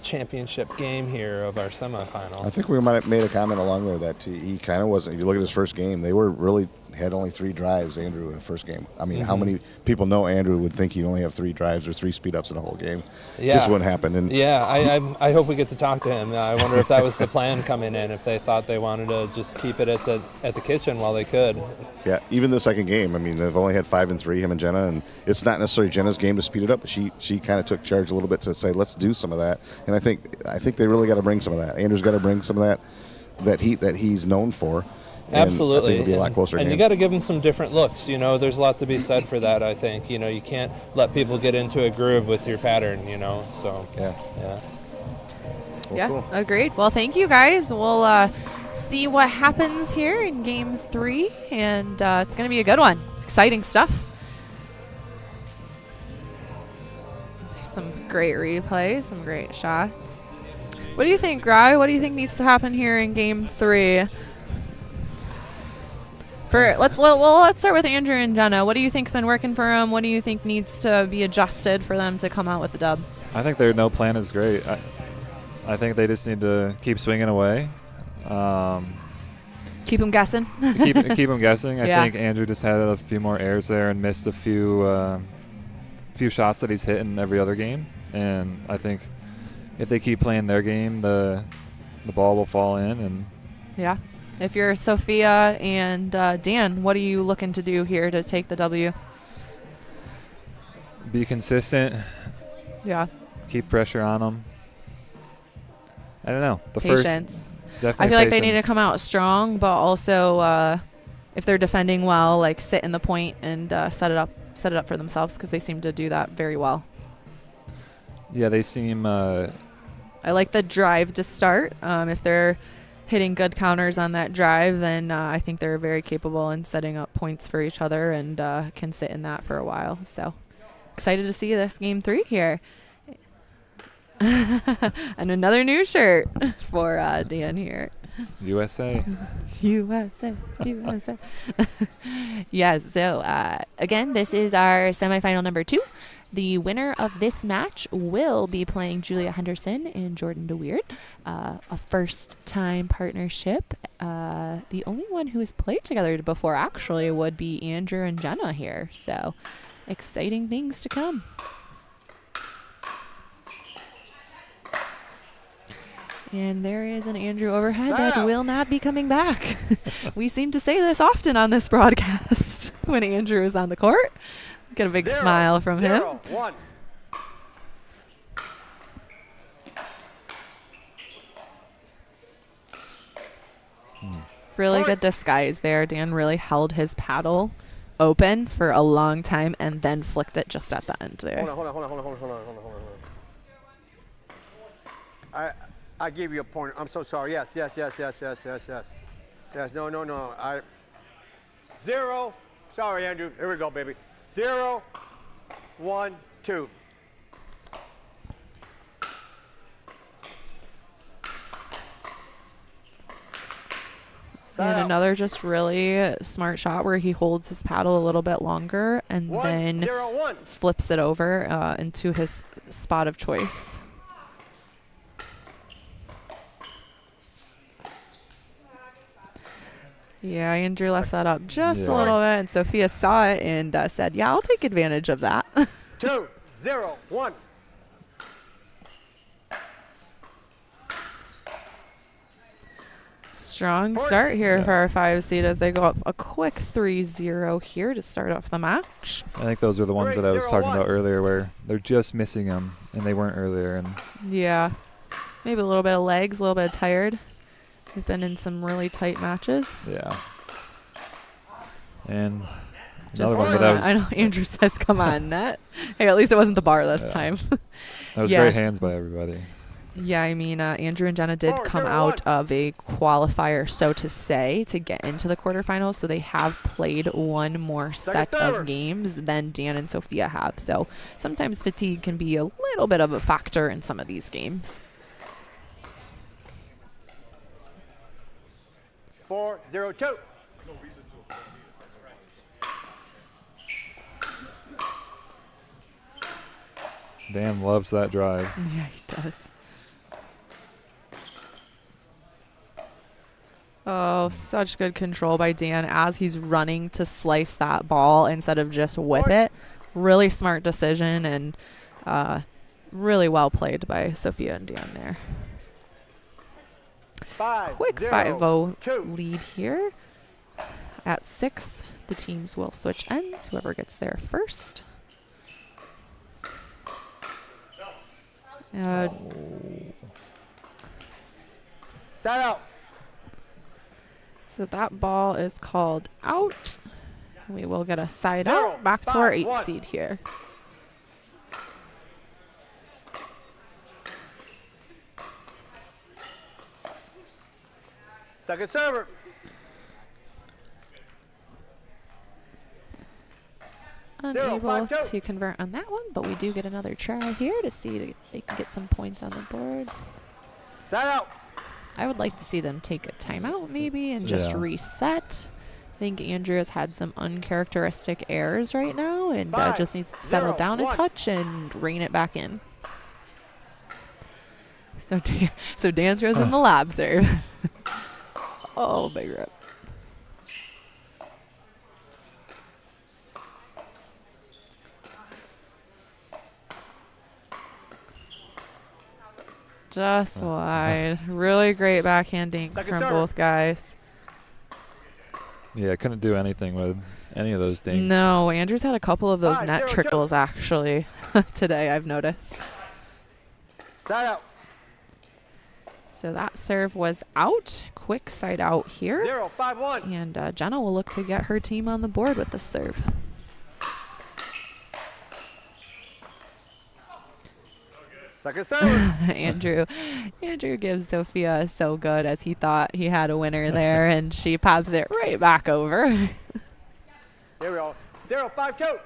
championship game here of our semifinal. I think we might have made a comment along there that he kind of wasn't. If you look at his first game, they were really had only 3 drives, Andrew, in the first game. I mean, how many people know Andrew would think he'd only have 3 drives or 3 speed ups in the whole game? Yeah. Just wouldn't happen. And I hope we get to talk to him. I wonder if that was the plan coming in, if they thought they wanted to just keep it at the kitchen while they could. Yeah, even the second game, I mean, they've only had 5 and 3, him and Jenna, and it's not necessarily Jenna's game to speed it up, but she kind of took charge a little bit to say, let's do some of that. And I think they really got to bring some of that. Andrew's got to bring some of that heat that he's known for. Absolutely. I think it'll be a lot closer and game. You got to give them some different looks. There's a lot to be said for that, I think. You can't let people get into a groove with your pattern, so. Yeah. Yeah, cool. Agreed. Well, thank you, guys. We'll see what happens here in game 3, and it's going to be a good one. It's exciting stuff. There's some great replays, some great shots. What do you think, Gry? What do you think needs to happen here in game 3? Let's start with Andrew and Jenna. What do you think's been working for them? What do you think needs to be adjusted for them to come out with the dub? I think their no plan is great. I think they just need to keep swinging away. Keep them guessing. keep them guessing. I Yeah. think Andrew just had a few more errors there and missed a few shots that he's hit in every other game. And I think if they keep playing their game, the ball will fall in. And yeah. If you're Sophia and Dan, what are you looking to do here to take the W? be consistent. Yeah. Keep pressure on them. I don't know. Patience. Definitely I feel like they patience. need to come out strong, but also if they're defending well, like sit in the point and set it up for themselves, because they seem to do that very well. Yeah, they seem. I like the drive to start. If they're hitting good counters on that drive, then I think they're very capable in setting up points for each other and can sit in that for a while. So excited to see this game 3 here. And another new shirt for Dan here. USA. USA, USA. Yes, so again, this is our semifinal number 2. The winner of this match will be playing Julia Henderson and Jordan DeWeerd, a first-time partnership. The only one who has played together before, actually, would be Andrew and Jenna here. So, exciting things to come. And there is an Andrew overhead that will not be coming back. We seem to say this often on this broadcast when Andrew is on the court. Get a big smile from him. 1. Really good disguise there. Dan really held his paddle open for a long time and then flicked it just at the end there. Hold on. I gave you a pointer. I'm so sorry. Yes. Yes, no. 0. Sorry, Andrew. Here we go, baby. 0, 1, 2. And another just really smart shot where he holds his paddle a little bit longer and then flips it over into his spot of choice. Yeah, Andrew left that up just a little bit, and Sophia saw it and said, yeah, I'll take advantage of that. 2, 0, 1. Strong start here for our 5 seed as they go up a quick 3-0 here to start off the match. I think those are the ones that I was talking about earlier where they're just missing them, and they weren't earlier. And yeah, maybe a little bit of legs, a little bit of tired. They've been in some really tight matches. Yeah. And another one that I was... I know Andrew says, come on, net. Hey, at least it wasn't the bar this time. That was great hands by everybody. Yeah, I mean, Andrew and Jenna did come out of a qualifier, so to say, to get into the quarterfinals. So they have played one more set of games than Dan and Sophia have. So sometimes fatigue can be a little bit of a factor in some of these games. 4, 0, 2. Dan loves that drive. Yeah, he does. Oh, such good control by Dan as he's running to slice that ball instead of just whip it. Really smart decision and really well played by Sophia and Dan there. Quick 5-0 lead here. At 6, the teams will switch ends. Whoever gets there first. Side out. So that ball is called out. We will get a side out back to our 8 seed here. Second server. Unable to convert on that one, but we do get another try here to see if they can get some points on the board. Side out. I would like to see them take a timeout maybe and just reset. I think Andrew has had some uncharacteristic errors right now and just needs to settle down a touch and rein it back in. So Dan throws in the lob serve. Oh, big rip. Just wide. Really great backhand dinks from both guys. Yeah, I couldn't do anything with any of those dinks. No, Andrew's had a couple of those net trickles actually today, I've noticed. Side out. So that serve was out. Quick side out here. 0, 5, 1. And Jenna will look to get her team on the board with the serve. Second server. Andrew gives Sophia so good as he thought he had a winner there, and she pops it right back over. Here we go. 0-5-2.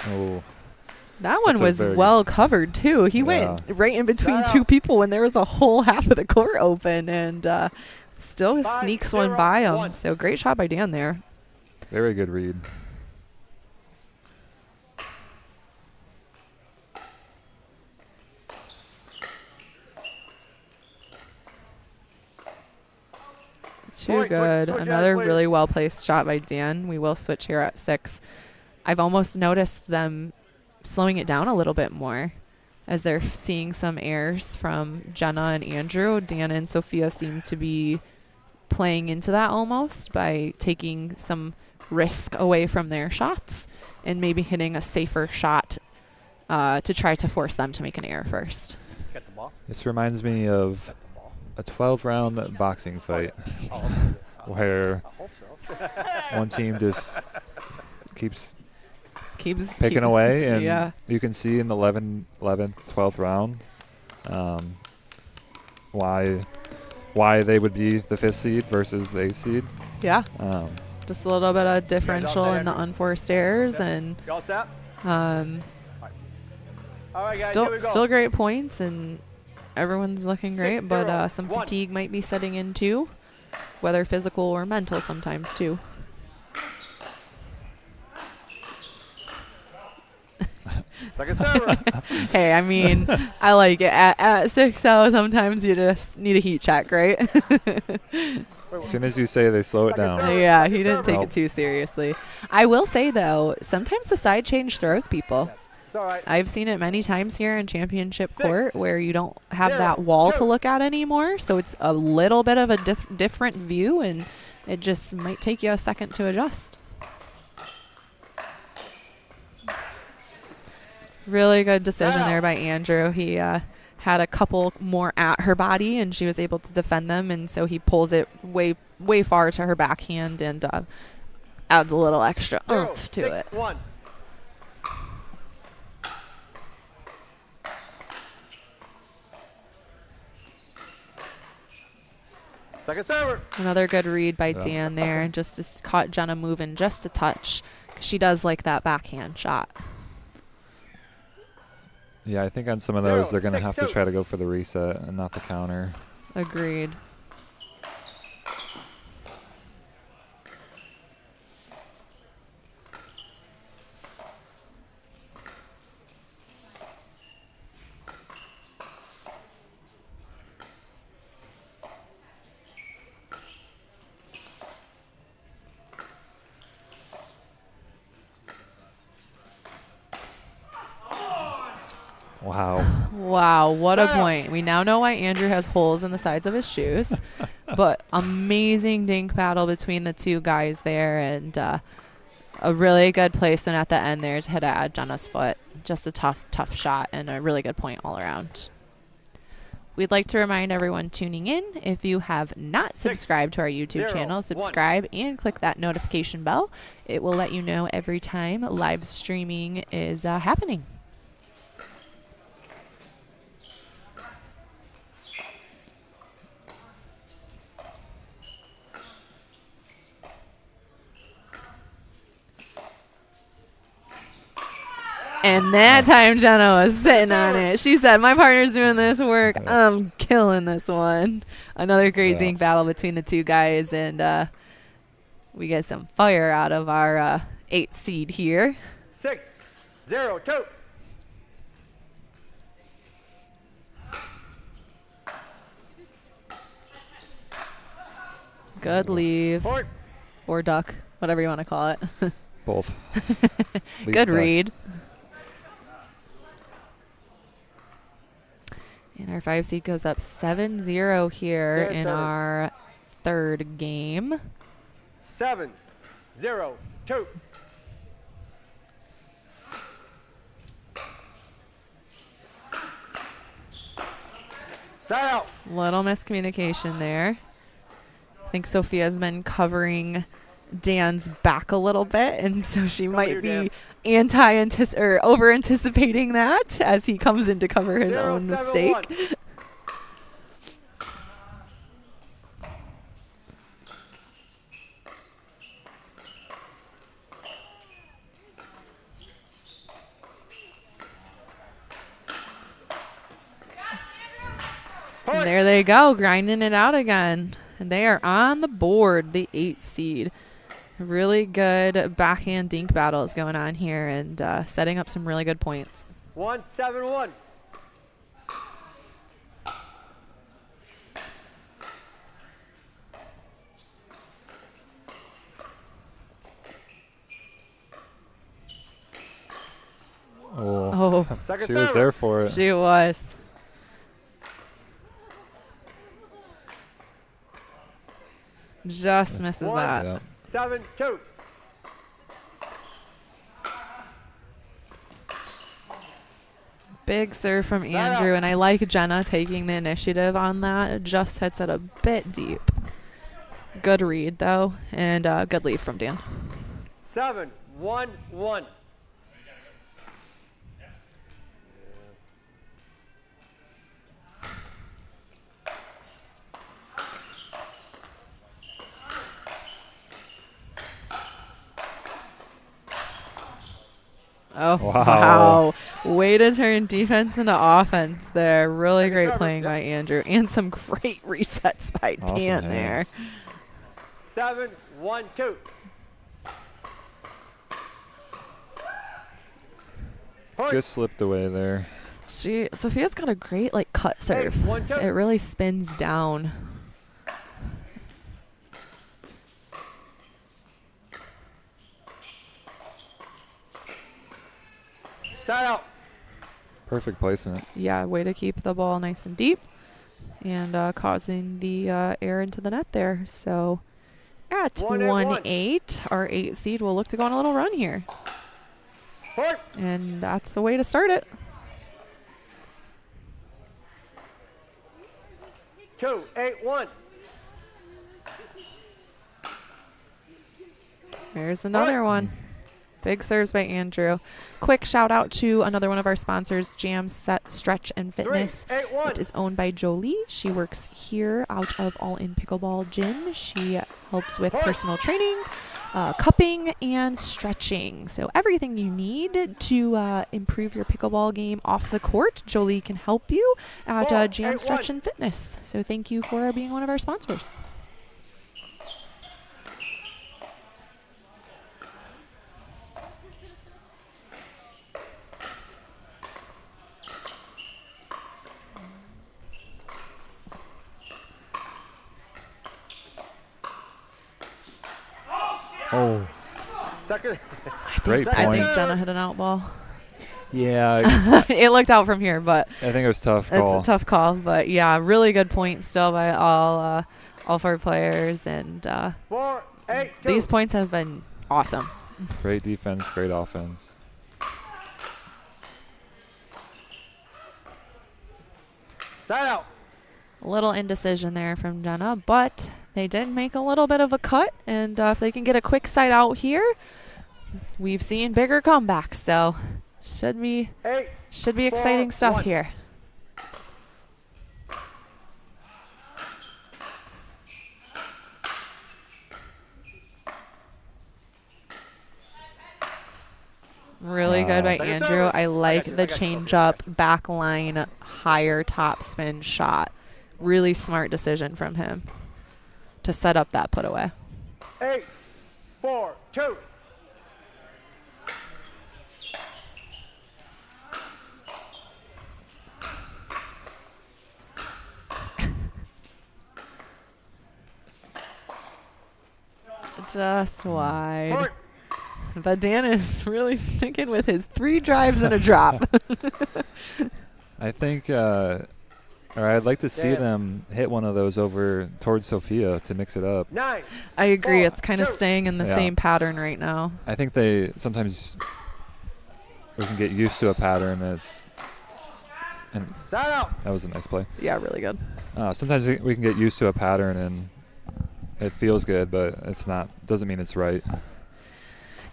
Oh. That one That's a was very well covered, too. He went right in between two people when there was a whole half of the court open, and still sneaks one by him. So great shot by Dan there. Very good read. Too good. Another really well-placed shot by Dan. We will switch here at 6. I've almost noticed them slowing it down a little bit more as they're seeing some errors from Jenna and Andrew. Dan and Sophia seem to be playing into that almost by taking some risk away from their shots and maybe hitting a safer shot to try to force them to make an error first. Get the ball. This reminds me of a 12-round boxing fight where one team just keeps picking away, and you can see in the 11th, 12th round why they would be the 5th seed versus the 8th seed. Yeah. Just a little bit of differential in the unforced errors, and still great points, and everyone's looking great, but some fatigue might be setting in too, whether physical or mental sometimes too. Second server. Hey, I mean, I like it. At 6-0, sometimes you just need a heat check, right? As soon as you say they slow it down. Yeah, he didn't take it too seriously. I will say, though, sometimes the side change throws people. I've seen it many times here in championship court where you don't have that wall to look at anymore, so it's a little bit of a different view, and it just might take you a second to adjust. Really good decision there by Andrew. He had a couple more at her body, and she was able to defend them, and so he pulls it way far to her backhand and adds a little extra oomph to it. 1. Second server. Another good read by Dan there, just caught Jenna moving just a touch. She does like that backhand shot. Yeah, I think on some of those they're going to have to try to go for the reset and not the counter. Agreed. Wow, what a point. We now know why Andrew has holes in the sides of his shoes. But amazing dink paddle between the two guys there, and a really good placement at the end there to hit at Jenna's foot. Just a tough shot and a really good point all around. We'd like to remind everyone tuning in, if you have not subscribed to our YouTube channel, subscribe and click that notification bell. It will let you know every time live streaming is happening. And that time Jenna was sitting on it. She said, my partner's doing this work. I'm killing this one. Another great dink battle between the two guys. And we get some fire out of our 8th seed here. 6-0-2. Good leave. Or duck, whatever you want to call it. Both. Good read. And our 5 seed goes up 7-0 here in our 3rd game. 7-0-2. Little miscommunication there. I think Sophia's been covering Dan's back a little bit, and so she might be over anticipating that as he comes in to cover his own mistake. And there they go, grinding it out again. And they are on the board, the 8 seed. Really good backhand dink battles going on here and setting up some really good points. 1-7-1. Oh, she was there for it. She was. Just misses that. Yeah. 7-2. Big serve from Andrew, and I like Jenna taking the initiative on that. It just hits it a bit deep. Good read, though, and good lead from Dan. 7-1-1. Oh, wow. Way to turn defense into offense there. Really great playing by Andrew. And some great resets by Dan there. 7-1-2. Just slipped away there. Sophia's got a great cut serve. It really spins down. Side out. Perfect placement. Yeah, way to keep the ball nice and deep and causing the air into the net there. So at 1-8, our 8 seed will look to go on a little run here. And that's the way to start it. 2-8-1. There's another one. Big serves by Andrew. Quick shout out to another one of our sponsors, Jam Set Stretch and Fitness. It is owned by Jolie. She works here out of All In Pickleball Gym. She helps with personal training, cupping, and stretching. So everything you need to improve your pickleball game off the court, Jolie can help you at Jam Stretch and Fitness. So thank you for being one of our sponsors. Oh. Second. Great point. I think Jenna hit an out ball. Yeah. It looked out from here, but I think it was a tough call. It's a tough call, but yeah, really good point still by all 4 players, and 4-8-2. these points have been awesome. Great defense, great offense. Side out. A little indecision there from Jenna, but they did make a little bit of a cut, and if they can get a quick side out here, we've seen bigger comebacks, so should be exciting stuff here. Really good by Andrew. I like the change up back line higher top spin shot. Really smart decision from him to set up that put away. 8-4-2. Just wide. But Dan is really sticking with his 3 drives and a drop. I think, or I'd like to see them hit one of those over towards Sophia to mix it up. I agree. It's kind of staying in the same pattern right now. I think sometimes we can get used to a pattern. And that was a nice play. Yeah, really good. Sometimes we can get used to a pattern and It feels good, but it's not. Doesn't mean it's right.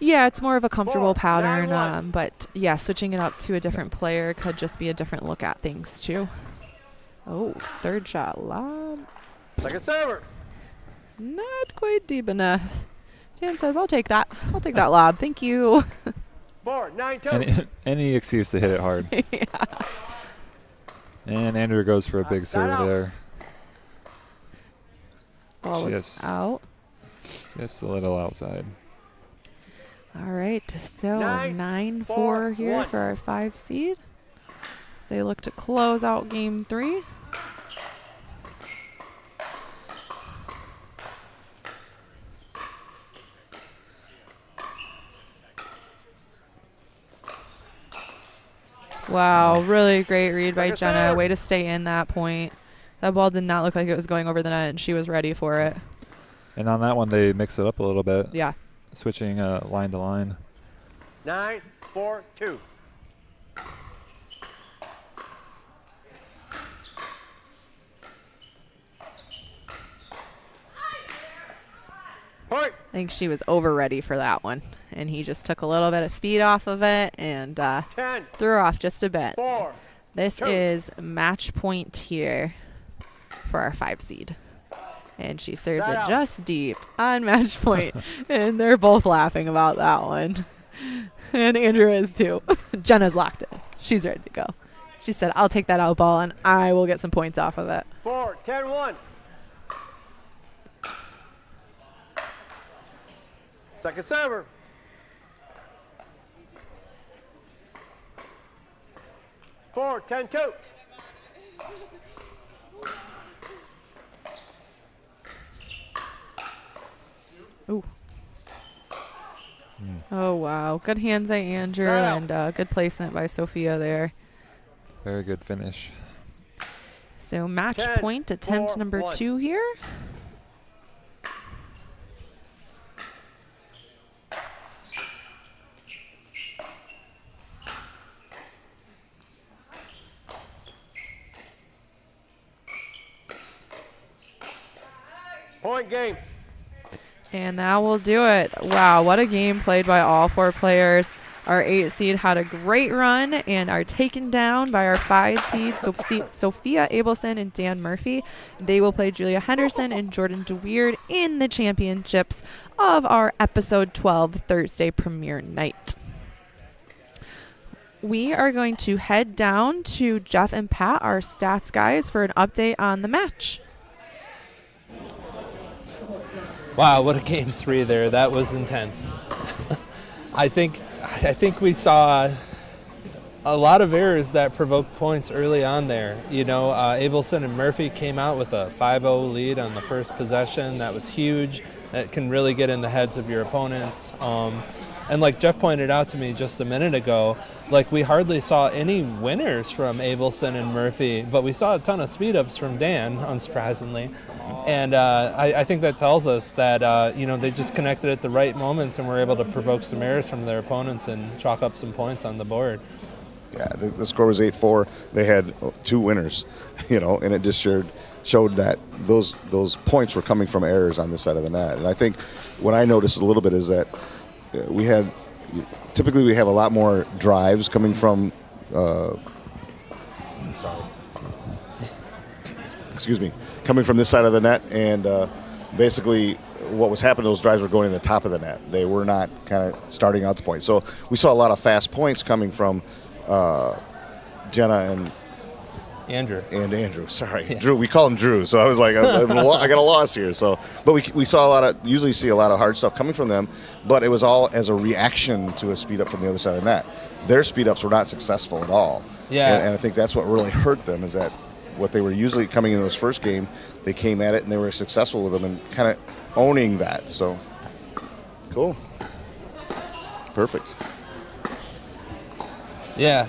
Yeah, it's more of a comfortable pattern, but yeah, switching it up to a different player could just be a different look at things too. Oh, third shot lob. Second server. Not quite deep enough. Jan says, I'll take that. I'll take that lob. Thank you. 4-9-2. Any excuse to hit it hard. Yeah. And Andrew goes for a big serve there. Ball is out. Just a little outside. All right, so 9-4 here for our 5 seed. As they look to close out game 3. Wow, really great read by Jenna. Way to stay in that point. That ball did not look like it was going over the net, and she was ready for it. And on that one, they mix it up a little bit. Yeah. Switching line to line. 9-4-2. I think she was over ready for that one, and he just took a little bit of speed off of it and threw her off just a bit. This is match point here for our 5 seed. And she serves it just deep on match point. And they're both laughing about that one. And Andrew is too. Jenna's locked in. She's ready to go. She said, I'll take that out ball and I will get some points off of it. 4-10-1. Second server. Four, 10-2. Ooh. Oh, wow. Good hands by Andrew and good placement by Sophia there. Very good finish. So match point attempt number 2 here. Point game. And that will do it. Wow, what a game played by all 4 players. Our 8 seed had a great run and are taken down by our 5 seed, Sophia Abelson and Dan Murphy. They will play Julia Henderson and Jordan DeWeird in the championships of our episode 12 Thursday premiere night. We are going to head down to Jeff and Pat, our stats guys, for an update on the match. Wow, what a game 3 there. That was intense. I think we saw a lot of errors that provoked points early on there. You know, Abelson and Murphy came out with a 5-0 lead on the first possession. That was huge. That can really get in the heads of your opponents. And like Jeff pointed out to me just a minute ago, like we hardly saw any winners from Abelson and Murphy, but we saw a ton of speed-ups from Dan, unsurprisingly. And I think that tells us that, you know, they just connected at the right moments and were able to provoke some errors from their opponents and chalk up some points on the board. Yeah, the score was 8-4. They had 2 winners, you know, and it just showed that those points were coming from errors on this side of the net. And I think what I noticed a little bit is that typically we have a lot more drives coming from coming from this side of the net, and basically what was happening, those drives were going in the top of the net. They were not kind of starting out the point. So we saw a lot of fast points coming from Jenna and Andrew. Sorry, yeah. Drew. We call him Drew, so I was like, I got a loss here. So, but we saw usually see a lot of hard stuff coming from them, but it was all as a reaction to a speed up from the other side of the net. Their speed ups were not successful at all. Yeah, and I think that's what really hurt them, is that what they were usually coming into this first game, they came at it and they were successful with them and kind of owning that. So, cool, perfect. Yeah.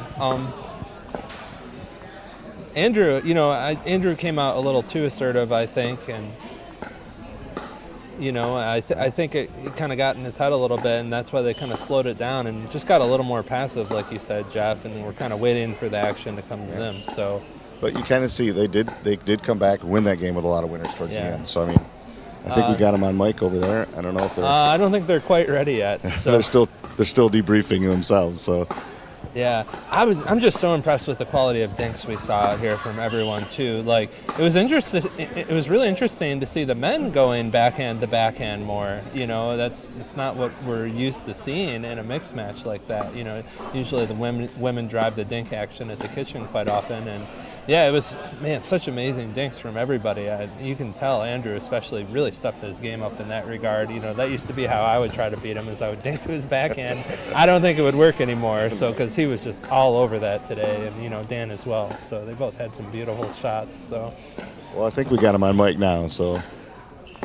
Andrew, Andrew came out a little too assertive, I think, and I think it kind of got in his head a little bit, and that's why they kind of slowed it down and just got a little more passive, like you said, Jeff, and we're kind of waiting for the action to come to them. So, but you kind of see they did come back and win that game with a lot of winners towards the end. So I mean, I think we got them on mic over there. I don't know if they're. I don't think they're quite ready yet. So. they're still debriefing themselves. So. Yeah, I'm just so impressed with the quality of dinks we saw out here from everyone too. Like it was interesting. It was really interesting to see the men going backhand to backhand more. You know, it's not what we're used to seeing in a mixed match like that. You know, usually the women drive the dink action at the kitchen quite often, and yeah, it was such amazing dinks from everybody. You can tell Andrew especially really stepped his game up in that regard. You know, that used to be how I would try to beat him, is I would dink to his backhand. I don't think it would work anymore. So because he was just all over that today, and you know Dan as well. So they both had some beautiful shots. So. Well, I think we got him on mic now. So,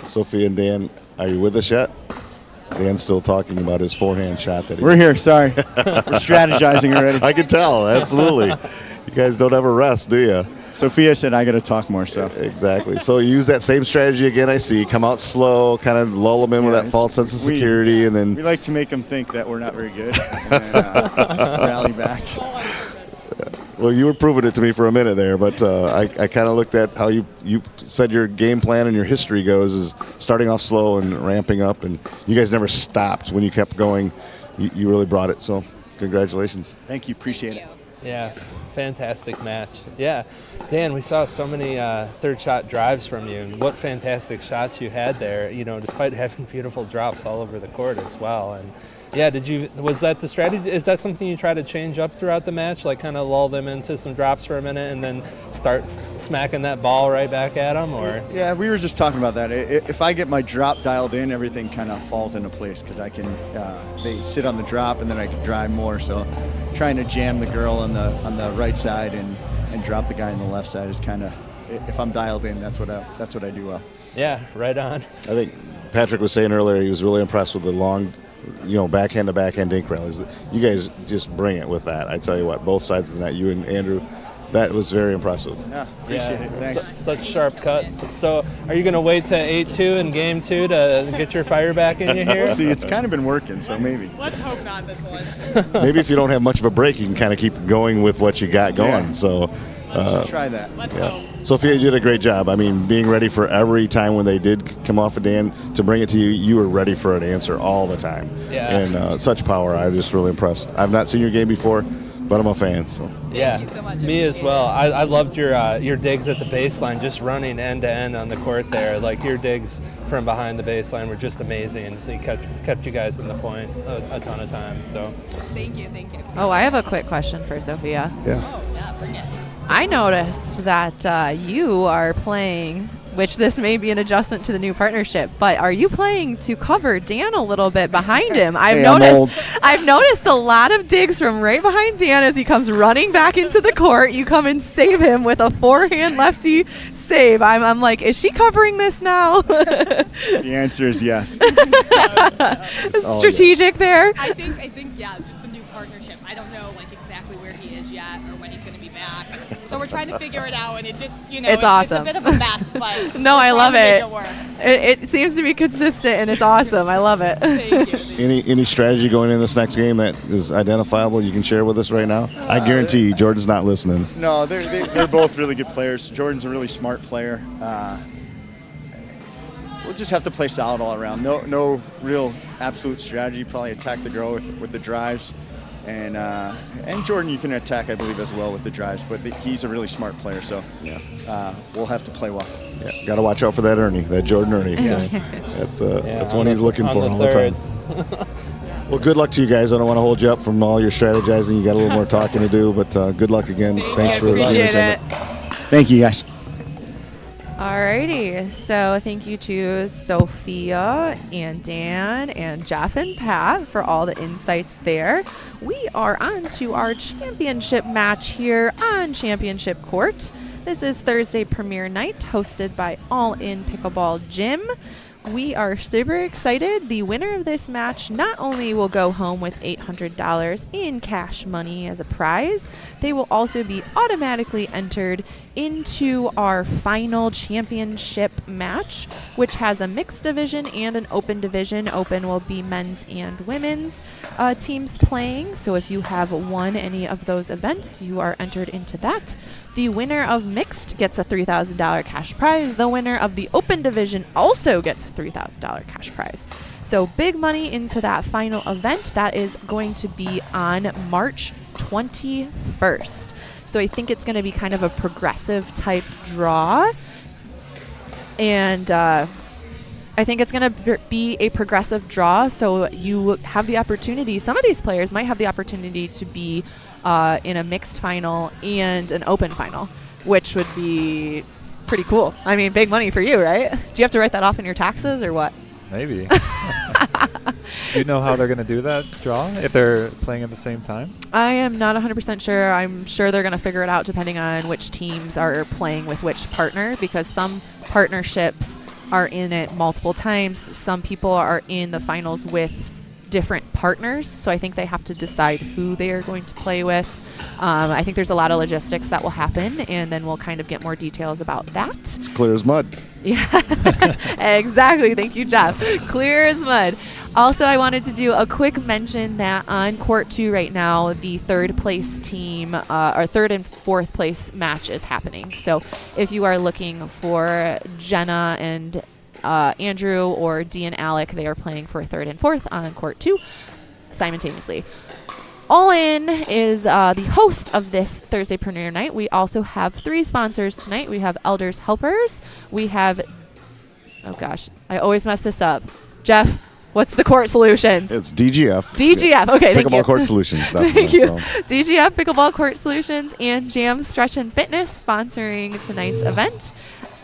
Sophia and Dan, are you with us yet? Dan's still talking about his forehand shot that We're here. Sorry, we're strategizing already. I can tell. Absolutely. You guys don't ever rest, do you? Sophia said I got to talk more. So exactly. So you use that same strategy again. I see. Come out slow, kind of lull them in with that false sense of security, and then we like to make them think that we're not very good, and rally back. Well, you were proving it to me for a minute there, but I kind of looked at how you said your game plan and your history goes is starting off slow and ramping up, and you guys never stopped when you kept going. You really brought it. So congratulations. Thank you. Appreciate it. Yeah, fantastic match. Yeah, Dan, we saw so many third shot drives from you, and what fantastic shots you had there, you know, despite having beautiful drops all over the court as well. And yeah, was that the strategy? Is that something you try to change up throughout the match, like kind of lull them into some drops for a minute and then start smacking that ball right back at them? Or yeah, we were just talking about that. If I get my drop dialed in, everything kind of falls into place because I can, they sit on the drop and then I can drive more. So trying to jam the girl on the right side and drop the guy on the left side is kind of, if I'm dialed in, that's what I do well. Yeah, right on. I think Patrick was saying earlier he was really impressed with the long, backhand to backhand dink rallies. You guys just bring it with that. I tell you what, both sides of the net, you and Andrew, that was very impressive. Yeah, appreciate it. Thanks. Such sharp cuts. So are you going to wait to 8-2 in game 2 to get your fire back in you here? See, it's kind of been working, so maybe. Let's hope not this one. Maybe if you don't have much of a break, you can kind of keep going with what you got going. Yeah. So let's try that. Let's hope. Sophia, you did a great job. I mean, being ready for every time when they did come off of Dan to bring it to you, you were ready for an answer all the time. Yeah. And such power. I'm just really impressed. I've not seen your game before, but I'm a fan. So. Yeah, Thank you so much. me as well. I loved your digs at the baseline, just running end to end on the court there. Like your digs from behind the baseline were just amazing. So you kept you guys in the point a ton of times. So Thank you. Oh, I have a quick question for Sophia. Yeah. Oh, yeah, bring it. I noticed that you are playing, which this may be an adjustment to the new partnership, but are you playing to cover Dan a little bit behind him? I've noticed a lot of digs from right behind Dan as he comes running back into the court. You come and save him with a forehand lefty save. I'm like, is she covering this now? The answer is yes. Strategic there. I think yeah, just the new partnership. I don't know exactly where he is yet or when he's going to be back. So we're trying to figure it out, and it just it's awesome. It's a bit of a mess, but no, I love it. It seems to be consistent, and it's awesome. I love it. Thank you. Any strategy going in this next game that is identifiable you can share with us right now? I guarantee you, Jordan's not listening. No, they're both really good players. Jordan's a really smart player. We'll just have to play solid all around. No real absolute strategy. Probably attack the girl with the drives. And Jordan, you can attack, I believe, as well with the drives. But he's a really smart player, so we'll have to play well. Yeah, got to watch out for that Ernie, that Jordan Ernie. Yes. That's one he's looking for all the time. Well, good luck to you guys. I don't want to hold you up from all your strategizing. You got a little more talking to do, but good luck again. Thanks for the entertainment. Thank you, guys. Alrighty, so thank you to Sophia and Dan and Jeff and Pat for all the insights there. We are on to our championship match here on Championship Court. This is Thursday premiere night, hosted by All In Pickleball Gym. We are super excited. The winner of this match not only will go home with $800 in cash money as a prize, they will also be automatically entered into our final championship match, which has a mixed division and an open division. Open will be men's and women's teams playing, so if you have won any of those events, you are entered into that. The winner of mixed gets a $3,000 cash prize. The winner of the open division also gets a $3,000 cash prize. So big money into that final event. That is going to be on March 21st. So I think it's going to be kind of a progressive type draw. And I think it's going to be a progressive draw. So you have the opportunity, some of these players might have the opportunity to be in a mixed final and an open final, which would be pretty cool. I mean, big money for you, right? Do you have to write that off in your taxes or what? Maybe. Do you know how they're going to do that draw if they're playing at the same time? I am not 100% sure. I'm sure they're going to figure it out depending on which teams are playing with which partner, because some partnerships are in it multiple times. Some people are in the finals with different partners, so I think they have to decide who they are going to play with. I think there's a lot of logistics that will happen, and then we'll kind of get more details about that. It's clear as mud. Yeah, exactly. Thank you, Jeff. Clear as mud. Also, I wanted to do a quick mention that on Court 2 right now, the third place team, or third and fourth place match is happening. So if you are looking for Jenna and Andrew or Dee and Alec, they are playing for third and fourth on Court 2 simultaneously. All In is the host of this Thursday premiere night. We also have 3 sponsors tonight. We have Elders Helpers. We have, oh gosh, I always mess this up. Jeff, what's the Court Solutions? It's DGF. DGF. Okay, thank you. Pickleball Court Solutions. Thank you. So. DGF Pickleball Court Solutions and Jam Stretch and Fitness sponsoring tonight's event.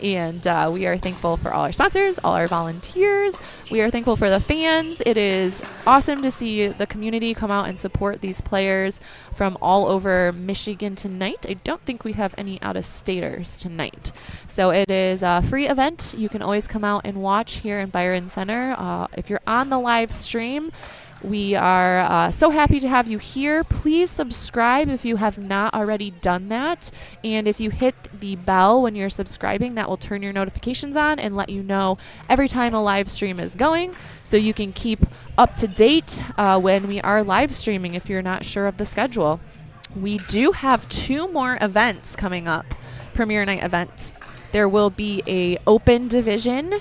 And we are thankful for all our sponsors, all our volunteers. We are thankful for the fans. It is awesome to see the community come out and support these players from all over Michigan tonight. I don't think we have any out-of-staters tonight. So it is a free event. You can always come out and watch here in Byron Center. If you're on the live stream, we are so happy to have you here. Please subscribe if you have not already done that. And if you hit the bell when you're subscribing, that will turn your notifications on and let you know every time a live stream is going, so you can keep up to date when we are live streaming if you're not sure of the schedule. We do have 2 more events coming up, premiere night events. There will be a open division.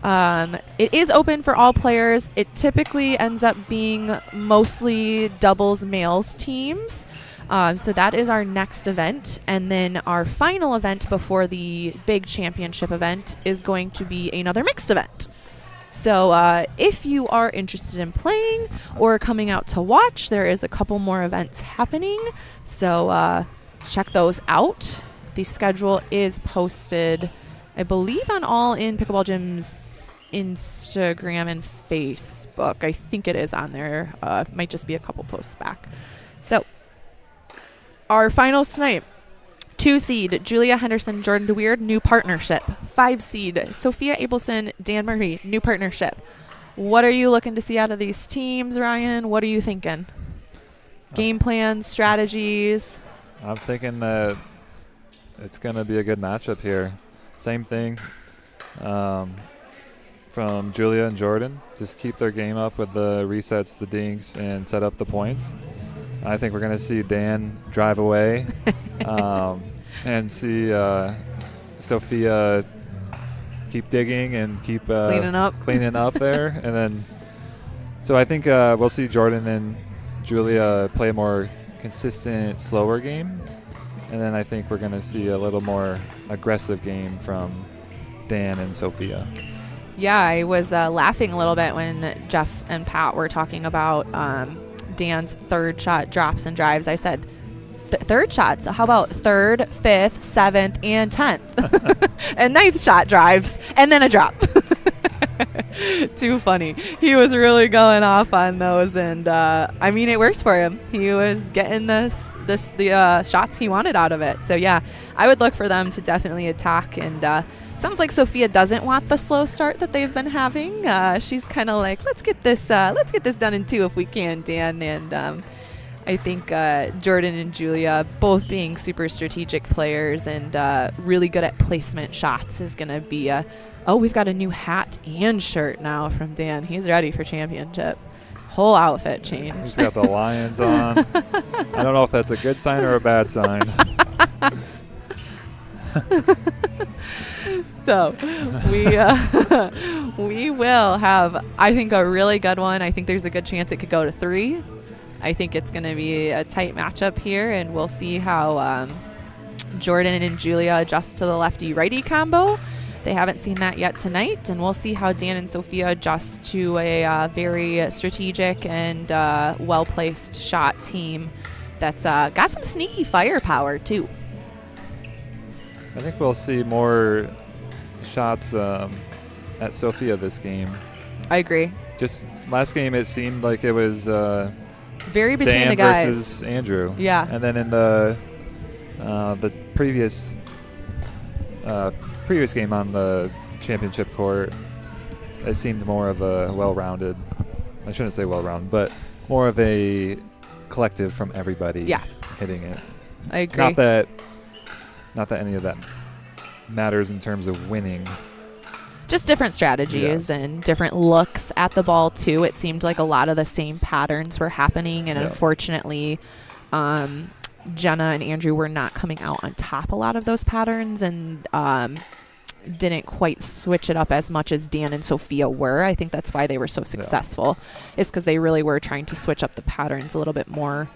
It is open for all players. It typically ends up being mostly doubles males teams. So that is our next event. And then our final event before the big championship event is going to be another mixed event. So if you are interested in playing or coming out to watch, there is a couple more events happening. So check those out. The schedule is posted, I believe, on All In Pickleball Gym's Instagram and Facebook. I think it is on there. Might just be a couple posts back. So our finals tonight. 2 seed, Julia Henderson, Jordan DeWeird, new partnership. 5 seed, Sophia Abelson, Dan Marie, new partnership. What are you looking to see out of these teams, Ryan? What are you thinking? Game plans, strategies? I'm thinking that it's going to be a good matchup here. Same thing from Julia and Jordan. Just keep their game up with the resets, the dinks, and set up the points. I think we're going to see Dan drive away and see Sophia keep digging and keep cleaning up there. And then, so I think we'll see Jordan and Julia play a more consistent, slower game. And then I think we're going to see a little more aggressive game from Dan and Sophia. Yeah, I was laughing a little bit when Jeff and Pat were talking about Dan's third shot drops and drives. I said, third shots? How about third, 5th, 7th, and 10th? And 9th shot drives, and then a drop. Too funny. He was really going off on those, and I mean, it worked for him. He was getting the shots he wanted out of it. So yeah, I would look for them to definitely attack. And sounds like Sophia doesn't want the slow start that they've been having. She's kind of like, let's get this done in 2 if we can, Dan. And I think Jordan and Julia, both being super strategic players and really good at placement shots, is going to be oh, we've got a new hat and shirt now from Dan. He's ready for championship. Whole outfit change. He's got the Lions on. I don't know if that's a good sign or a bad sign. So we will have, I think, a really good one. I think there's a good chance it could go to 3. I think it's going to be a tight matchup here, and we'll see how Jordan and Julia adjust to the lefty-righty combo. They haven't seen that yet tonight, and we'll see how Dan and Sophia adjust to a very strategic and well-placed shot team that's got some sneaky firepower, too. I think we'll see more shots at Sophia this game. I agree. Just last game, it seemed like it was very between Dan the guys versus Andrew. Yeah. And then in the previous game on the championship court, it seemed more of a well-rounded. I shouldn't say well-rounded, but more of a collective from everybody. Yeah. Hitting it. I agree. Not that any of that matters in terms of winning. Just different strategies and different looks at the ball, too. It seemed like a lot of the same patterns were happening, and unfortunately, Jenna and Andrew were not coming out on top a lot of those patterns, and didn't quite switch it up as much as Dan and Sophia were. I think that's why they were so successful, is because they really were trying to switch up the patterns a little bit more.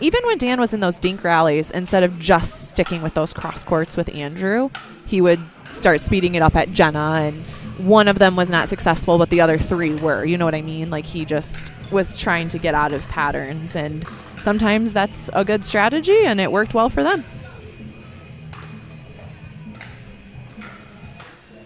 Even when Dan was in those dink rallies, instead of just sticking with those cross courts with Andrew, he would start speeding it up at Jenna, and one of them was not successful, but the other 3 were. You know what I mean? Like, he just was trying to get out of patterns, and sometimes that's a good strategy, and it worked well for them.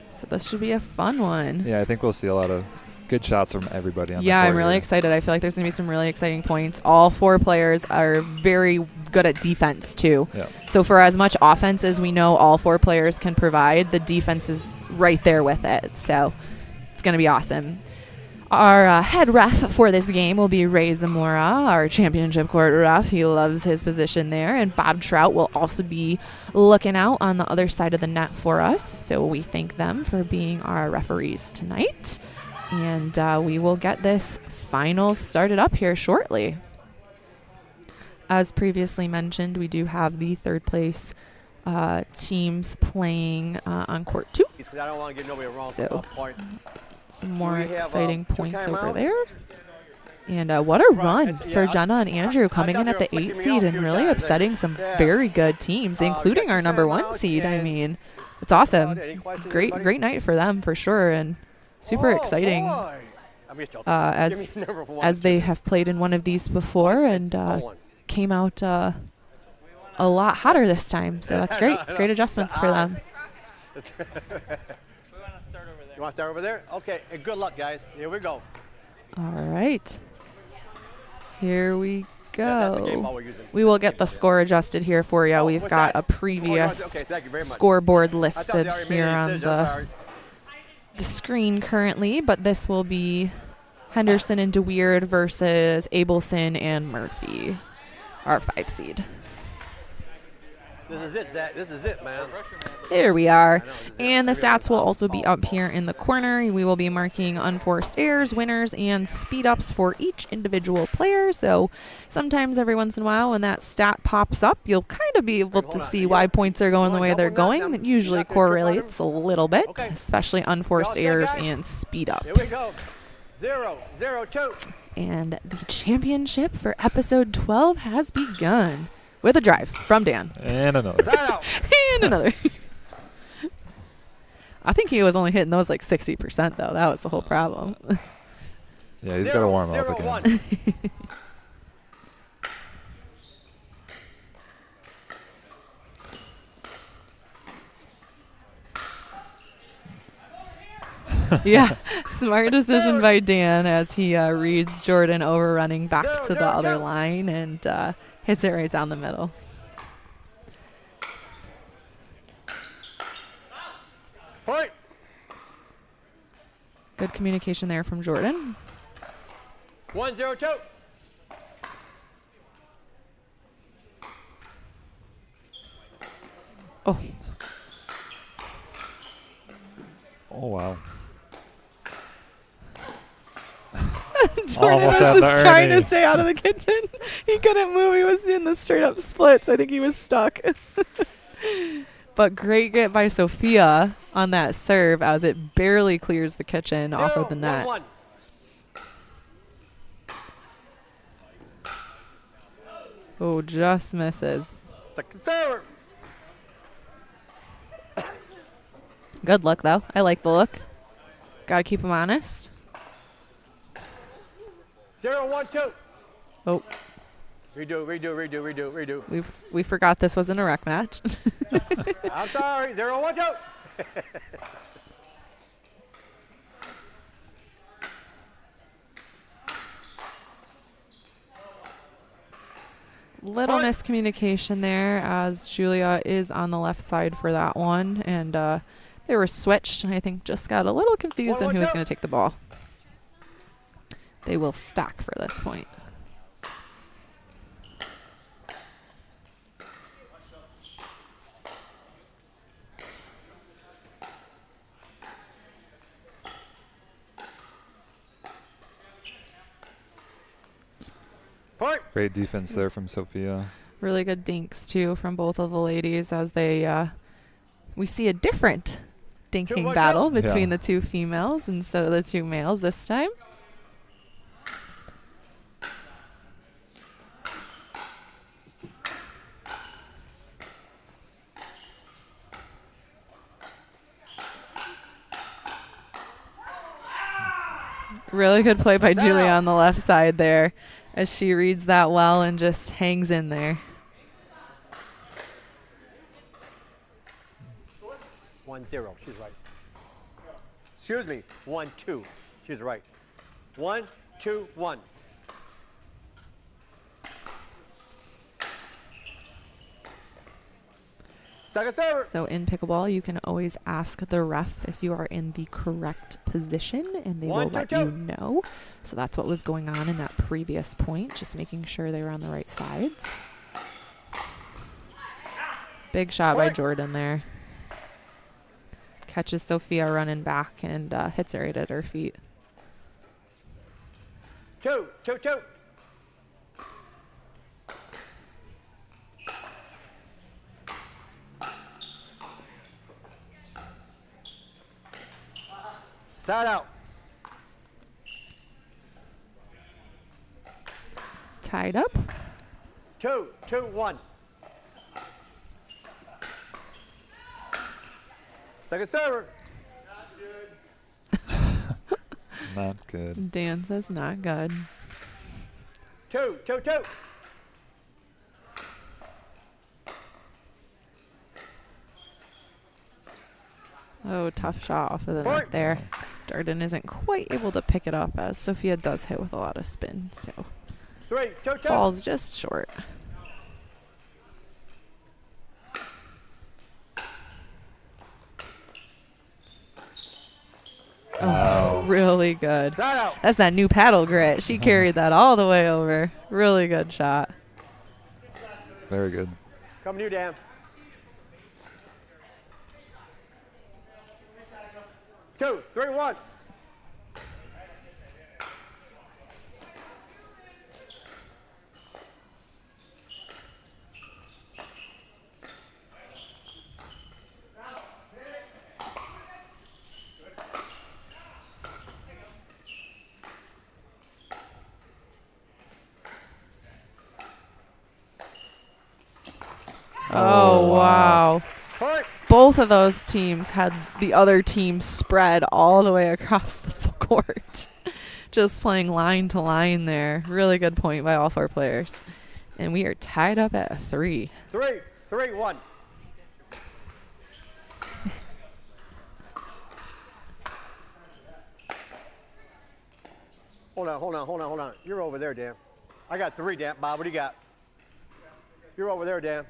So this should be a fun one. Yeah, I think we'll see a lot of good shots from everybody on the court. I'm really excited. I feel like there's going to be some really exciting points. All 4 players are very good at defense, too. Yeah. So for as much offense as we know all 4 players can provide, the defense is right there with it. So it's going to be awesome. Our head ref for this game will be Ray Zamora, our championship court ref. He loves his position there. And Bob Trout will also be looking out on the other side of the net for us. So we thank them for being our referees tonight. And we will get this final started up here shortly. As previously mentioned, we do have the third place teams playing on court 2. So some more exciting points over there. And what a run for Jenna and Andrew coming in at the 8 seed and really upsetting some very good teams, including our number 1 seed. I mean, it's awesome. Great night for them for sure. And super exciting as they have played in one of these before and came out a lot hotter this time. So that's great. Great adjustments for them. You want to start over there? Okay, and good luck, guys. Here we go. All right. Here we go. We will get the score adjusted here for you. We've got a previous scoreboard listed here on the screen currently, but this will be Henderson and DeWeird versus Abelson and Murphy, our 5 seed. This is it, Zach. This is it, man. There we are. And the stats will also be up here in the corner. We will be marking unforced errors, winners, and speed ups for each individual player. So sometimes every once in a while when that stat pops up, you'll kind of be able to see why points are going the way they're going. It usually correlates a little bit, especially unforced errors and speed ups. Here we go. 0-0-2. And the championship for episode 12 has begun. With a drive from Dan. And another. And another. I think he was only hitting those like 60%, though. That was the whole problem. Yeah, he's got to warm up again. Yeah, smart decision by Dan as he reads Jordan overrunning back to the other line and hits it right down the middle. Point. Good communication there from Jordan. 1-0-2. Oh. Oh, wow. Jordan was just trying to stay out of the kitchen. He couldn't move. He was in the straight up splits. I think he was stuck. But great get by Sophia on that serve as it barely clears the kitchen off of the net. 1-1. Oh, just misses. Second server. Good look, though. I like the look. Got to keep him honest. 0-1-2. Oh, Redo. we forgot this wasn't a rec match. I'm sorry. 0-1-2. Little miscommunication there as Julia is on the left side for that one. And they were switched, and I think just got a little confused on who was going to take the ball. They will stack for this point. Great defense there from Sophia. Really good dinks, too, from both of the ladies as they we see a different dinking battle between the two females instead of the two males this time. Really good play by Julia on the left side there as she reads that well and just hangs in there. 1-0. She's right. Excuse me. 1-2. She's right. 1-2-1. Second server. So in pickleball, you can always ask the ref if you are in the correct position, and they will let you know. So that's what was going on in that previous point, just making sure they were on the right sides. Big shot by Jordan there. Catches Sophia running back and hits her right at her feet. 2-2-2. Side out. Tied up. 2-2-1. Second server. Not good. Dan says not good. 2-2-2. Oh, tough shot off of the net there. Jordan isn't quite able to pick it up as Sophia does hit with a lot of spin, so 3-2-2. falls just short. Oh, really good. Side out. That's that new paddle grit. She carried that all the way over. Really good shot. Very good. Coming to you, Dan. 2-3-1. Oh, wow. Point. Both of those teams had the other team spread all the way across the full court. Just playing line to line there. Really good point by all four players. And we are tied up at 3. 3-3-1. Hold on. You're over there, Dan. I got 3, Dan. Bob, what do you got? You're over there, Dan.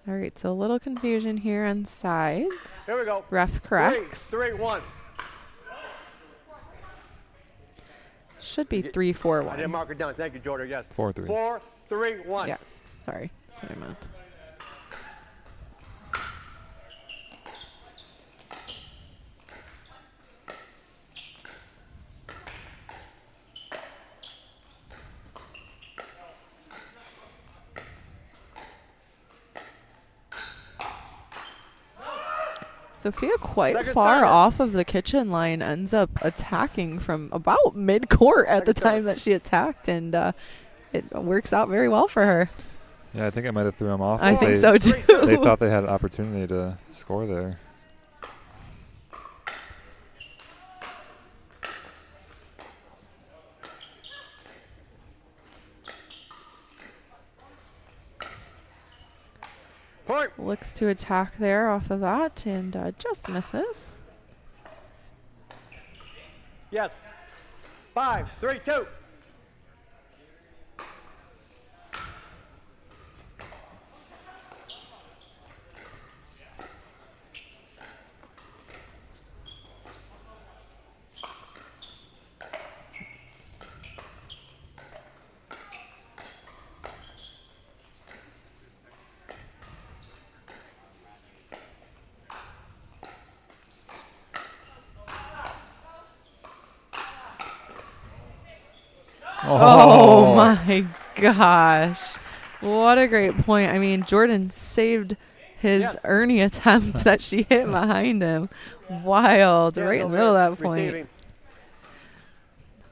All right, so a little confusion here on sides. Here we go. Ref corrects. 3-3-1. Should be 3-4-1. I didn't mark it down. Thank you, Jordan. Yes. 4-3. 4-3-1. Yes, sorry. That's what I meant. Sophia quite Second far service. off of the kitchen line, ends up attacking from about mid-court at the time that she attacked, and it works out very well for her. Yeah, I think I might have threw them off. I but think they- so, too. They thought they had an opportunity to score there. Point. Looks to attack there off of that, and just misses. Yes. 5, 3, 2. Oh my gosh. What a great point. I mean, Jordan saved his Ernie attempt that she hit behind him. Wild. Right in the middle of that point. Receiving.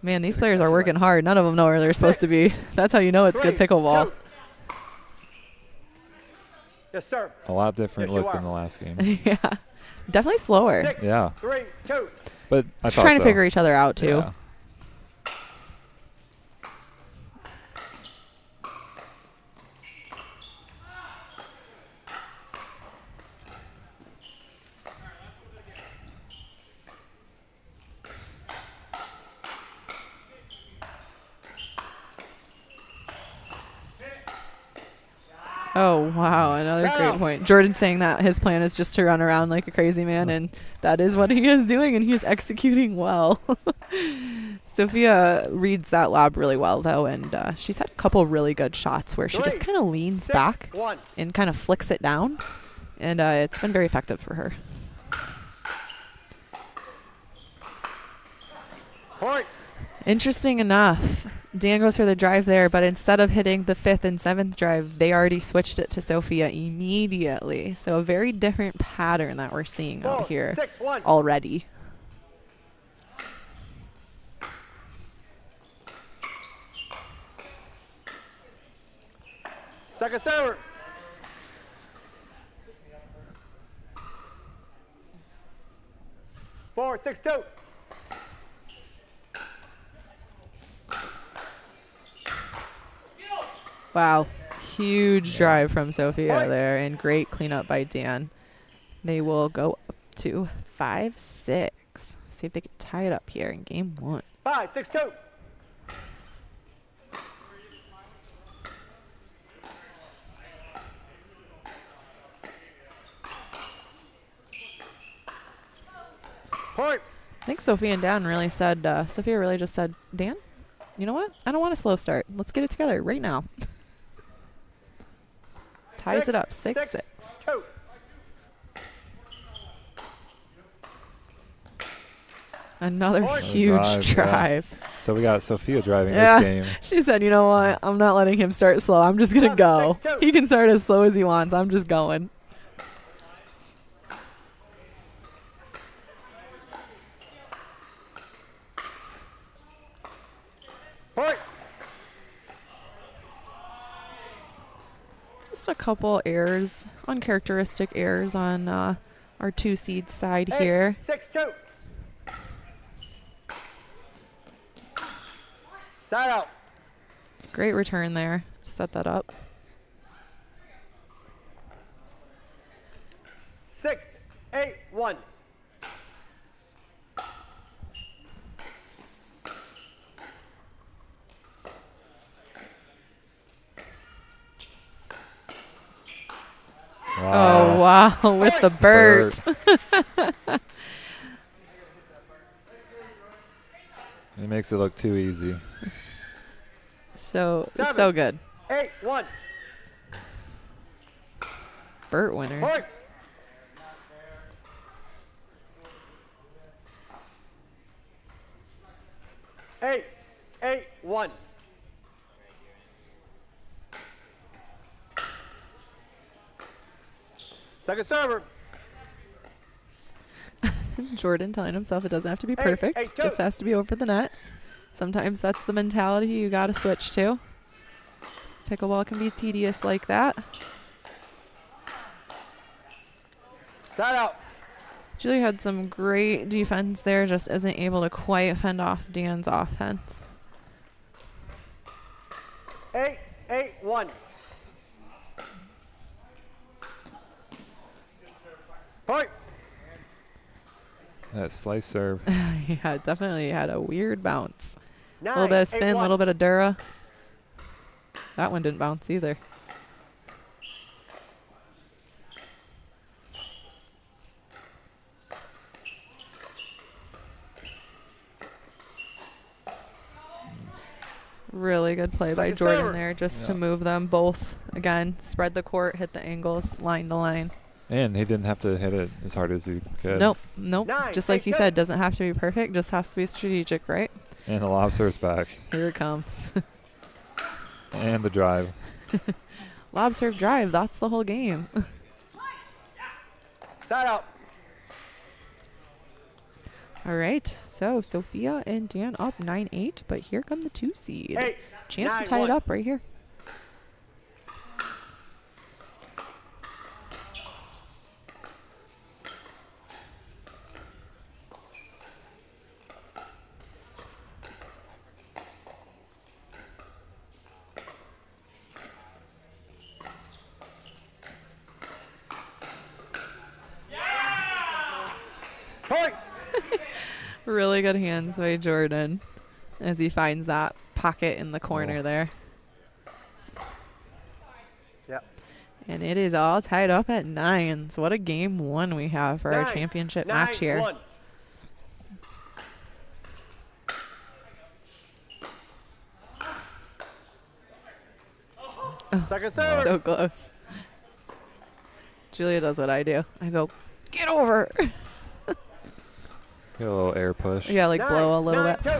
Man, these players are working hard. None of them know where they're supposed to be. That's how you know it's good 3, pickleball. 2. Yes, sir. A lot different Yes, you look are. than the last game. Yeah. Definitely slower. 6, Yeah. 3, 2. But I Just thought trying to so. figure each other out, too. Yeah. Oh, wow. Another great point. Jordan saying that his plan is just to run around like a crazy man, and that is what he is doing, and he's executing well. Sophia reads that lob really well, though, and she's had a couple really good shots where she just 3, kind of leans 6, back 1. and kind of flicks it down, and it's been very effective for her. Point. Interesting enough, Dan goes for the drive there, but instead of hitting the 5th and 7th drive, they already switched it to Sophia immediately. So a very different pattern that we're seeing 4, out here 6, 1. already. Second server. Four, 6, 2. Wow. Huge drive from Sophia there, and great cleanup by Dan. They will go up to 5-6. See if they can tie it up here in game 1. 5, 6, 2. Point. I think Sophia and Dan really said, Sophia really just said, Dan, you know what? I don't want a slow start. Let's get it together right now. Ties it up, 6-6. 2. Another Another huge drive. Yeah. So we got Sophia driving Yeah. this game. She said, you know what? I'm not letting him start slow. I'm just going to go. 6-2. He can start as slow as he wants. I'm just going. Point. Just a couple errors, uncharacteristic errors on our 2 seed side 8, here. 6, 2. Side out. Great return there to set that up. 6, 8, 1. Oh, wow. With the Burt. It makes it look too easy. So 7, good. 8, 1. Burt winner. Point. Eight, 1. Second server. Jordan telling himself it doesn't have to be perfect, just has to be over the net. Sometimes that's the mentality you got to switch to. Pickleball can be tedious like that. Side out. Julie had some great defense there, just isn't able to quite fend off Dan's offense. 8-8-1. Point. That slice serve. Yeah, definitely had a weird bounce. A 9, little bit of spin, a 8-1. little bit of Dura. That one didn't bounce either. Really good play by Second Jordan server. there, just to move them both. Again, spread the court, hit the angles, line to line. And he didn't have to hit it as hard as he could. Nope. 9, Just like 8, he 2. said, doesn't have to be perfect, just has to be strategic, right? And the lob serve's back. Here it comes. And the drive. Lob, serve, drive. That's the whole game. Side out. All right. So Sophia and Dan up 9-8, but here come the 2 seed. 8, Chance 9, to tie 1. it up right here. Point. Really good hands by Jordan as he finds that pocket in the corner there. Yep. And it is all tied up at 9. So what a game 1 we have for our 9, championship 9, match here. 1. Second serve. So close. Julia does what I do. I go, get over. Get a little air push. Yeah, like 9, blow a little 9, bit. 2.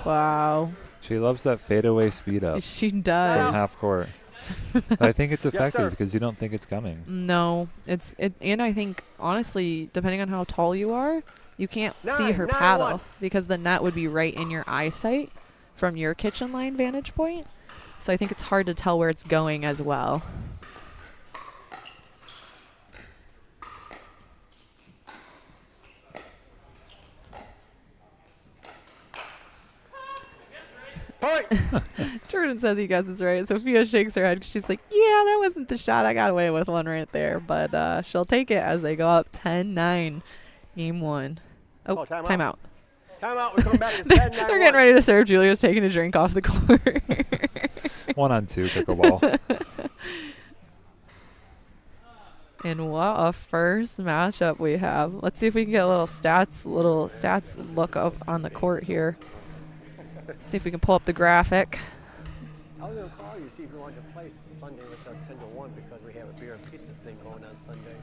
Wow. She loves that fadeaway speed up She from does. half court. But I think it's Yes, effective sir. because you don't think it's coming. No, and I think honestly, depending on how tall you are, you can't see 9, her 9, paddle 1. because the net would be right in your eyesight from your kitchen line vantage point. So I think it's hard to tell where it's going as well. Point. Jordan says he guesses right. Sophia shakes her head 'cause she's like, yeah, that wasn't the shot. I got away with one right there. But she'll take it as they go up 10-9. Game 1. Oh, Oh, timeout. timeout. Time out. We're coming back. It's They're 10-9-1. getting ready to serve. Julia's taking a drink off the court. 1-on-2 pickleball. And what a first matchup we have. Let's see if we can get a little stats look up on the court here. See if we can pull up the graphic. I was going to call you see if you wanted to play Sunday with us 10-1 because we have a beer and pizza thing going on Sunday.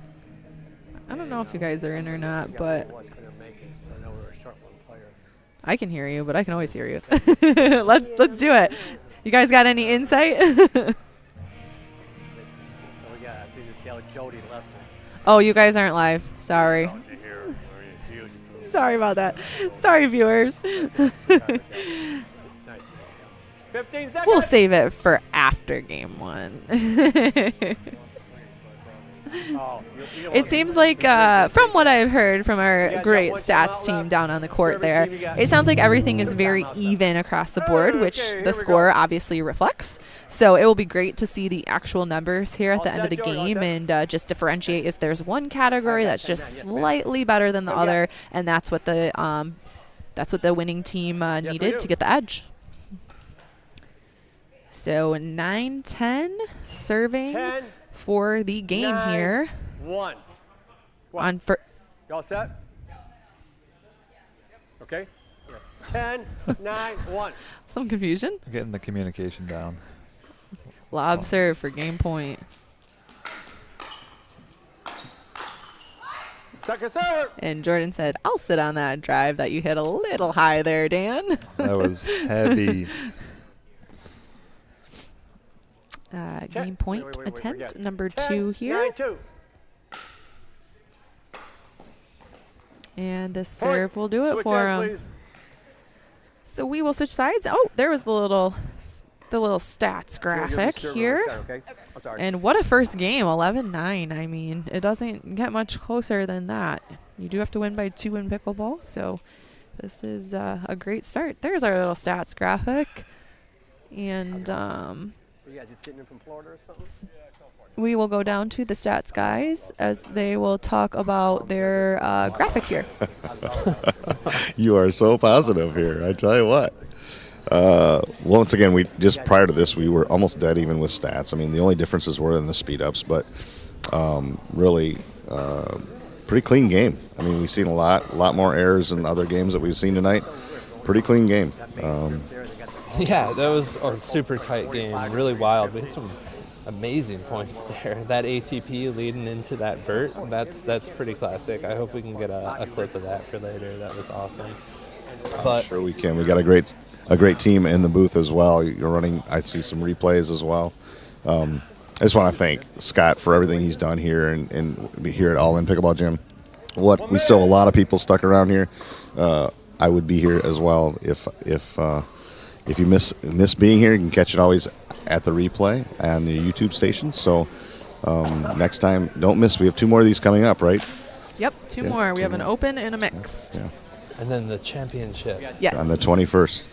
I don't know if you guys are in or not, but Couldn't make it, so I know we were short one player. I can hear you, but I can always hear you. Let's do it. You guys got any insight? So we got, I think this gal Jody Lesser. Oh, you guys aren't live. Sorry. Sorry about that. Sorry, viewers. 15 seconds. We'll save it for after game 1. Oh, It seems like, from what I've heard from our great stats team down on the court there, it sounds like everything is very even across the board, which the score obviously reflects. So it will be great to see the actual numbers here at the end of the game and just differentiate is there's one category that's just slightly better than the other, and that's what the winning team needed to get the edge. So 9-10 serving 10, for the game 9, here. 1. On for Y'all set? Okay. 10, 9, 1. some confusion. Getting the communication down. Lob serve for game point. Second server. And Jordan said, I'll sit on that drive that you hit a little high there, Dan. That was heavy. Game point attempt number 2 here. 9-2. And the serve will do it Switch for ends, him. please. So we will switch sides. Oh, there was the little stats graphic here. Okay. I'm sorry. And what a first game, 11-9. I mean, it doesn't get much closer than that. You do have to win by 2 in pickleball, so this is a great start. There's our little stats graphic. And You guys just sitting in from Florida or something? we will go down to the stats guys as they will talk about their graphic here. You are so positive here. I tell you what. Once again, we just prior to this, we were almost dead even with stats. I mean, the only differences were in the speed ups, but really pretty clean game. I mean, we've seen a lot more errors than other games that we've seen tonight. Pretty clean game. Yeah, that was a super tight game, really wild. We had some amazing points there. That ATP leading into that Burt, that's pretty classic. I hope we can get a clip of that for later. That was awesome. But Sure we can. We got a great team in the booth as well. You're running. I see some replays as well. I just want to thank Scott for everything he's done here and here at All In Pickleball Gym. We still have a lot of people stuck around here. I would be here as well if you miss being here. You can catch it always at the replay on the YouTube station. So next time, don't miss. We have 2 more of these coming up, right? Yep, 2 more. We have an open and a mixed. Yeah. And then the championship. Yes. On the 21st.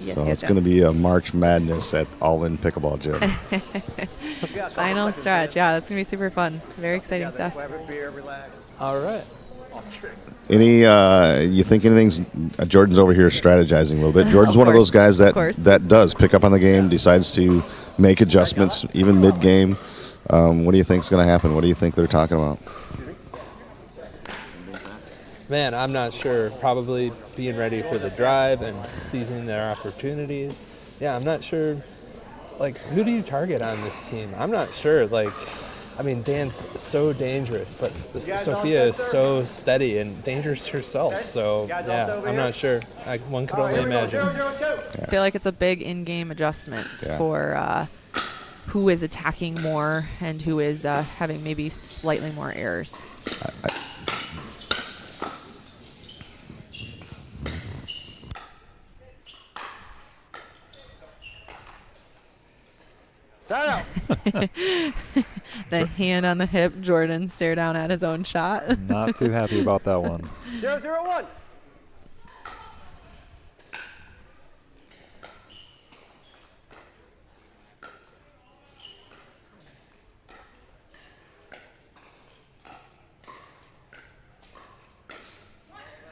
Yes, So yes, it's going to be a March Madness at All In Pickleball Gym. Final stretch. Yeah, that's going to be super fun. Very exciting stuff. All right. Any, you think anything's, Jordan's over here strategizing a little bit. Jordan's one of those guys that does pick up on the game, decides to make adjustments even mid-game. What do you think's going to happen? What do you think they're talking about? Man, I'm not sure. Probably being ready for the drive and seizing their opportunities. Yeah, I'm not sure. Like, who do you target on this team? I'm not sure. Like, I mean, Dan's so dangerous, but Sophia is so steady and dangerous herself. So, yeah, I'm not sure. One could only imagine. I feel like it's a big in-game adjustment for who is attacking more and who is having maybe slightly more errors. The hand on the hip, Jordan stare down at his own shot. Not too happy about that one. 0-0-1.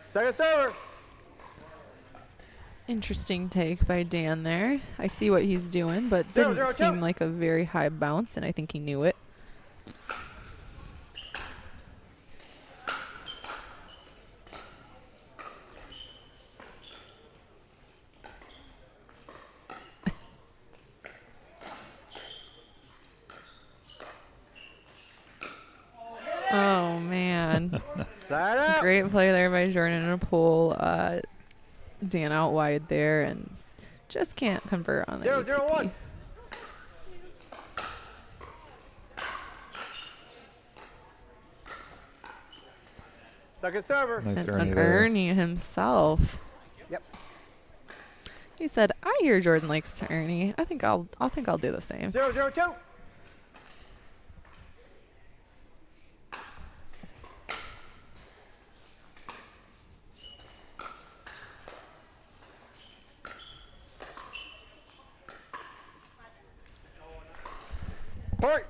Second server. Interesting take by Dan there. I see what he's doing, but didn't seem like a very high bounce, and I think he knew it. Oh, man. Great play there by Jordan in a pool. Dan out wide there and just can't convert on the 0-0-1. Second server. Nice and Ernie there. Ernie himself. Yep. He said, "I hear Jordan likes to Ernie. I think I'll do the same." 0-0-2. Point.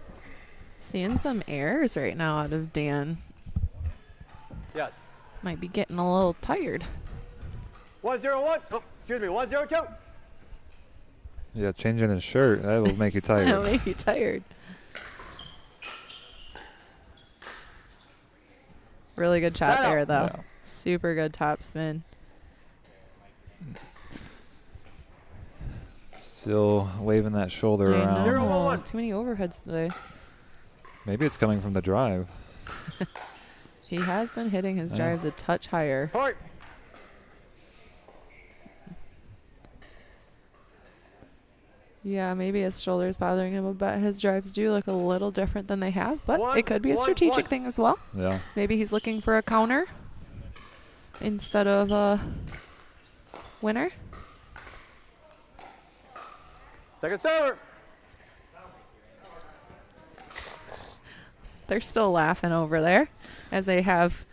Seeing some errors right now out of Dan. Yes. Might be getting a little tired. 1-0-1. Oh, excuse me. 1-0-2. Yeah, changing his shirt, that'll make you tired. That'll make you tired. Really good shot there, though. Yeah. Super good top spin. Still waving that shoulder I around. know. Too many overheads today. Maybe it's coming from the drive. He has been hitting his drives a touch higher. Point. Yeah, maybe his shoulder's bothering him a bit. His drives do look a little different than they have, but it could be a strategic thing as well. Yeah. Maybe he's looking for a counter instead of a winner. Second server. They're still laughing over there as they have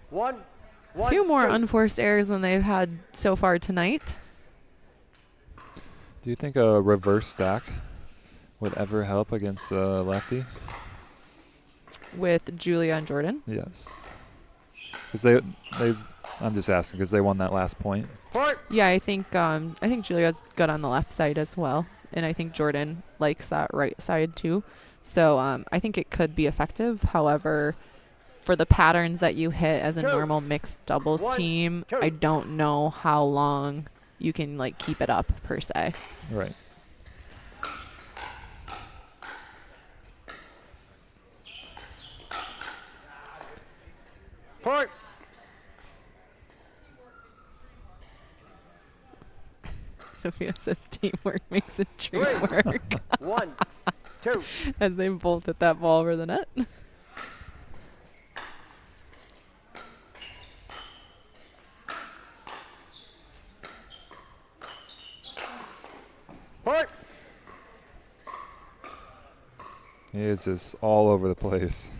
One, a few more unforced errors than they've had so far tonight. Do you think a reverse stack would ever help against lefty? With Julia and Jordan? Yes. Because I'm just asking because they won that last point. Yeah, I think Julia's good on the left side as well, and I think Jordan likes that right side too. So I think it could be effective. However, for the patterns that you hit as a normal mixed doubles team, I don't know how long you can like keep it up per se. Right. Point. Sophia says teamwork makes a dream work. 1, 2. As they both hit that ball over the net. Point. He is just all over the place.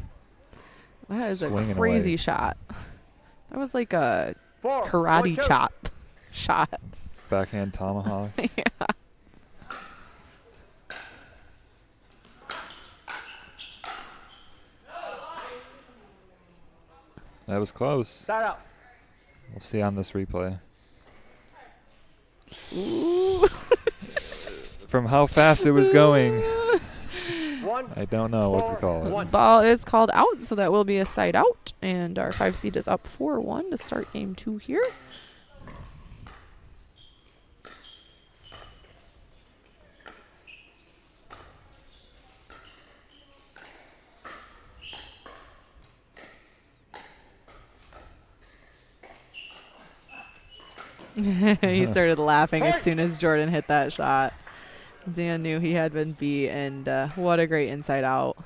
That is Swinging a crazy away. shot. That was like a 4, karate 1, 2. chop shot. Backhand tomahawk. Yeah. That was close. Side out. We'll see on this replay. Ooh. From how fast it was going, 1, I don't know what to call it. Ball is called out, so that will be a side out. And our 5 seed is up 4-1 to start game 2 here. He started laughing as soon as Jordan hit that shot. Dan knew he had been beat, and what a great inside out.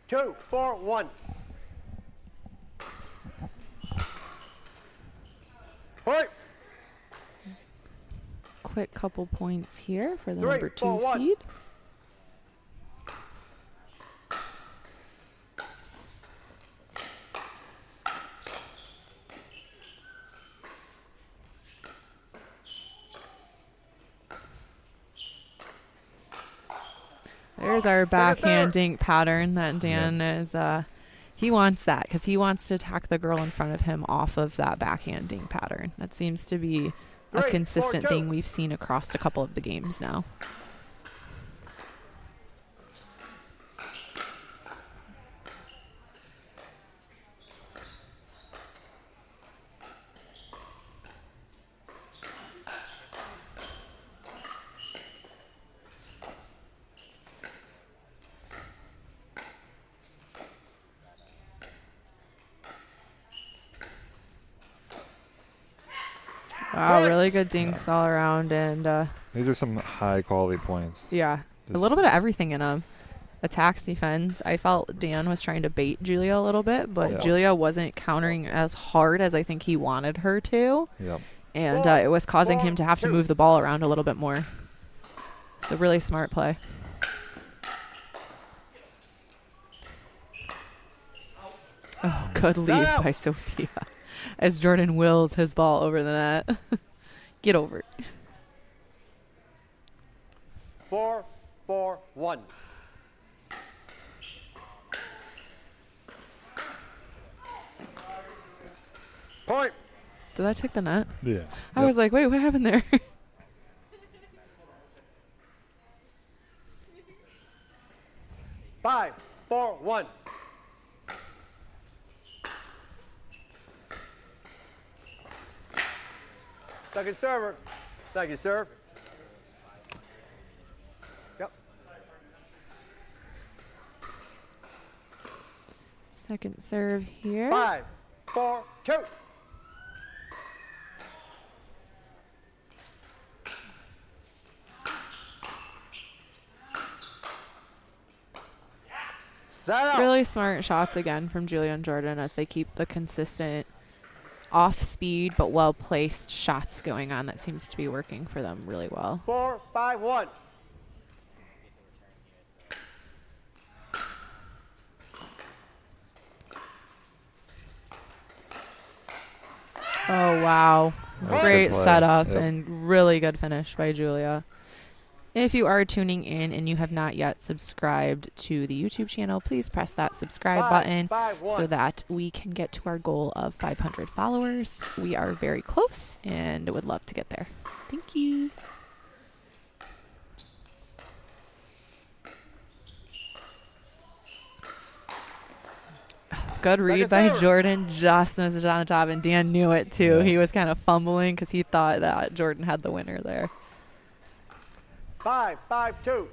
2, 4, 1. Point. Quick couple points here for the 3, number 2 4, 1. seed. There's our backhand dink pattern that Dan is, he wants that because he wants to attack the girl in front of him off of that backhand dink pattern. That seems to be a 3, consistent 4, 2. thing we've seen across a couple of the games now. Wow, really good dinks all around, and These are some high quality points. yeah, a Just- little bit of everything in them. Attacks, defense. I felt Dan was trying to bait Julia a little bit, but Yeah. Julia wasn't countering as hard as I think he wanted her to, Yep. and it was causing him to have to move the ball around a little bit more. So really smart play. Oh, good leave by Sophia. As Jordan wills his ball over the net. Get over it. 4, 4, 1. Point. Did that take the net? Yeah. I was like, wait, what happened there? 5, 4, 1. Second server. Thank you, sir. Yep. Second serve here. 5, 4, 2. Really smart shots again from Julia and Jordan as they keep the consistent off speed but well placed shots going on. That seems to be working for them really well. 4, 5, 1. Oh, wow. Great play. setup Yep. and really good finish by Julia. If you are tuning in and you have not yet subscribed to the YouTube channel, please press that subscribe button so that we can get to our goal of 500 followers. We are very close and would love to get there. Thank you. Good read by Jordan. Just missed it on the top, and Dan knew it too. Yeah. He was kind of fumbling because he thought that Jordan had the winner there. 5, 5, 2.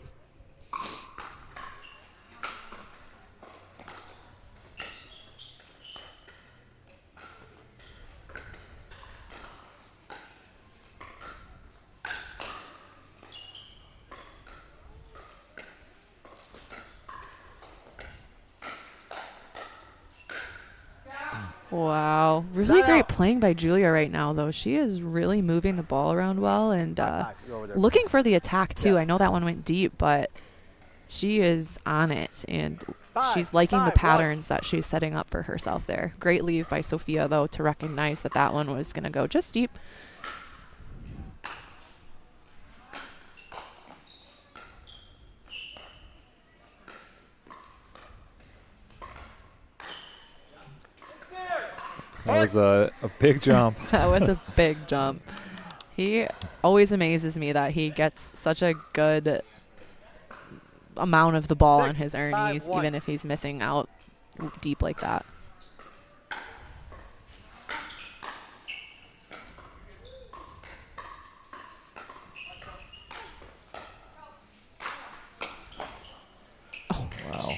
Wow. Really great playing by Julia right now, though. She is really moving the ball around well and looking for the attack, too. I know that one went deep, but she is on it, and she's liking the patterns that she's setting up for herself there. Great leave by Sophia, though, to recognize that that one was going to go just deep. That was a big jump. That was a big jump. He always amazes me that he gets such a good amount of the ball on his earnings, even if he's missing out deep like that. Wow.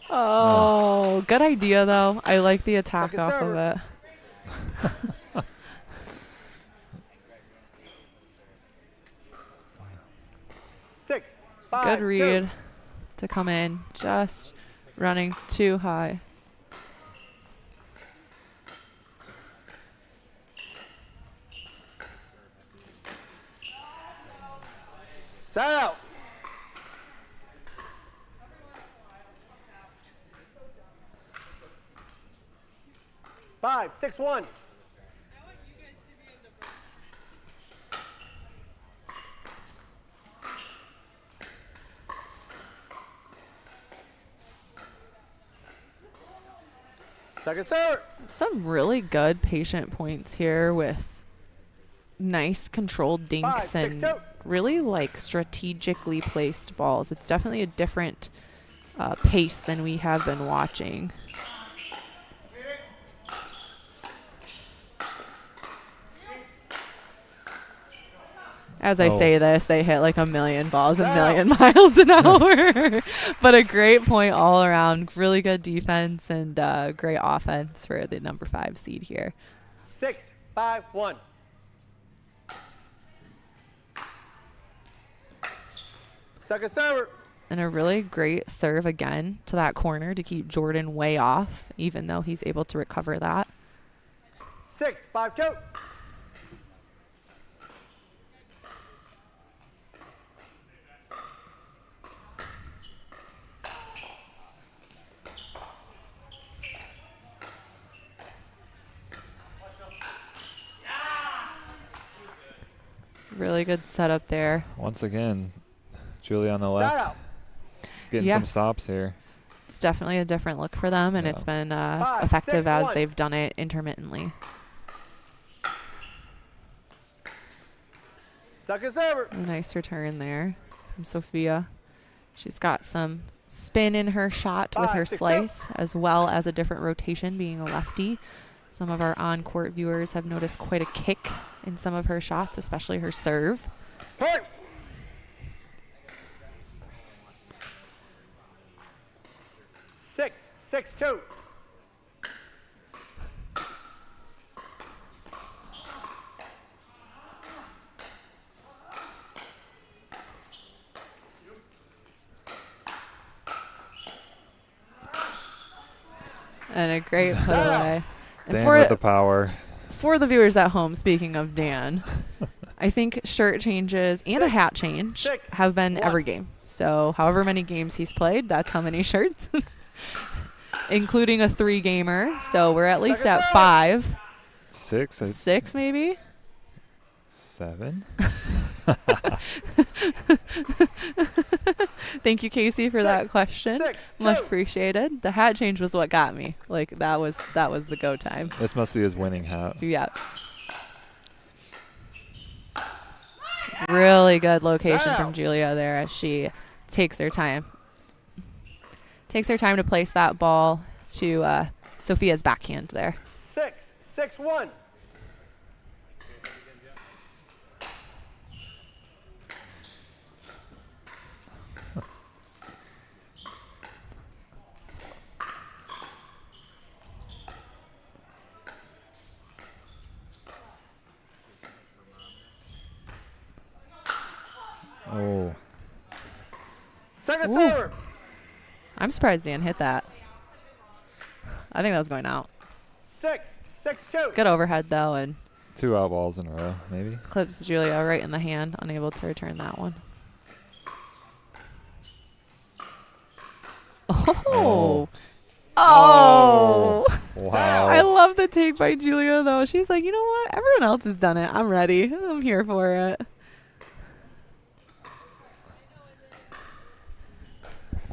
Oh, good idea, though. I like the attack off of it. Good read to come in. Just running too high. Set out. 5, 6, 1. Second serve. Some really good patient points here with nice controlled dinks and really like strategically placed balls. It's definitely a different pace than we have been watching. As I say this, they hit like a million balls a million miles an hour. But a great point all around. Really good defense and great offense for the number 5 seed here. 6, 5, 1. Second server. And a really great serve again to that corner to keep Jordan way off, even though he's able to recover that. 6, 5, 2. Really good setup there. Once again, Julia on the left. Getting some stops here. It's definitely a different look for them, and it's been effective as they've done it intermittently. Second server. A nice return there from Sophia. She's got some spin in her shot with her slice, as well as a different rotation being a lefty. Some of our on-court viewers have noticed quite a kick in some of her shots, especially her serve. Point. 6, 6, 2. And a great put away. And Dan with the power. for the viewers at home, speaking of Dan, I think shirt changes and a hat change have been every game. So however many games he's played, that's how many shirts, including a 3-gamer. So we're at least at 5. 6. 6 maybe? 7. Thank you, Casey, for that question. Much appreciated. The hat change was what got me. Like that was the go time. This must be his winning hat. Yeah. Really good location from Julia there as she takes her time. Takes her time to place that ball to Sophia's backhand there. 6-1. Oh. Second serve. I'm surprised Dan hit that. I think that was going out. 6-2. Good overhead though, and 2 out balls in a row, maybe. clips Julia right in the hand, unable to return that one. Oh. Oh. Wow. I love the take by Julia though. She's like, you know what? Everyone else has done it. I'm ready. I'm here for it.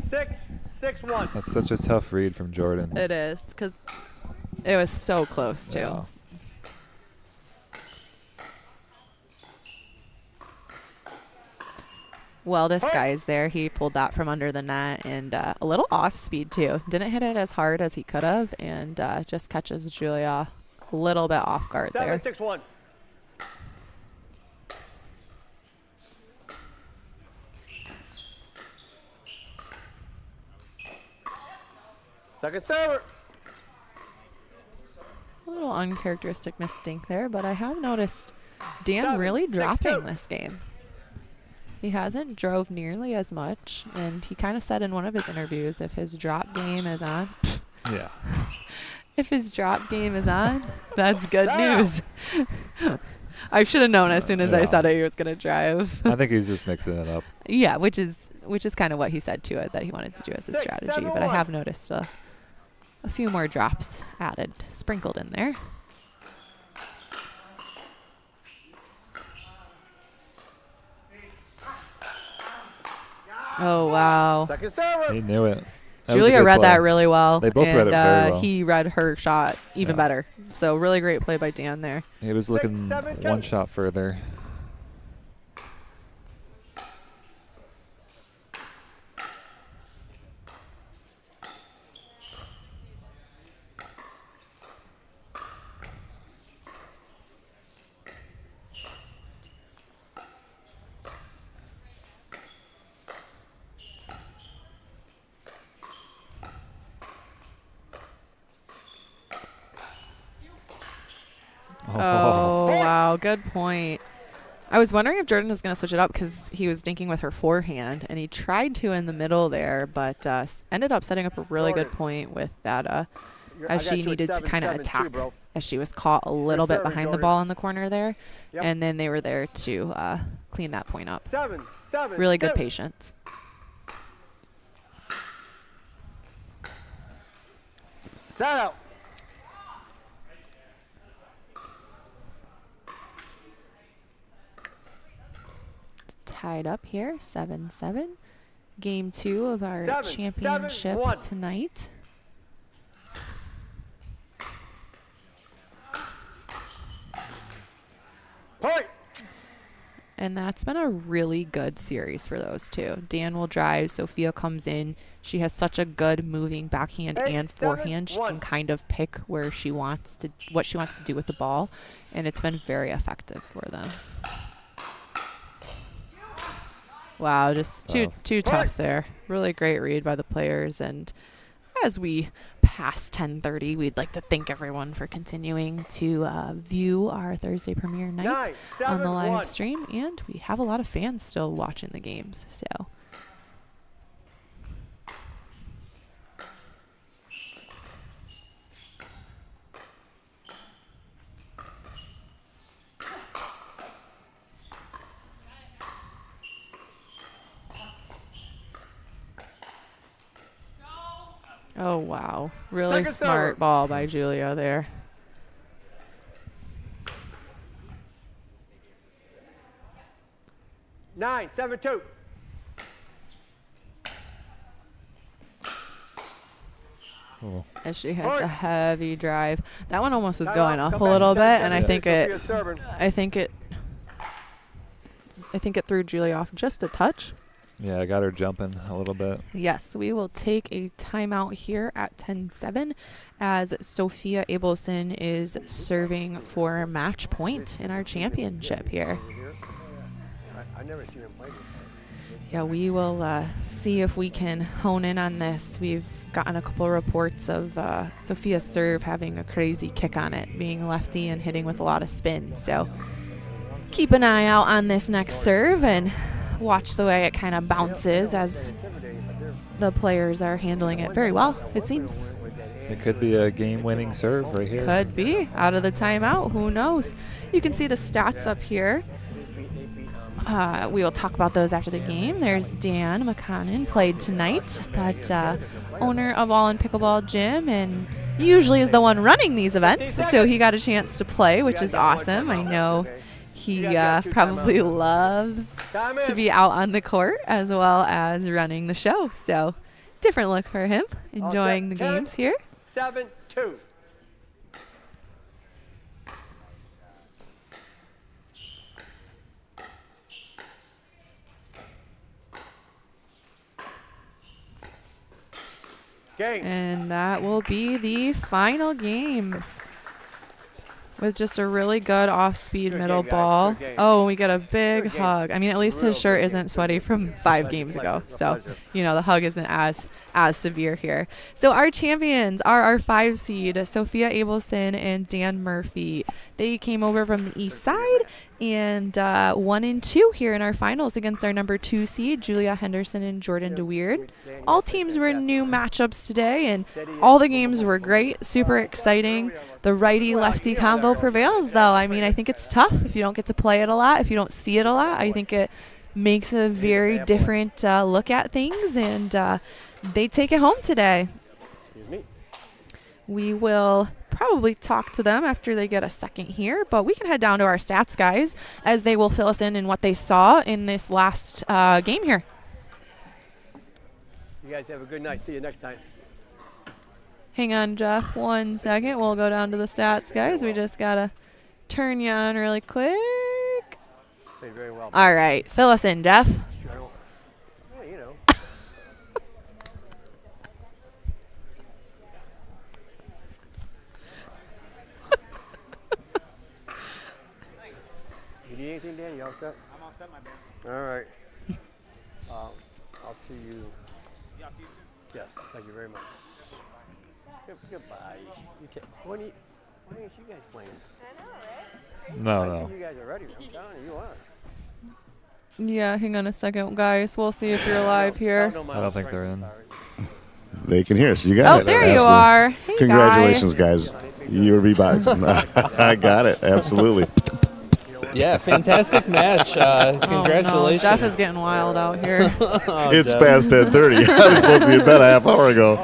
6-1. That's such a tough read from Jordan. It is, because it was so close too. Yeah. Well disguised there. He pulled that from under the net and a little off speed too. Didn't hit it as hard as he could have, and just catches Julia a little bit off guard there. 7-6-1. Second server. A little uncharacteristic mistake there, but I have noticed Dan really dropping this game. He hasn't drove nearly as much, and he kind of said in one of his interviews, if his drop game is on, Yeah. if his drop game is on, that's good news. I should have known as soon as I said it he was going to drive. I think he's just mixing it up. Yeah, which is kind of what he said to it that he wanted to do as a strategy. But I have noticed a few more drops added, sprinkled in there. Oh, wow. Second server. He knew it. That was a Julia good read play. that really well. They both and, read it very well. He read her shot even Yeah. better. So really great play by Dan there. He was looking 6-7-2. one shot further. Oh, wow. Good point. I was wondering if Jordan was going to switch it up because he was dinking with her forehand, and he tried to in the middle there, but ended up setting up a really good point with that as she needed to kind of attack as she was caught a little bit behind the ball in the corner there. Yep. And then they were there to clean that point up. 7-7. Really good patience. Set out. Tied up here, 7-7. Game 2 of our 7-7-1. championship tonight. Point. And that's been a really good series for those two. Dan will drive. Sophia comes in. She has such a good moving backhand and forehand. She can kind of pick where what she wants to do with the ball, and it's been very effective for them. Wow, just too tough there. Really great read by the players. And as we pass 10:30, we'd like to thank everyone for continuing to view our Thursday premiere night on the live stream. And we have a lot of fans still watching the games. So Oh, wow. Really Second smart serve. ball by Julia there. Nine, 7-2. Oh. As she hits a heavy drive. That one almost was Time going out. up Come a back. little bit, 10, and I 10. think Sophia's serving. I think it threw Julia off just a touch. Yeah, I got her jumping a little bit. Yes, we will take a timeout here at 10-7 as Sophia Abelson is serving for match point in our championship here. I never seen him play this. Yeah, we will see if we can hone in on this. We've gotten a couple of reports of Sophia's serve having a crazy kick on it, being lefty and hitting with a lot of spin. So keep an eye out on this next serve and watch the way it kind of bounces as the players are handling it very well, it seems. It could be a game-winning serve right here. Could be. Out of the timeout. Who knows? You can see the stats up here. We will talk about those after the game. There's Dan McConnon, played tonight, but owner of All In Pickleball Gym and usually is the one running these events, so he got a chance to play, which is awesome. I know he probably loves to be out on the court as well as running the show. So different look for him, enjoying the games here. 7-2. Game. And that will be the final game with just a really good off-speed middle guys. ball. Good game. Oh, we get a big Good game. hug. I mean, at least his shirt isn't sweaty from 5 games ago. So, you know, the hug isn't as severe here. So our champions are our 5 seed, Sophia Abelson and Dan Murphy. They came over from the east side and 1 and 2 here in our finals against our number 2 seed, Julia Henderson and Jordan DeWeird. All teams were new matchups today, and all the games were great, super exciting. The righty-lefty combo prevails, though. I mean, I think it's tough if you don't get to play it a lot, if you don't see it a lot. I think it makes a very different look at things, and they take it home today. Excuse me. We will probably talk to them after they get a second here, but we can head down to our stats guys as they will fill us in what they saw in this last game here. You guys have a good night. See you next time. Hang on, Jeff, 1 second. We'll go down to the stats guys. We just got to turn you on really quick. Played very well. All right, fill us in, Jeff. Well, you know. You need anything, Dan? You all set? I'm all set, my man. All right. I'll see you. Yeah, I'll see you soon. Yes, thank you very much. Goodbye. When aren't you guys playing? No, I no. think you guys are ready. I'm telling you, you are. Yeah, hang on a second, guys. We'll see if you're live here. I don't think they're in. They can hear us. You got it. Oh, there you Absolutely. are. Hey, Congratulations, guys. You were B-boxing. I got it. Absolutely. Yeah, fantastic match. Congratulations. Oh, no. Jeff is getting wild out here. Oh, It's Jeff. past 10:30. I was supposed to be in bed a half hour ago.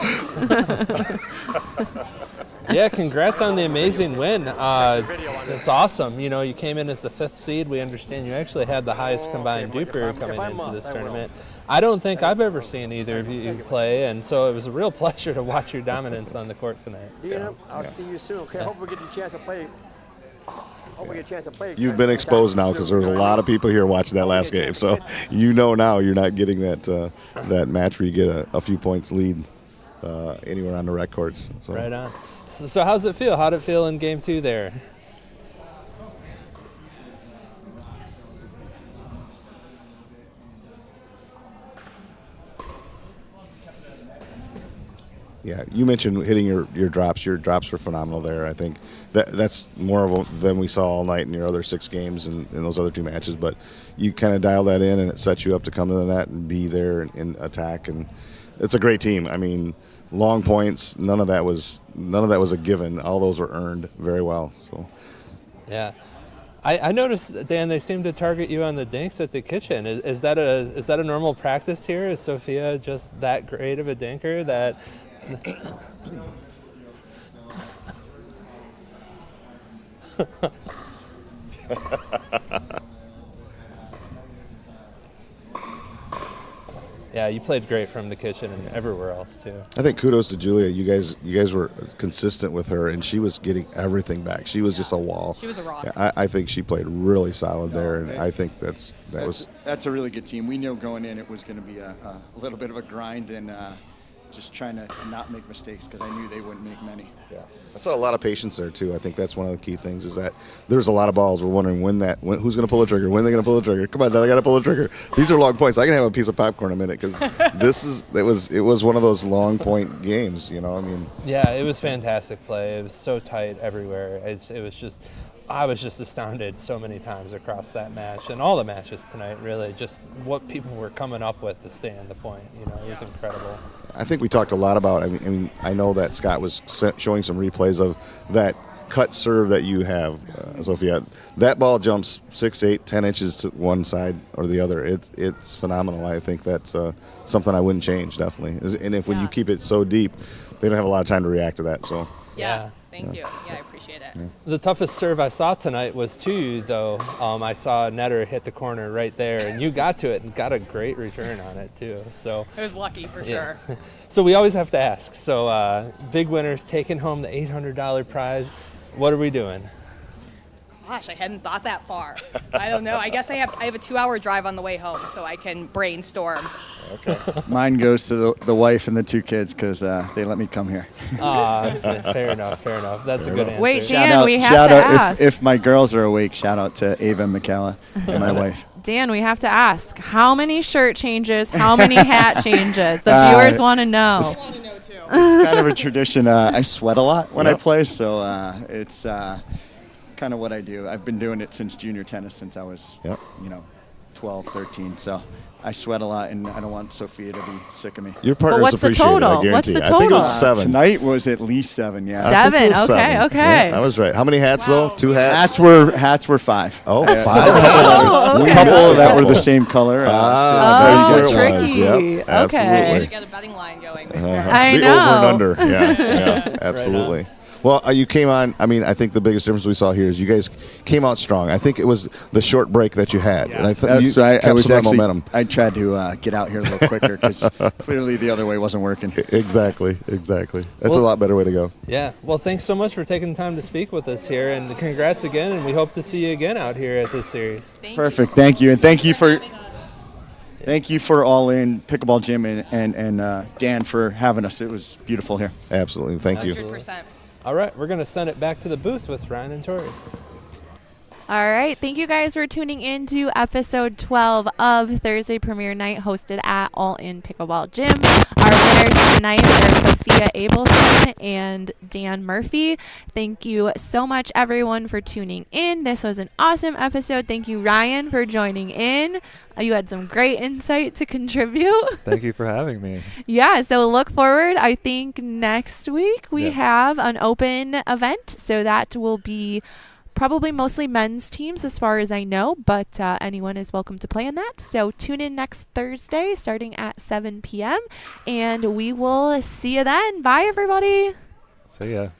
Yeah, congrats on the amazing win. It's awesome. You know, you came in as the 5th seed. We understand you actually had the highest combined duper coming into this tournament. I don't think I've ever seen either of you play, and so it was a real pleasure to watch your dominance on the court tonight. Yeah, I'll see you soon. Okay, I hope we get the chance to play. Hope we get a chance to play. You've been exposed now because there was a lot of people here watching that last game. So you know now you're not getting that that match where you get a few points lead anywhere on the rec courts. So. Right on. So how's it feel? How'd it feel in game 2 there? Yeah, you mentioned hitting your drops. Your drops were phenomenal there. I think that's more of than we saw all night in your other 6 games and in those other 2 matches. But you kind of dial that in, and it sets you up to come to the net and be there and attack. And it's a great team. I mean, long points. None of that was a given. All those were earned very well. So. Yeah. I noticed, Dan, they seem to target you on the dinks at the kitchen. Is that a normal practice here? Is Sophia just that great of a dinker that Yeah, you played great from the kitchen and everywhere else too. I think kudos to Julia. You guys were consistent with her, and she was getting everything back. She was just a wall. She was a rock. I think she played really solid there, and I think that's a really good team. We knew going in it was going to be a little bit of a grind and just trying to not make mistakes because I knew they wouldn't make many. Yeah, I saw a lot of patience there too. I think that's one of the key things is that there's a lot of balls. We're wondering who's going to pull the trigger, when they're going to pull the trigger. Come on, now I got to pull the trigger. These are long points. I can have a piece of popcorn in a minute because it was one of those long point games. You know, I mean. Yeah, it was fantastic play. It was so tight everywhere. I was just astounded so many times across that match and all the matches tonight, really, just what people were coming up with to stay on the point. You know, it was incredible. I think we talked a lot about, I know that Scott was showing some replays of that cut serve that you have, Sophia. That ball jumps 6, 8, 10 inches to one side or the other. It's phenomenal. I think that's something I wouldn't change, definitely. And when you keep it so deep, they don't have a lot of time to react to that. So Yeah. Thank you. Yeah, I appreciate it. Yeah. The toughest serve I saw tonight was two, though. I saw a netter hit the corner right there, and you got to it and got a great return on it, too. So It was lucky for sure. So we always have to ask. So big winners taking home the $800 prize. What are we doing? Gosh, I hadn't thought that far. I don't know. I guess I have a 2-hour drive on the way home, so I can brainstorm. Okay. Mine goes to the wife and the 2 kids because they let me come here. Fair enough. That's a good answer. Wait, Dan, we have to ask. If my girls are awake, shout out to Ava and Michaela and my wife. Dan, we have to ask, how many shirt changes, how many hat changes? The viewers want to know. It's kind of a tradition. I sweat a lot when I play, so it's kind of what I do. I've been doing it since junior tennis, since I was 12, 13. So I sweat a lot, and I don't want Sophia to be sick of me. Your partners appreciate it, I guarantee. What's the I total? think it was 7. Tonight was at least 7, yeah. 7, okay. Yeah, I was right. How many hats, though? 2 hats? Hats were 5. Oh, 5 hats. okay. A couple of that were the same color. That's where it was. tricky. Yep, absolutely. You got a betting line going. I the know. over and under. Yeah, absolutely. Well, you came on. I think the biggest difference we saw here is you guys came out strong. I think it was the short break that you had. Yeah. And I think you kept I was some of that actually, momentum. I tried to get out here a little quicker because clearly the other way wasn't working. Exactly. That's a lot better way to go. Yeah. Well, thanks so much for taking the time to speak with us here, and congrats again, and we hope to see you again out here at this series. Perfect. Thank you. And thank you for All In Pickleball Gym and Dan for having us. It was beautiful here. Absolutely. Thank you. 100%. All right, we're going to send it back to the booth with Ryan and Tori. All right. Thank you guys for tuning in to episode 12 of Thursday Premiere Night hosted at All In Pickleball Gym. Our winners tonight are Sophia Abelson and Dan Murphy. Thank you so much, everyone, for tuning in. This was an awesome episode. Thank you, Ryan, for joining in. You had some great insight to contribute. Thank you for having me. Yeah, so look forward. I think next week we have an open event, so that will be probably mostly men's teams as far as I know, but anyone is welcome to play in that. So tune in next Thursday starting at 7 p.m. and we will see you then. Bye, everybody. See ya.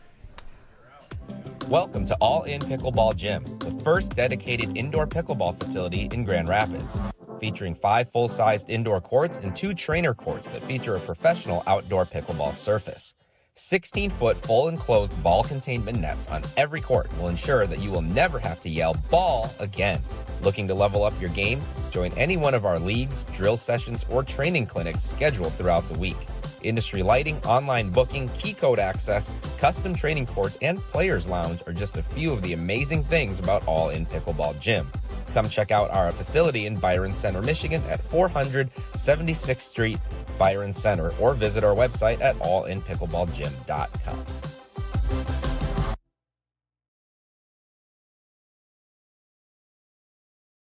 Welcome to All In Pickleball Gym, the first dedicated indoor pickleball facility in Grand Rapids, featuring 5 full-sized indoor courts and 2 trainer courts that feature a professional outdoor pickleball surface. 16-foot full enclosed ball containment nets on every court will ensure that you will never have to yell ball again. Looking to level up your game? Join any one of our leagues, drill sessions, or training clinics scheduled throughout the week. Industry lighting, online booking, key code access, custom training courts, and players lounge are just a few of the amazing things about All In Pickleball Gym. Come check out our facility in Byron Center, Michigan at 400 76th Street, Byron Center, or visit our website at allinpickleballgym.com.